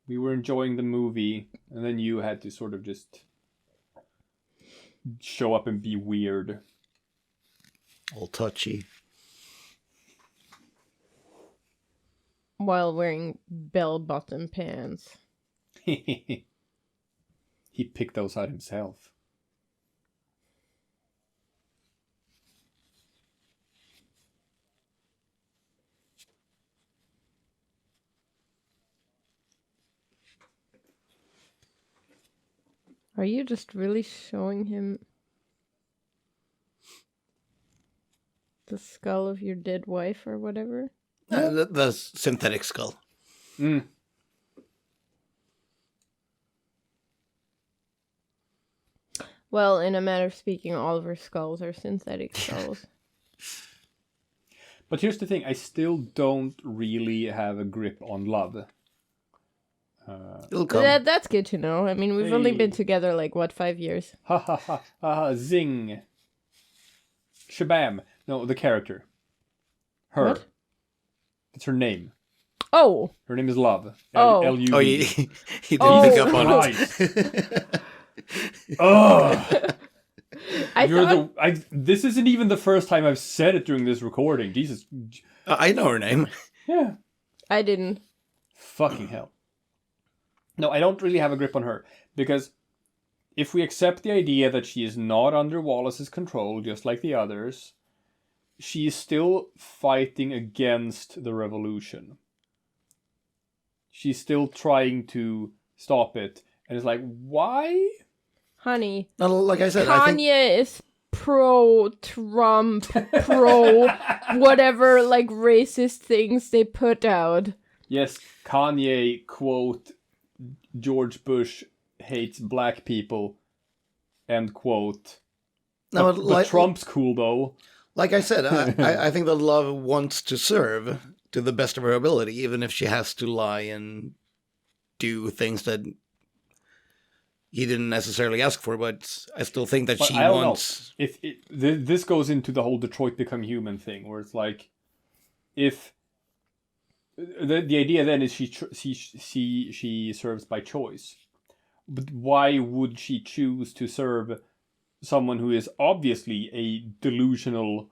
We were enjoying the movie, and then you had to sort of just show up and be weird. All touchy. While wearing bell-bottom pants. He picked those out himself. Are you just really showing him the skull of your dead wife or whatever? The synthetic skull. Mm. Well, in a matter of speaking, all of her skulls are synthetic skulls. But here's the thing, I still don't really have a grip on love. It'll come. That's good to know. I mean, we've only been together, 5 years? Ha ha ha ha, zing. Shabam. No, the character. Her. What? It's her name. Oh! Her name is Love. Oh. L-U-V. Oh, he didn't Oh. pick up on Christ. it. Ugh. I thought... This isn't even the first time I've said it during this recording. Jesus. I know her name. Yeah. I didn't. Fucking hell. No, I don't really have a grip on her. Because if we accept the idea that she is not under Wallace's control, just like the others, she is still fighting against the revolution. She's still trying to stop it. And it's like, why? Honey, No, like I said, I think Kanye is pro-Trump, pro-whatever, racist things they put out. Yes, Kanye, quote, George Bush hates black people, end quote. no, But Trump's cool, though. like I said, I think that Love wants to serve to the best of her ability, even if she has to lie and do things that he didn't necessarily ask for. But I still think that But she I don't wants. know. If this goes into the whole Detroit Become Human thing, where it's like, if the idea then is she serves by choice, but why would she choose to serve someone who is obviously a delusional,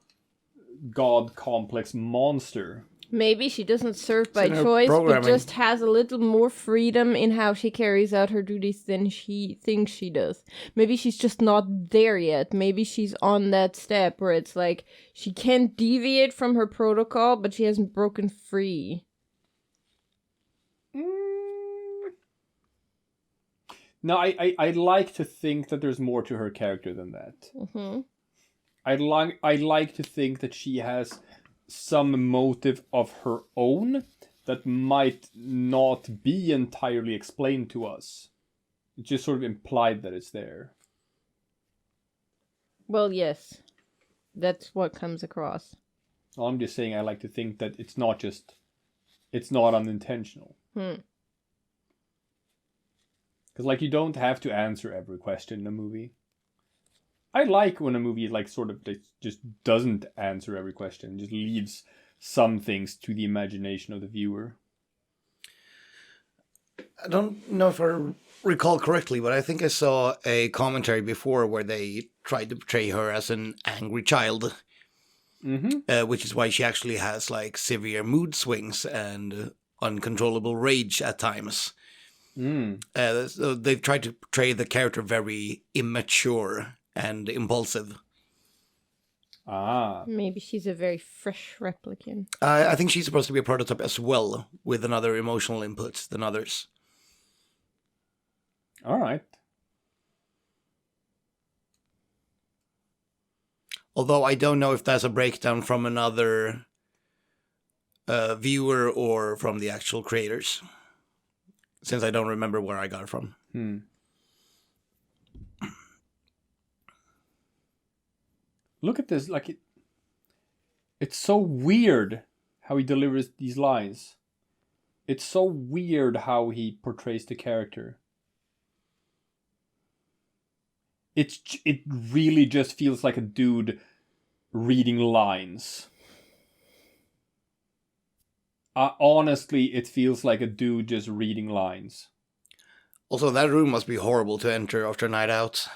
god complex monster? Maybe she doesn't serve by in her choice, but programming. just has a little more freedom in how she carries out her duties than she thinks she does. Maybe she's just not there yet. Maybe she's on that step where it's like she can't deviate from her protocol, but she hasn't broken free. No, I like to think that there's more to her character than that. Mm-hmm. I like to think that she has some motive of her own that might not be entirely explained to us. It's just sort of implied that it's there. Well, yes. That's what comes across. I'm just saying I like to think that it's not unintentional. Because, you don't have to answer every question in a movie. I like when a movie, just doesn't answer every question. Just leaves some things to the imagination of the viewer. I don't know if I recall correctly, but I think I saw a commentary before where they tried to portray her as an angry child. Mm-hmm. Which is why she actually has, severe mood swings and uncontrollable rage at times. So they've tried to portray the character very immature and impulsive. Ah. Maybe she's a very fresh replicant. I think she's supposed to be a prototype as well, with another emotional inputs than others. All right. Although I don't know if that's a breakdown from another viewer or from the actual creators, since I don't remember where I got it from. Look at this, it's so weird how he delivers these lines. It's so weird how he portrays the character. It really just feels like a dude reading lines. Honestly, it feels like a dude just reading lines. Also, that room must be horrible to enter after a night out.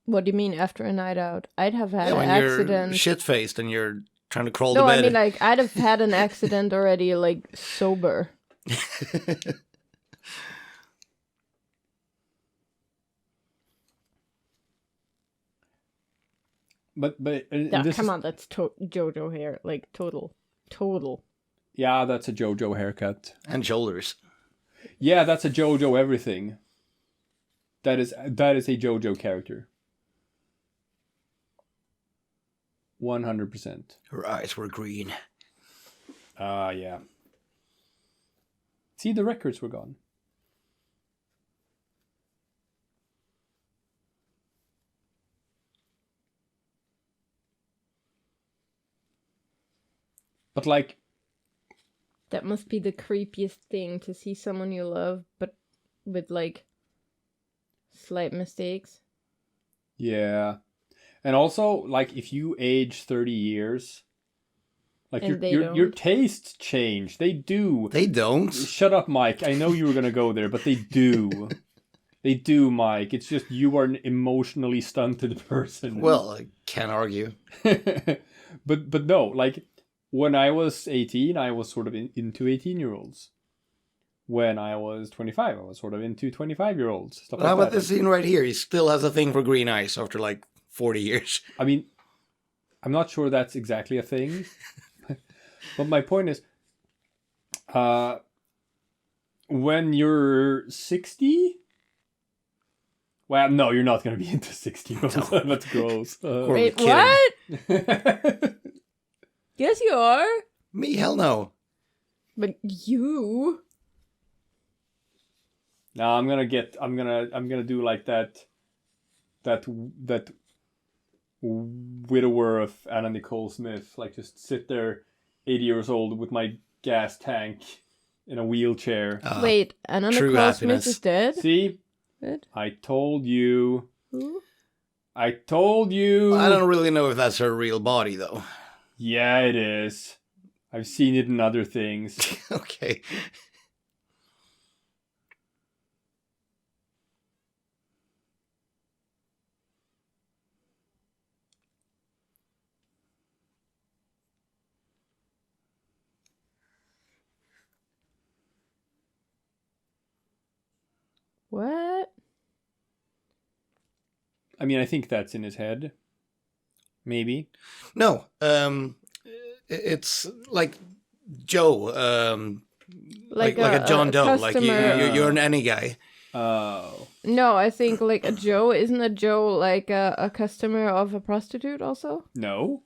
What do you mean after a night out? I'd have had Yeah, an when accident. you're shit-faced and you're trying to crawl No, to bed. I mean like I'd have had an accident already, like sober. But Yeah, this come is, on, that's JoJo hair, like total. yeah, that's a JoJo haircut. And shoulders. Yeah, that's a JoJo everything. That is a JoJo character. 100%. Her eyes were green. Yeah. See, the records were gone. But like, That must be the creepiest thing, to see someone you love, but with like slight mistakes. yeah. And also, like, if you age 30 years, like And your tastes change. They do. They don't. Shut up, Mike. I know you were gonna go there, but they do. They do, Mike. It's just you are an emotionally stunted person. Well, I can't argue. but no, like when I was 18, I was sort of into 18-year-olds. When I was 25, I was sort of into 25-year-olds. Stuff How like about that. this scene right here? He still has a thing for green eyes after like 40 years. I mean, I'm not sure that's exactly a thing. But my point is, when you're 60... Well, no, you're not going to be into 60-year-olds. No. That's gross. Wait, kidding. what? Yes, you are. Me? Hell no. But you. No, I'm gonna do like that widower of Anna Nicole Smith, like just sit there 80 years old with my gas tank in a wheelchair. Wait, Anna true Nicole happiness. Smith is dead? See? What? I told you. Who? I told you. I don't really know if that's her real body, though. Yeah, it is. I've seen it in other things. Okay. What? I mean, I think that's in his head. Maybe. No, it's like Joe, like a John Doe, like customer. you're an any guy. Oh. No, I think like a Joe. Isn't a Joe like a customer of a prostitute also? No.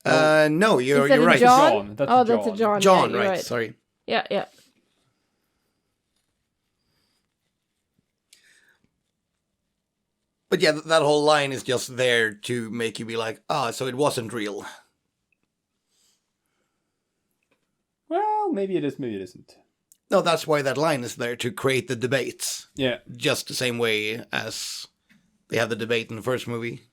No, Is you're that a right. John? That's Oh, a that's a John. John, yeah, you're right? Sorry. Yeah, yeah. But yeah, that whole line is just there to make you be like, so it wasn't real. Well, maybe it is, maybe it isn't. No, that's why that line is there, to create the debates. Yeah. Just the same way as they had the debate in the first movie.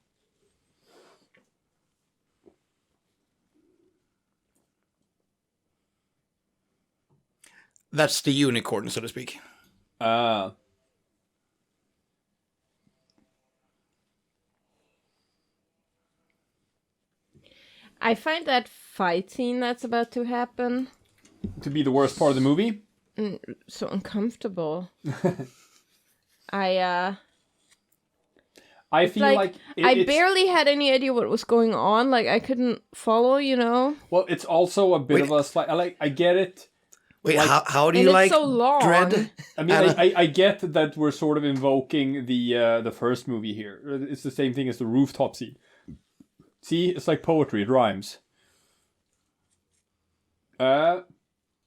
That's the unicorn, so to speak. I find that fight scene that's about to happen To be the worst part of the movie? so uncomfortable. I feel like I it's, barely had any idea what was going on. Like I couldn't follow, you know. well, it's also a bit of a slight. I get it. Wait, Like- how do And you it's like so long. Dread? I mean, I get that we're sort of invoking the first movie here. It's the same thing as the rooftop scene. See, it's like poetry. It rhymes.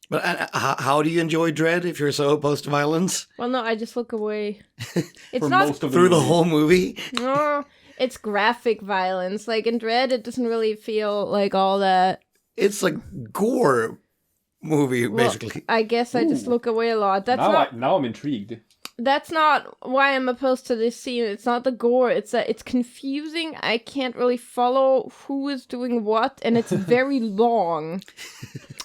But how do you enjoy Dread if you're so opposed to violence? Well, no, I just look away. It's For not most of Through the movie. whole movie? no, it's graphic violence. Like in Dread, it doesn't really feel like all that. It's a gore movie, Well, basically. I guess I just Ooh. look away a lot. Now I'm intrigued. That's not why I'm opposed to this scene. It's not the gore. It's that it's confusing. I can't really follow who is doing what, and it's very long.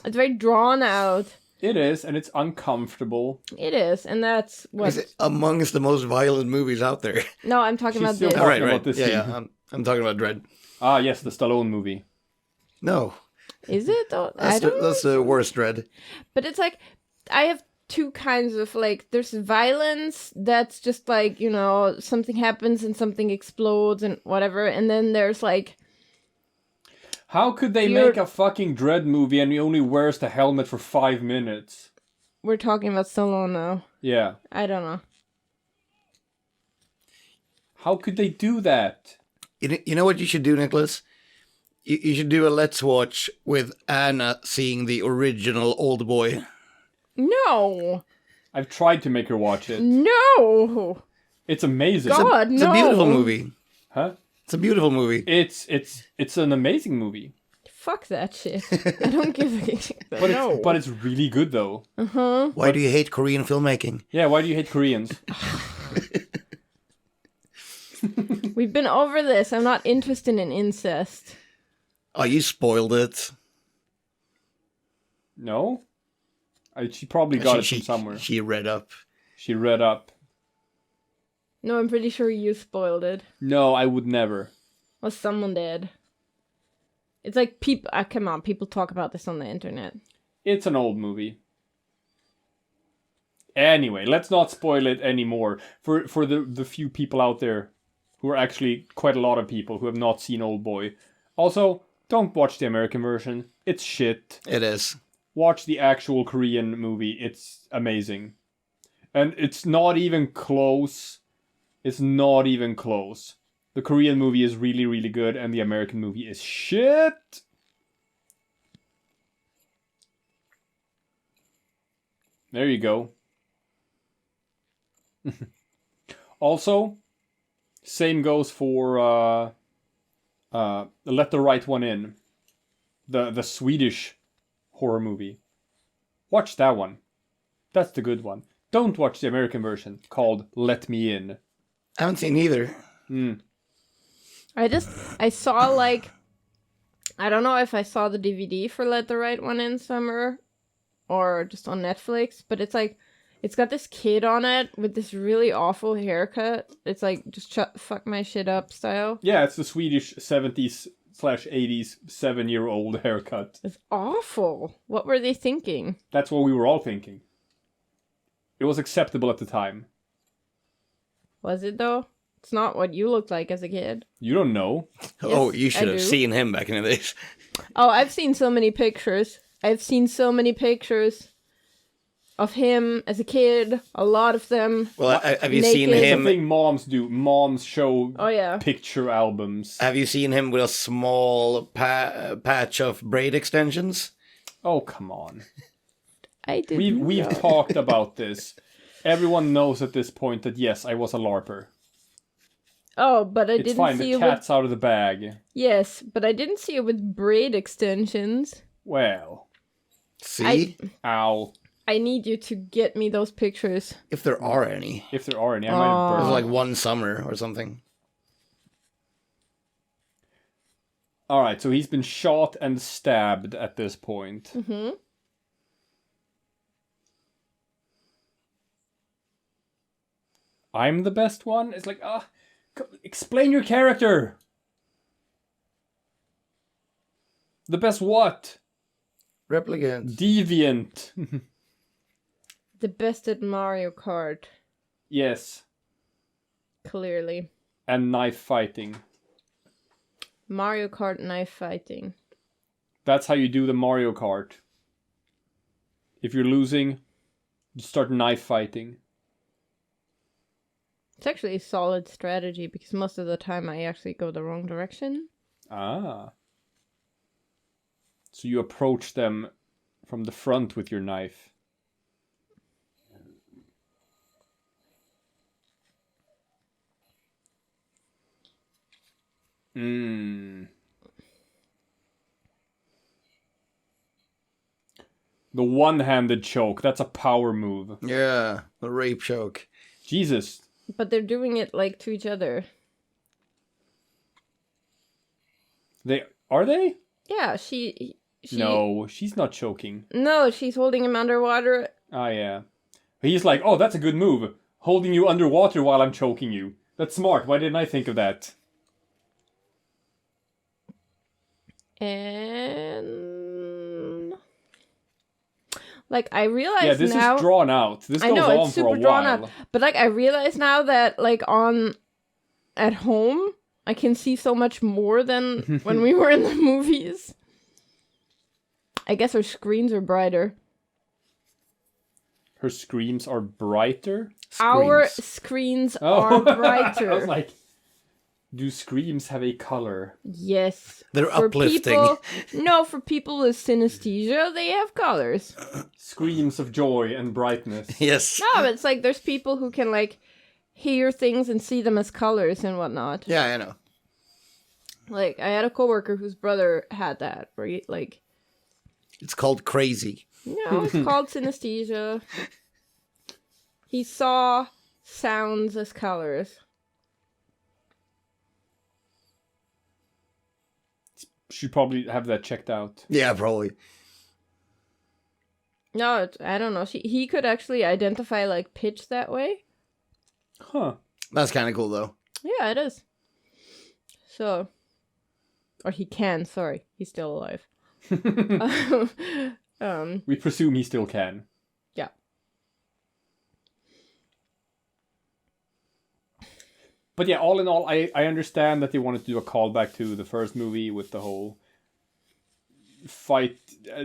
It's very drawn out. It is, and it's uncomfortable. It is, and that's what... Is it amongst the most violent movies out there? No, I'm talking She's about still this. talking Right. about this Yeah, scene. I'm talking about Dread. Ah, yes, the Stallone movie. No, Is it? Though? I that's don't know. that's the worst Dread. But it's like, I have two kinds of, like, there's violence that's just like, you know, something happens and something explodes and whatever, and then there's like... How could they make a fucking Dread movie and he only wears the helmet for 5 minutes? We're talking about Stallone now. Yeah. I don't know. How could they do that? You know what you should do, Nicholas? You should do a Let's Watch with Anna seeing the original Old Boy. No! I've tried to make her watch it. No! It's amazing. God, It's no! a beautiful movie. Huh? It's a beautiful movie. It's an amazing movie. Fuck that shit. I don't give a shit. But No. but it's really good though. Uh-huh. Why do you hate Korean filmmaking? Yeah, why do you hate Koreans? We've been over this. I'm not interested in incest. Oh, you spoiled it. No? She probably got it from somewhere. She read up. She read up. No, I'm pretty sure you spoiled it. No, I would never. Or someone did. It's like people... come on, people talk about this on the internet. It's an old movie. Anyway, let's not spoil it anymore. For the few people out there who are actually quite a lot of people who have not seen Old Boy. Also, don't watch the American version. It's shit. It is. Watch the actual Korean movie. It's amazing. And it's not even close. It's not even close. The Korean movie is really, really good, and the American movie is shit! There you go. Also, same goes for Let the Right One In. The Swedish horror movie. Watch that one. That's the good one. Don't watch the American version called Let Me In. I haven't seen either. I saw, like... I don't know if I saw the DVD for Let the Right One In somewhere. Or just on Netflix. But it's like... It's got this kid on it with this really awful haircut. It's like, just fuck my shit up style. Yeah, it's the Swedish 70s/80s 7-year-old haircut. It's awful. What were they thinking? That's what we were all thinking. It was acceptable at the time. Was it, though? It's not what you looked like as a kid. You don't know. Oh, Yes, you should I have do. seen him back in the days. Oh, I've seen so many pictures. I've seen so many pictures of him as a kid. A lot of them. Well, have you Naked. seen It's a him? thing moms do. Moms show Oh, yeah. picture albums. Have you seen him with a small patch of braid extensions? Oh, come on. I didn't We've know. talked about this. Everyone knows at this point that yes, I was a LARPer. Oh, but I It's didn't fine, see the it cat's out of the bag. with... Yes, but I didn't see it with braid extensions. Well, See? ow. I need you to get me those pictures. If there are any. If there are any, I might have It was burned. like one summer or something. Alright, so he's been shot and stabbed at this point. Mm-hmm. I'm the best one? It's like, explain your character! The best what? Replicant. Deviant. The best at Mario Kart, Yes. clearly. And knife fighting. Mario Kart knife fighting. That's how you do the Mario Kart. If you're losing, you start knife fighting. It's actually a solid strategy because most of the time I actually go the wrong direction. Ah. So you approach them from the front with your knife. The one-handed choke, that's a power move. Yeah, the rape choke. Jesus. But they're doing it like to each other. Are they? Yeah, No, she's not choking. No, she's holding him underwater. Ah, yeah. He's like, oh, that's a good move. Holding you underwater while I'm choking you. That's smart. Why didn't I think of that? And like I realize Yeah, this now, is drawn out. This I goes know on it's for a super drawn while. out, but like I realize now that like at home I can see so much more than when we were in the movies. I guess our screens are brighter. Her screams are brighter? Our screens are brighter. I was like, do screams have a color? Yes. They're For uplifting. For people with synesthesia, they have colors. Screams of joy and brightness. Yes. No, it's like there's people who can like hear things and see them as colors and whatnot. Yeah, I know. Like I had a coworker whose brother had that, where he, like, It's called crazy. it's called synesthesia. He saw sounds as colors. Should probably have that checked out. Yeah, probably. No, I don't know. He could actually identify like pitch that way. Huh. That's kind of cool, though. Yeah, it is. So, or he can. Sorry, he's still alive. We presume he still can. Yeah. But yeah, all in all, I understand that they wanted to do a callback to the first movie with the whole fight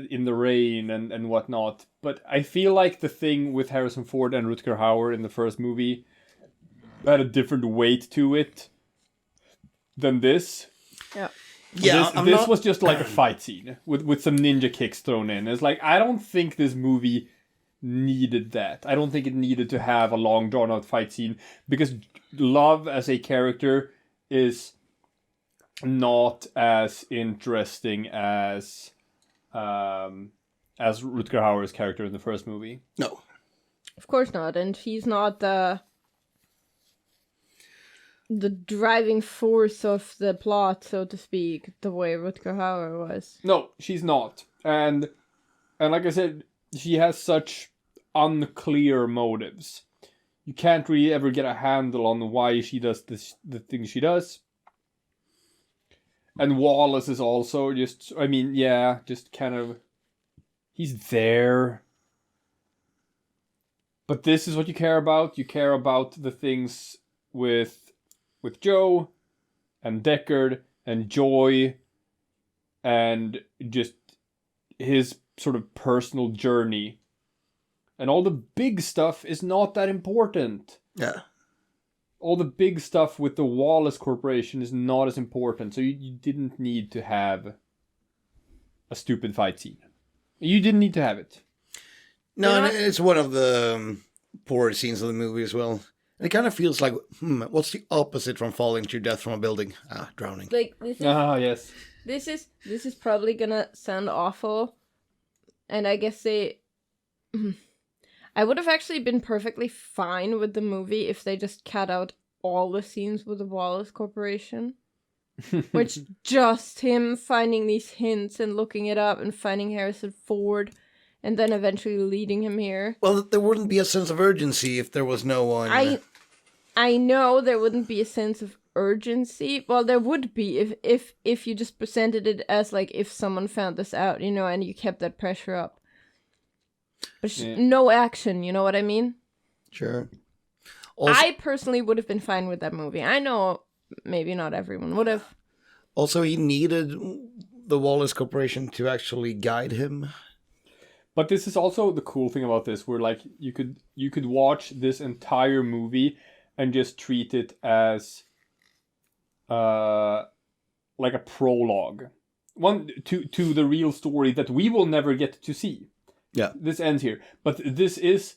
in the rain and whatnot. But I feel like the thing with Harrison Ford and Rutger Hauer in the first movie had a different weight to it than this. Yeah. Yeah, this was just like a fight scene with some ninja kicks thrown in. It's like, I don't think this movie needed that. I don't think it needed to have a long drawn out fight scene, because Love as a character is not as interesting as Rutger Hauer's character in the first movie. No. Of course not, and he's not the driving force of the plot, so to speak, the way Rutger Hauer was. No, she's not. And like I said, she has such unclear motives. You can't really ever get a handle on why she does the things she does. And Wallace is also just, just kind of, he's there. But this is what you care about. You care about the things with Joe and Deckard and Joy and just his sort of personal journey. And all the big stuff is not that important. Yeah. All the big stuff with the Wallace Corporation is not as important. So you didn't need to have a stupid fight scene. You didn't need to have it. No, and it's one of the poor scenes of the movie as well. And it kind of feels like, what's the opposite from falling to your death from a building? Drowning. Like this is, yes. This is probably gonna sound awful, and I guess I would have actually been perfectly fine with the movie if they just cut out all the scenes with the Wallace Corporation. Which just him finding these hints and looking it up and finding Harrison Ford and then eventually leading him here. Well, there wouldn't be a sense of urgency if there was no one. I know there wouldn't be a sense of urgency. Well, there would be if you just presented it as like if someone found this out, and you kept that pressure up. But no action, you know what I mean? Sure. Also, I personally would have been fine with that movie. I know maybe not everyone would have. Also, he needed the Wallace Corporation to actually guide him. But this is also the cool thing about this, where like you could watch this entire movie and just treat it as like a prologue. One to the real story that we will never get to see. Yeah. This ends here. But this is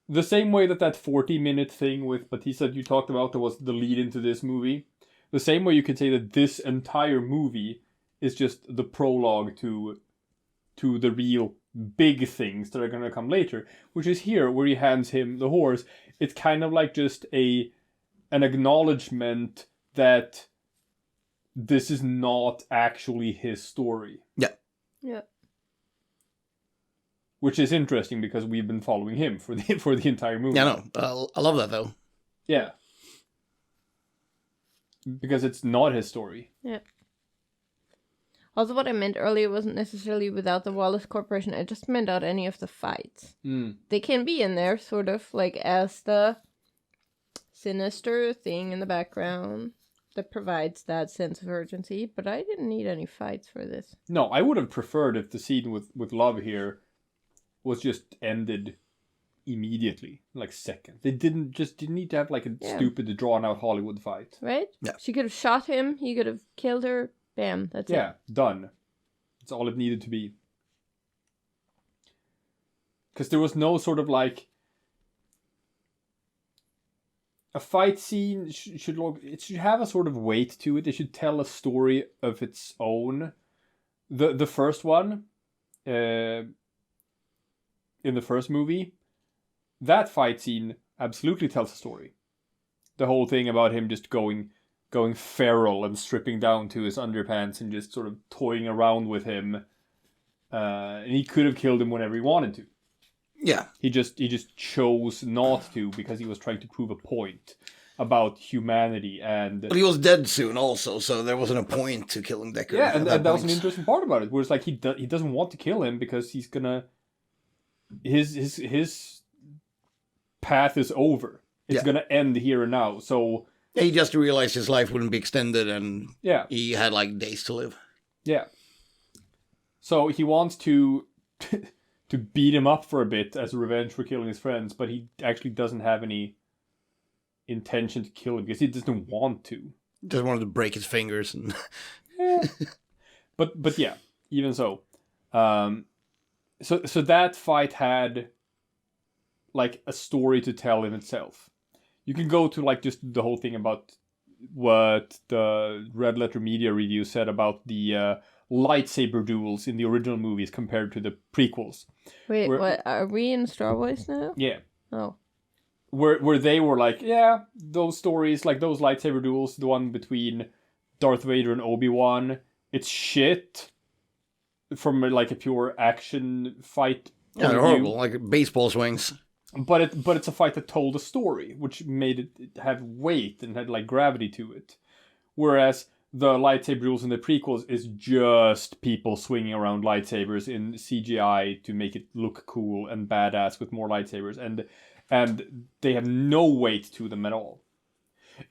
the same way that 40-minute thing with Batista you talked about that was the lead into this movie. The same way you could say that this entire movie is just the prologue to the real big things that are going to come later, which is here where he hands him the horse. It's kind of like just an acknowledgement that this is not actually his story. Yeah. Yeah. which is interesting because we've been following him for the entire movie. Yeah, no, I love that though. Yeah. Because it's not his story. Yeah. Also, what I meant earlier wasn't necessarily without the Wallace Corporation. I just meant out any of the fights. They can be in there, sort of, like, as the sinister thing in the background that provides that sense of urgency. But I didn't need any fights for this. No, I would have preferred if the scene with Love here was just ended immediately, like second. They didn't need to have like a stupid drawn out Hollywood fight. Right? Yeah. She could have shot him, he could have killed her, bam, that's it. Yeah, done. That's all it needed to be. Because there was no sort of like a fight scene should have a sort of weight to it. It should tell a story of its own. The first one, in the first movie, that fight scene absolutely tells a story. The whole thing about him just going feral and stripping down to his underpants and just sort of toying around with him. And he could have killed him whenever he wanted to. Yeah. He just chose not to because he was trying to prove a point about humanity and... But he was dead soon also, so there wasn't a point to killing Deckard. Yeah, and that was an interesting part about it, where it's like he doesn't want to kill him because he's gonna... His path is over. It's gonna end here and now, so... Yeah, he just realized his life wouldn't be extended and he had like days to live. Yeah. So he wants to to beat him up for a bit as a revenge for killing his friends, but he actually doesn't have any intention to kill him because he doesn't want to. Just wanted to break his fingers and But yeah, even so. So that fight had like a story to tell in itself. You can go to like just the whole thing about what the Red Letter Media review said about the lightsaber duels in the original movies compared to the prequels. Wait, what? Are we in Star Wars now? Yeah. Oh. Where they were like, yeah, those stories, like those lightsaber duels, the one between Darth Vader and Obi-Wan, it's shit from like a pure action fight. Yeah, they're horrible, like baseball swings. But it's a fight that told a story, which made it have weight and had like gravity to it. Whereas the lightsaber duels in the prequels is just people swinging around lightsabers in CGI to make it look cool and badass with more lightsabers, and they have no weight to them at all.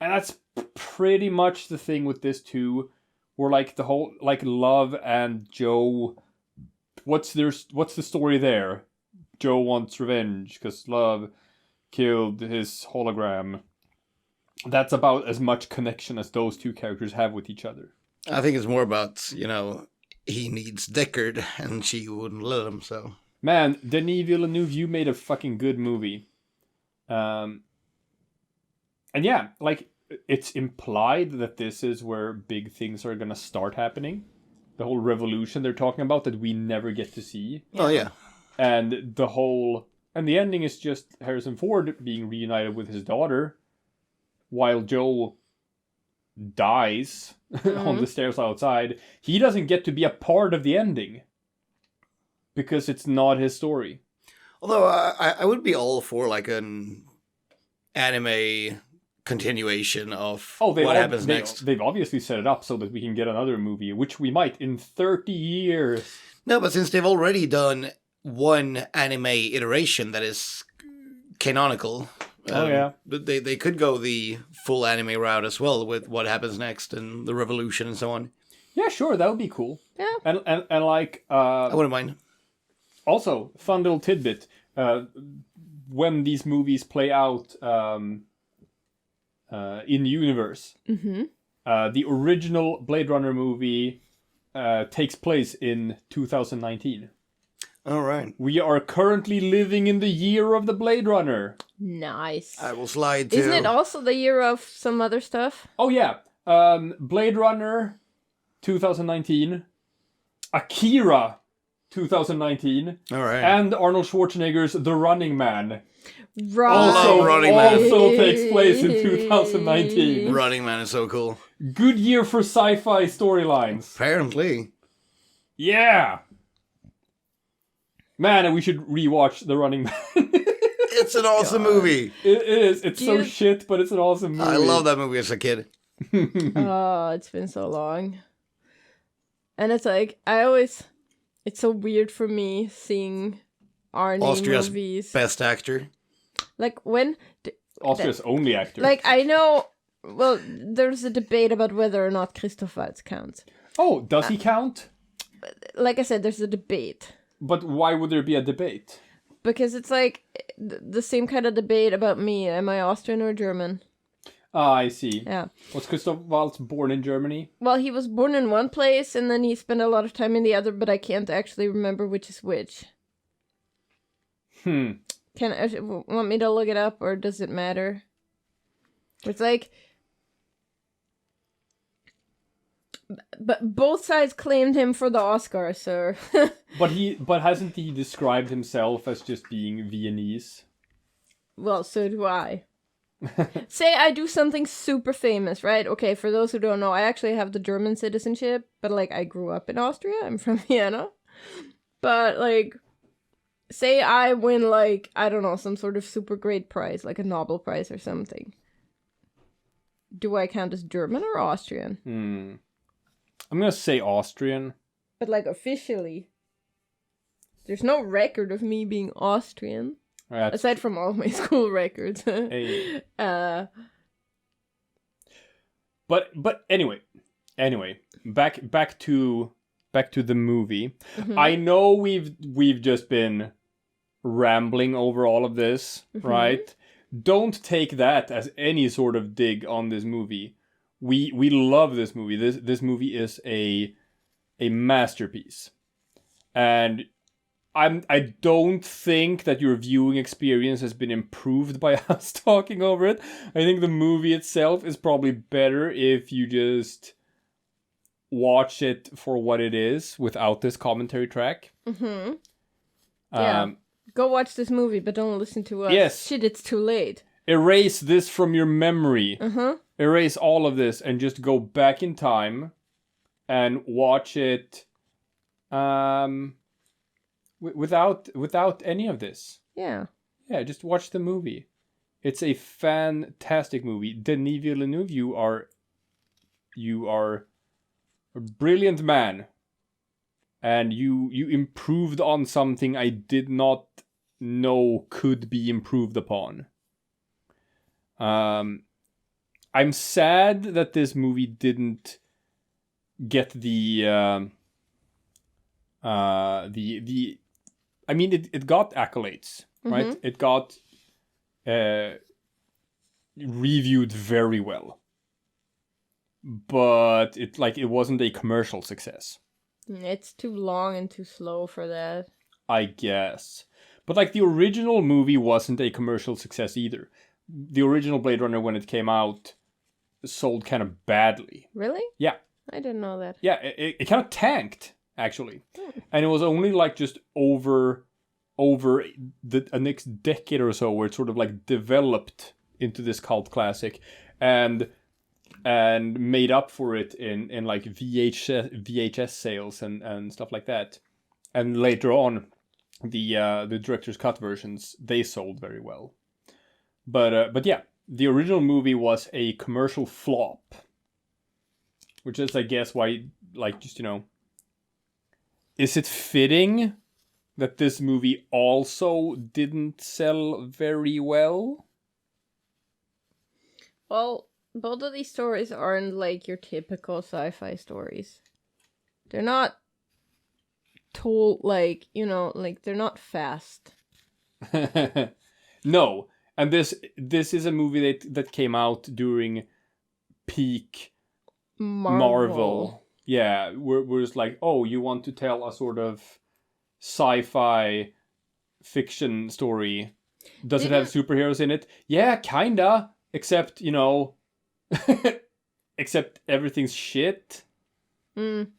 And that's pretty much the thing with this too, where like the whole like Love and Joe, what's the story there? Joe wants revenge because Love killed his hologram. That's about as much connection as those two characters have with each other. I think it's more about, he needs Deckard and she wouldn't let him, so. Man, Denis Villeneuve, you made a fucking good movie. And yeah, like, it's implied that this is where big things are gonna start happening. The whole revolution they're talking about that we never get to see. Oh, yeah. And the ending is just Harrison Ford being reunited with his daughter while Joe dies on the stairs outside. He doesn't get to be a part of the ending because it's not his story. Although I would be all for like an anime continuation of what happens next. They've obviously set it up so that we can get another movie, which we might in 30 years. No, but since they've already done one anime iteration that is canonical. They could go the full anime route as well with what happens next and the revolution and so on. Yeah, sure, that would be cool. Yeah. And like I wouldn't mind. Also, fun little tidbit. When these movies play out in universe, the original Blade Runner movie takes place in 2019. All right. We are currently living in the year of the Blade Runner. Nice. I will slide to... Isn't it also the year of some other stuff? Oh, yeah. Blade Runner 2019. Akira 2019. All right. And Arnold Schwarzenegger's The Running Man. Right. Also takes place in 2019. Running Man is so cool. Good year for sci-fi storylines. Apparently. Yeah. Man, we should rewatch The Running Man. It's an awesome movie. It is. It's so shit, but it's an awesome movie. I love that movie as a kid. Oh, it's been so long. And it's like, it's so weird for me seeing Arnie Austria's movies. best actor. Like, when... Austria's only actor. Like, I know... Well, there's a debate about whether or not Christoph Waltz counts. Oh, does he count? Like I said, there's a debate. But why would there be a debate? Because it's like the same kind of debate about me. Am I Austrian or German? Ah, I see. Yeah. Was Christoph Waltz born in Germany? Well, he was born in one place and then he spent a lot of time in the other, but I can't actually remember which is which. Want me to look it up, or does it matter? It's like... But both sides claimed him for the Oscar, so... But hasn't he described himself as just being Viennese? Well, so do I. Say I do something super famous, right? Okay, for those who don't know, I actually have the German citizenship, but, like, I grew up in Austria. I'm from Vienna. But, like, say I win, like, I don't know, some sort of super great prize, like a Nobel Prize or something. Do I count as German or Austrian? I'm gonna say Austrian. But, like, officially, there's no record of me being Austrian. Aside from all my school records. Hey. Uh, But anyway, back to the movie. I know we've just been rambling over all of this, right? Don't take that as any sort of dig on this movie. We love this movie. This movie is a masterpiece. And I don't think that your viewing experience has been improved by us talking over it. I think the movie itself is probably better if you just watch it for what it is without this commentary track. Yeah. Go watch this movie, but don't listen to us. Yes. Shit, it's too late. Erase this from your memory. Erase all of this and just go back in time and watch it without any of this. Yeah. Yeah, just watch the movie. It's a fantastic movie. Denis Villeneuve, you are a brilliant man. And you improved on something I did not know could be improved upon. I'm sad that this movie didn't get the I mean, it got accolades, right? It got reviewed very well, but it wasn't a commercial success. It's too long and too slow for that. I guess. But like the original movie wasn't a commercial success either. The original Blade Runner, when it came out, sold kind of badly. Really? Yeah. I didn't know that. Yeah, it kind of tanked, actually. And it was only like just over the next decade or so where it sort of like developed into this cult classic and made up for it in like VHS sales and stuff like that. And later on, the director's cut versions, they sold very well. But yeah, the original movie was a commercial flop, which is, I guess, why, like, just, you know, is it fitting that this movie also didn't sell very well? Well, both of these stories aren't like your typical sci-fi stories. They're not told like, you know, like they're not fast. No, and this is a movie that came out during peak Marvel. Yeah, we're just like, oh, you want to tell a sort of sci-fi fiction story. Does it have superheroes in it? Yeah, kinda. Except, you know, except everything's shit. Didn't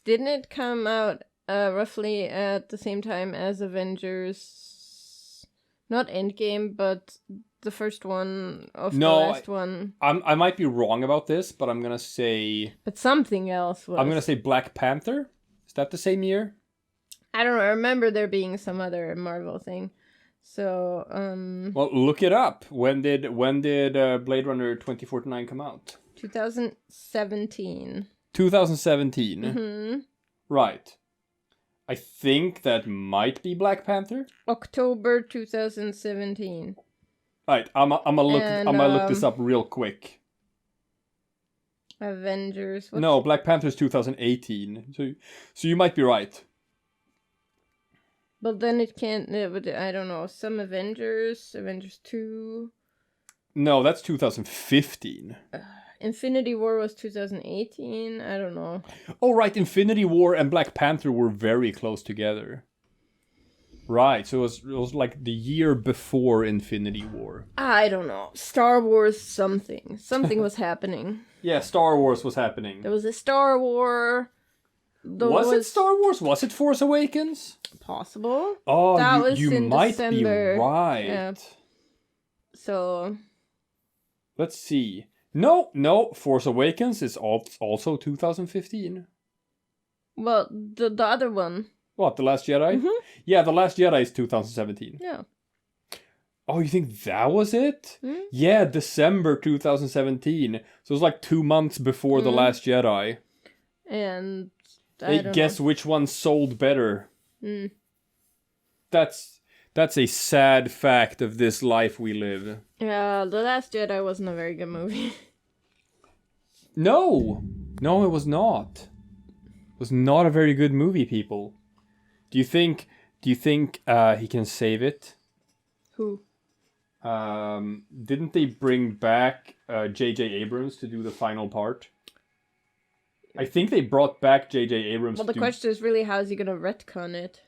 it come out roughly at the same time as Avengers? Not Endgame, but the first one of the last one. I might be wrong about this, but I'm gonna say... But something else was. I'm gonna say Black Panther. Is that the same year? I don't know. I remember there being some other Marvel thing. So, Well, look it up. When did Blade Runner 2049 come out? 2017. 2017. Mm-hmm. Right. I think that might be Black Panther. October 2017. Right. I'm gonna look this up real quick. Avengers. No, Black Panther's 2018. So you might be right. But then it can't. I don't know. Some Avengers 2. No, that's 2015. Infinity War was 2018. I don't know. Oh, right. Infinity War and Black Panther were very close together. Right. So it was like the year before Infinity War. I don't know. Star Wars something. Something was happening. Yeah, Star Wars was happening. There was a Star War. Was it Star Wars? Was it Force Awakens? Possible. Oh, that was you in might December. be right. Yeah. So. Let's see. No, Force Awakens is also 2015. Well, the other one. What, The Last Jedi? Mm-hmm. Yeah, The Last Jedi is 2017. Yeah. Oh, you think that was it? Mm-hmm. Yeah, December 2017. So it was like 2 months before The Last Jedi. And Guess which one sold better? Mm. That's a sad fact of this life we live. Yeah, The Last Jedi wasn't a very good movie. No, it was not. It was not a very good movie, people. Do you think he can save it? Who? Didn't they bring back J.J. Abrams to do the final part? I think they brought back J.J. Abrams. Well, the question is really, how is he gonna retcon it?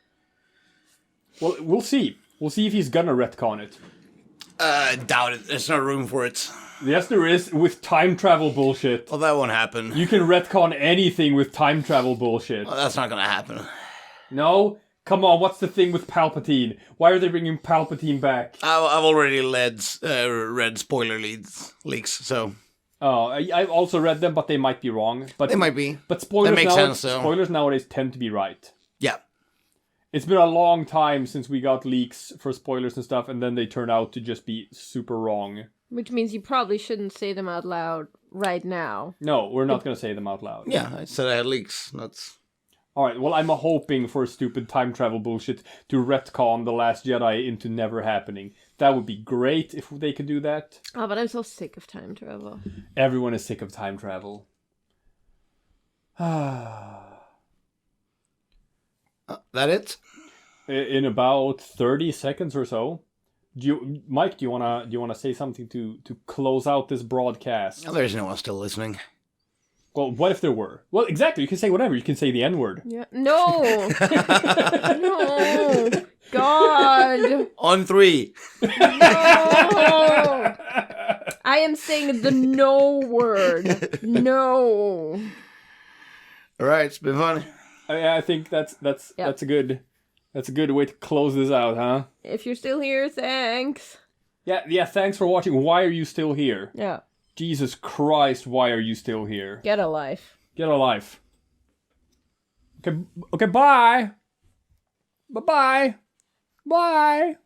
Well, we'll see. We'll see if he's gonna retcon it. Doubt it. There's no room for it. Yes, there is, with time travel bullshit. Well, that won't happen. You can retcon anything with time travel bullshit. Well, that's not gonna happen. No? Come on, what's the thing with Palpatine? Why are they bringing Palpatine back? I've already read spoiler leaks, so... Oh, I've also read them, but they might be wrong. But They might be. But spoilers, That makes sense, though. Spoilers nowadays tend to be right. Yeah. It's been a long time since we got leaks for spoilers and stuff, and then they turn out to just be super wrong. Which means you probably shouldn't say them out loud right now. No, we're not going to say them out loud. Yeah, I said I had leaks. That's... Alright, well, I'm hoping for stupid time travel bullshit to retcon The Last Jedi into never happening. That would be great if they could do that. Oh, but I'm so sick of time travel. Everyone is sick of time travel. that it? In about 30 seconds or so. Mike, do you wanna say something to close out this broadcast? Oh, there's no one still listening. Well, what if there were? Well, exactly. You can say whatever. You can say the N-word. Yeah. No. No. God. On 3. No. I am saying the no word. No. All right, it's been fun. I think that's a good way to close this out, huh? If you're still here, thanks. Yeah. Thanks for watching. Why are you still here? Yeah. Jesus Christ, why are you still here? Get a life. Get a life. Okay, bye. Bye-bye. Bye.